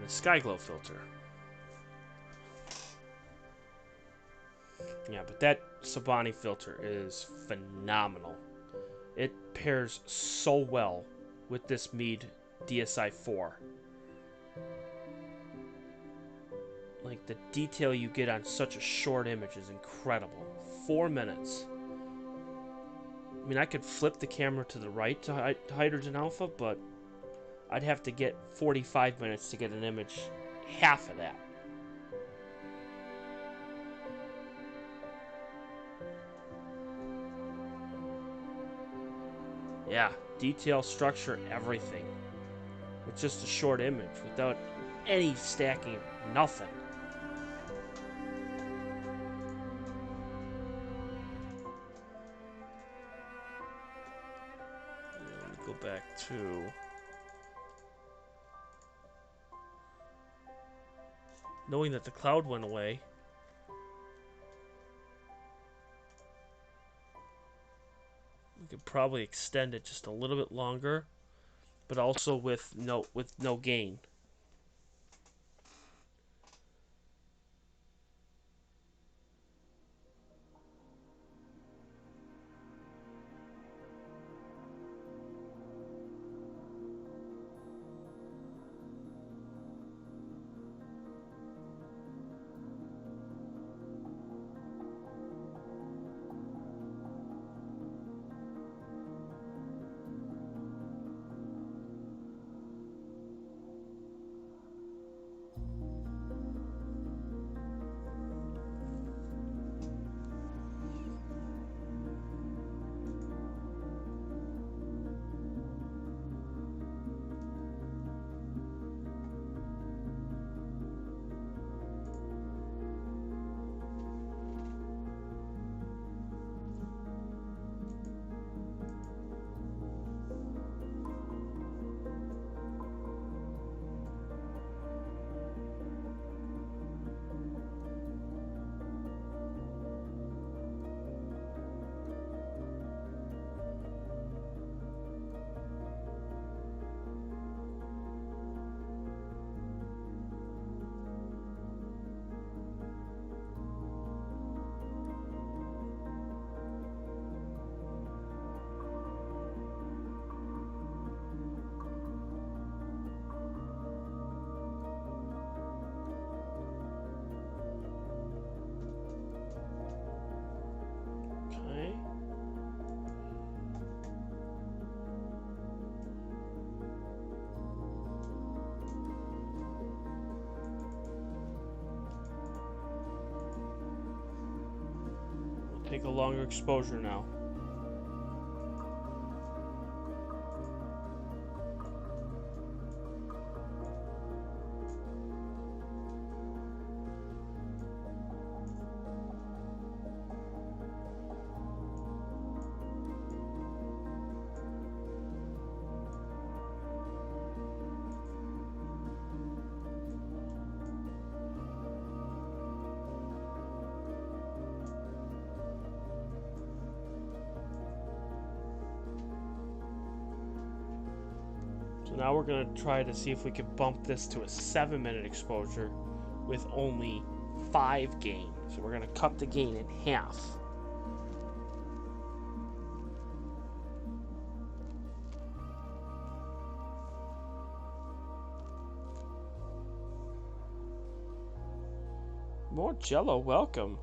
the sky glow filter. Yeah, but that Sabani filter is phenomenal. It pairs so well with this Meade DSi-4. Like, the detail you get on such a short image is incredible. 4 minutes. I mean, I could flip the camera to the right to hydrogen alpha, but I'd have to get 45 minutes to get an image half of that. Yeah, detail, structure, everything. With just a short image, without any stacking, nothing. Let me go back to... Knowing that the cloud went away. We could probably extend it just a little bit longer, but also with no gain. Okay. We'll take a longer exposure now. So now we're going to try to see if we can bump this to a 7-minute exposure with only 5 gain. So we're going to cut the gain in half. More Jello, welcome.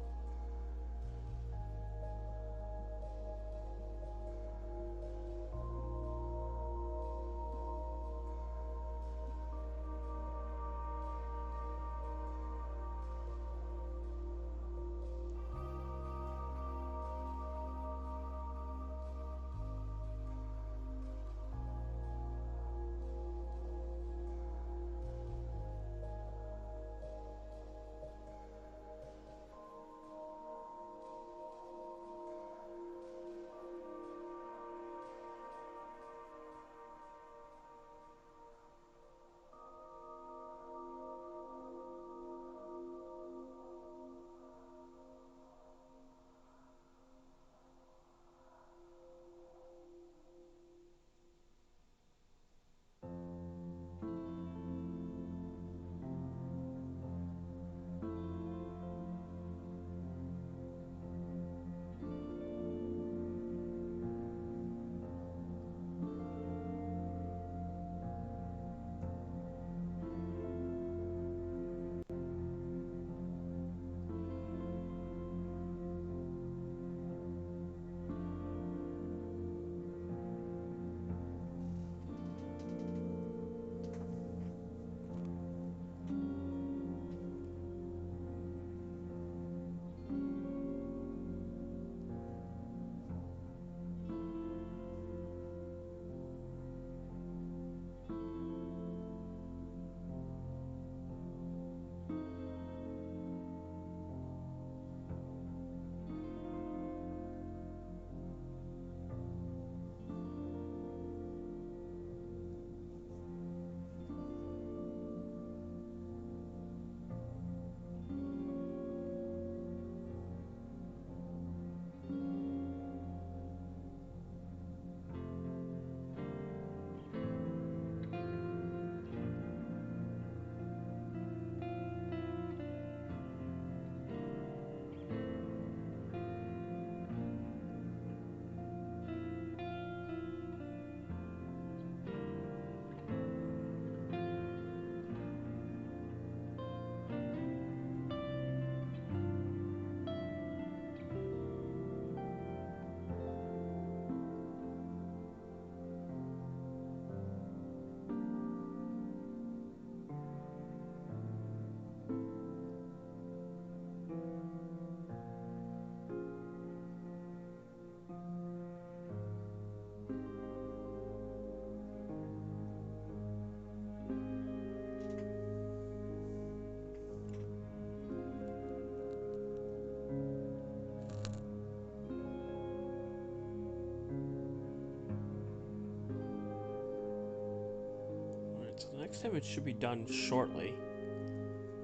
So the next image should be done shortly.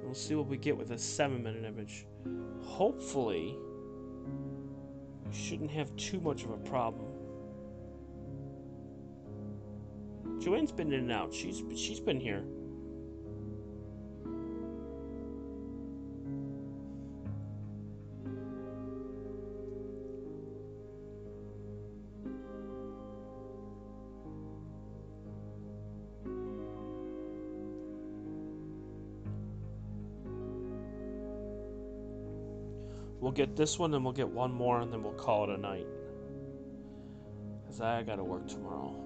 We'll see what we get with a 7-minute image. Hopefully, we shouldn't have too much of a problem. Joanne's been in and out. She's been here. We'll get this one, and we'll get one more, and then we'll call it a night. Because I gotta work tomorrow.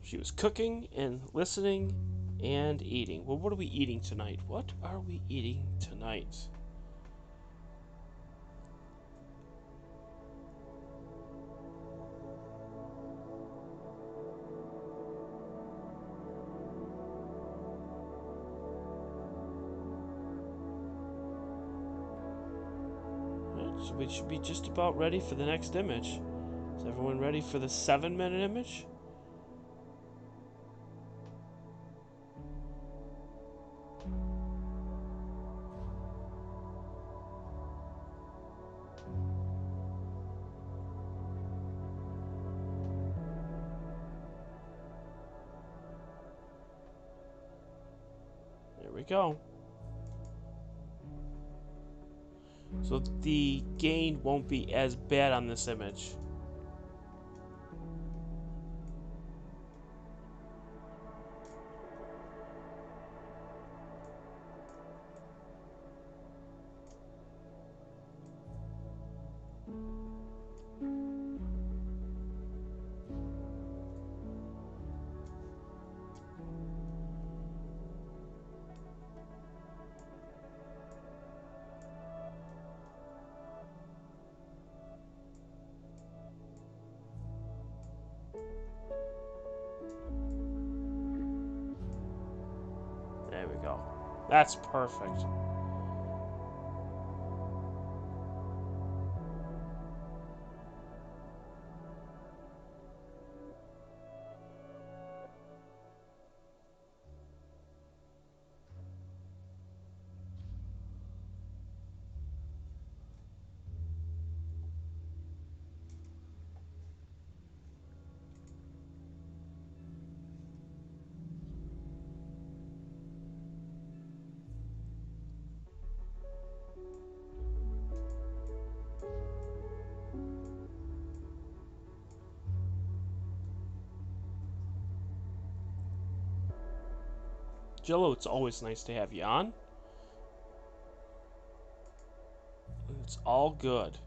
She was cooking and listening and eating. Well, what are we eating tonight? What are we eating tonight? So we should be just about ready for the next image. Is everyone ready for the 7-minute image? There we go. So the gain won't be as bad on this image. There we go. That's perfect. Jello, it's always nice to have you on. It's all good.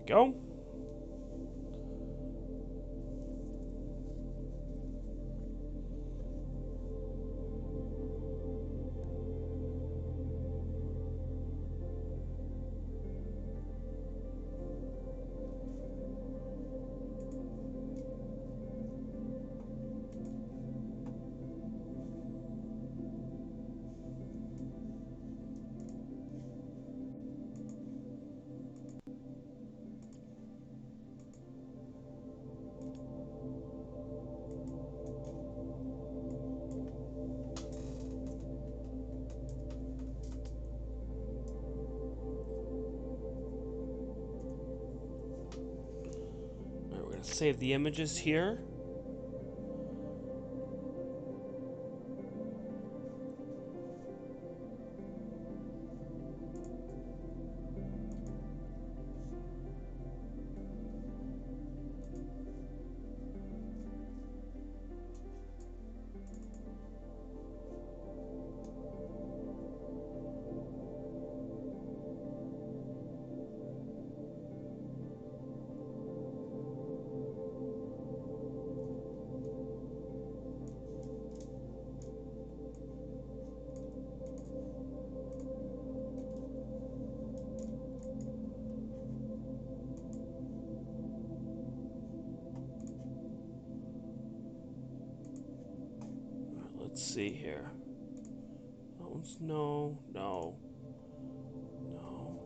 go. Alright, we're gonna save the images here. Let's see here. That one's no, no, no.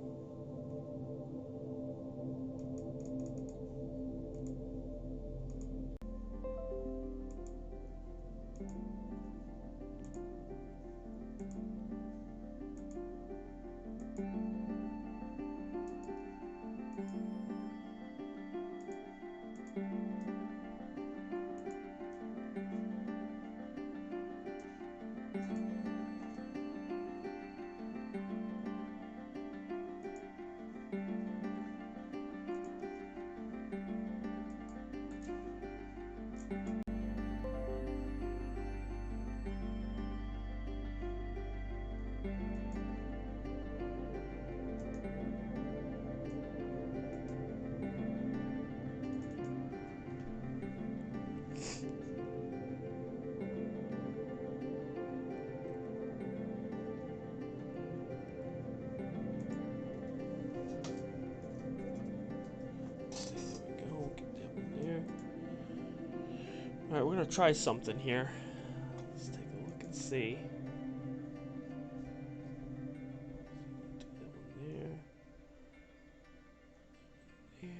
Alright, we're gonna try something here. Let's take a look and see. Do that one there. Here.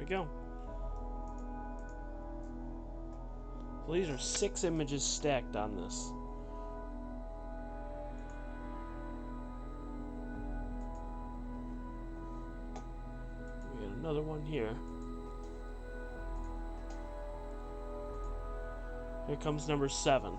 we go. So these are 6 images stacked on this. We got another one here. Here comes number 7.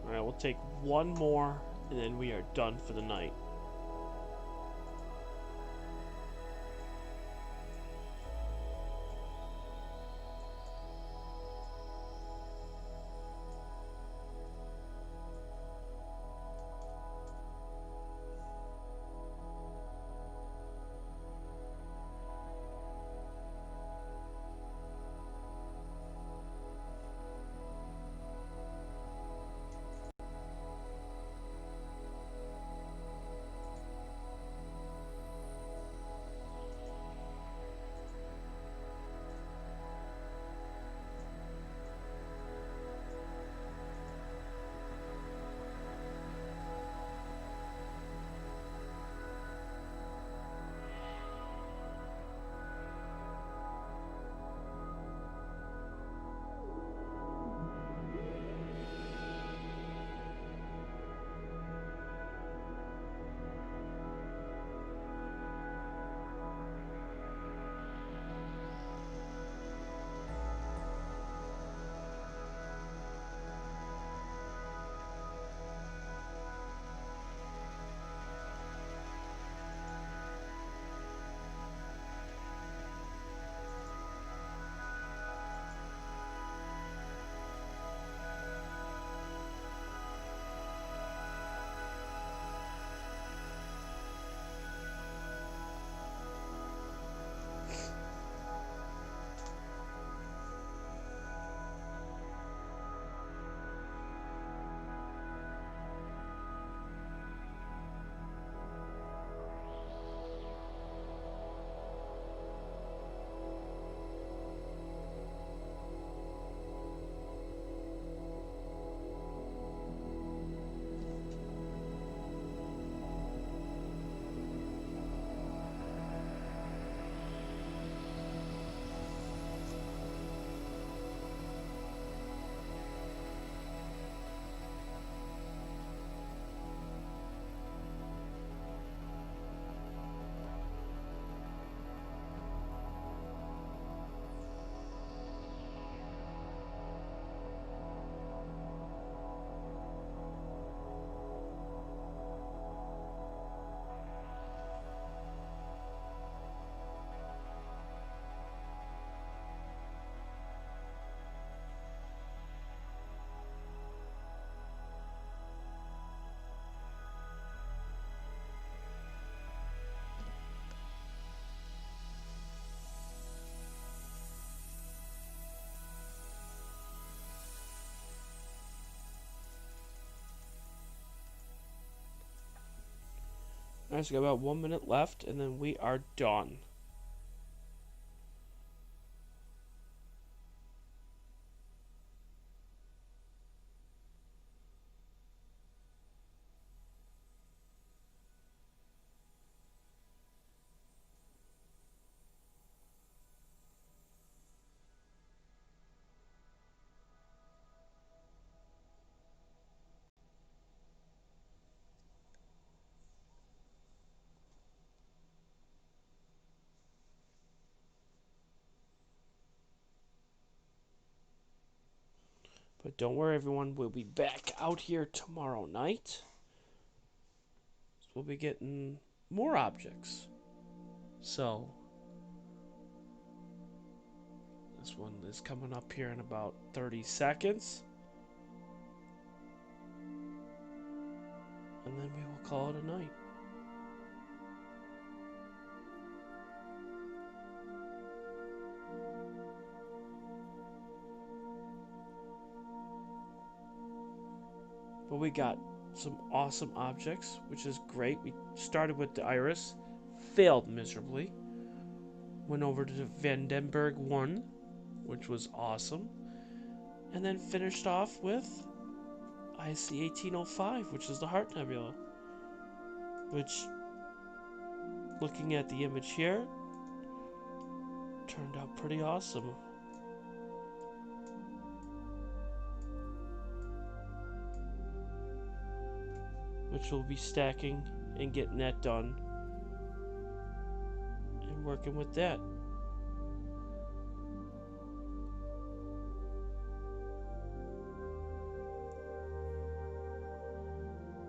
Alright, we'll take one more, and then we are done for the night. Alright, so we got about 1 minute left, and then we are done. But don't worry, everyone. We'll be back out here tomorrow night. So we'll be getting more objects. So, this one is coming up here in about 30 seconds. And then we will call it a night. But we got some awesome objects, which is great. We started with the Iris, failed miserably. Went over to the Vandenberg 1, which was awesome. And then finished off with IC 1805, which is the Heart Nebula. Which, looking at the image here, turned out pretty awesome. Which we'll be stacking and getting that done and working with that.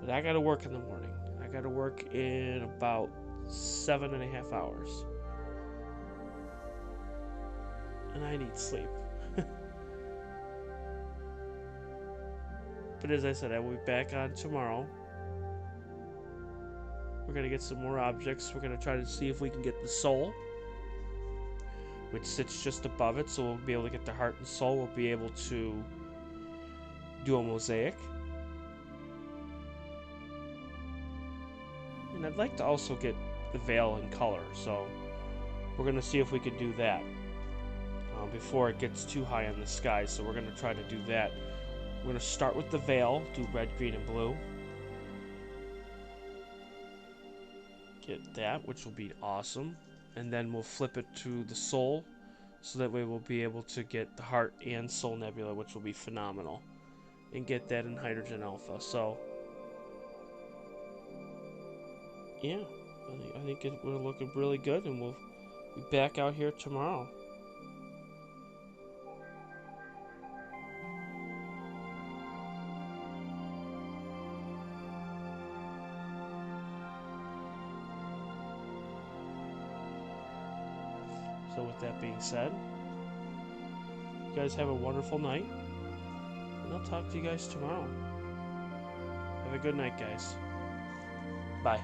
But I gotta work in the morning. I gotta work in about 7.5 hours. And I need sleep. But as I said, I will be back on tomorrow. We're going to get some more objects. We're going to try to see if we can get the soul, which sits just above it. So we'll be able to get the heart and soul. We'll be able to do a mosaic. And I'd like to also get the veil in color. So we're going to see if we can do that before it gets too high in the sky. So we're going to try to do that. We're going to start with the veil, do red, green, and blue. Get that, which will be awesome. And then we'll flip it to the soul, so that way we'll be able to get the heart and soul nebula, which will be phenomenal. And get that in hydrogen alpha. So, yeah, I think we're looking really good, and we'll be back out here tomorrow. So with that being said, you guys have a wonderful night, and I'll talk to you guys tomorrow. Have a good night, guys. Bye.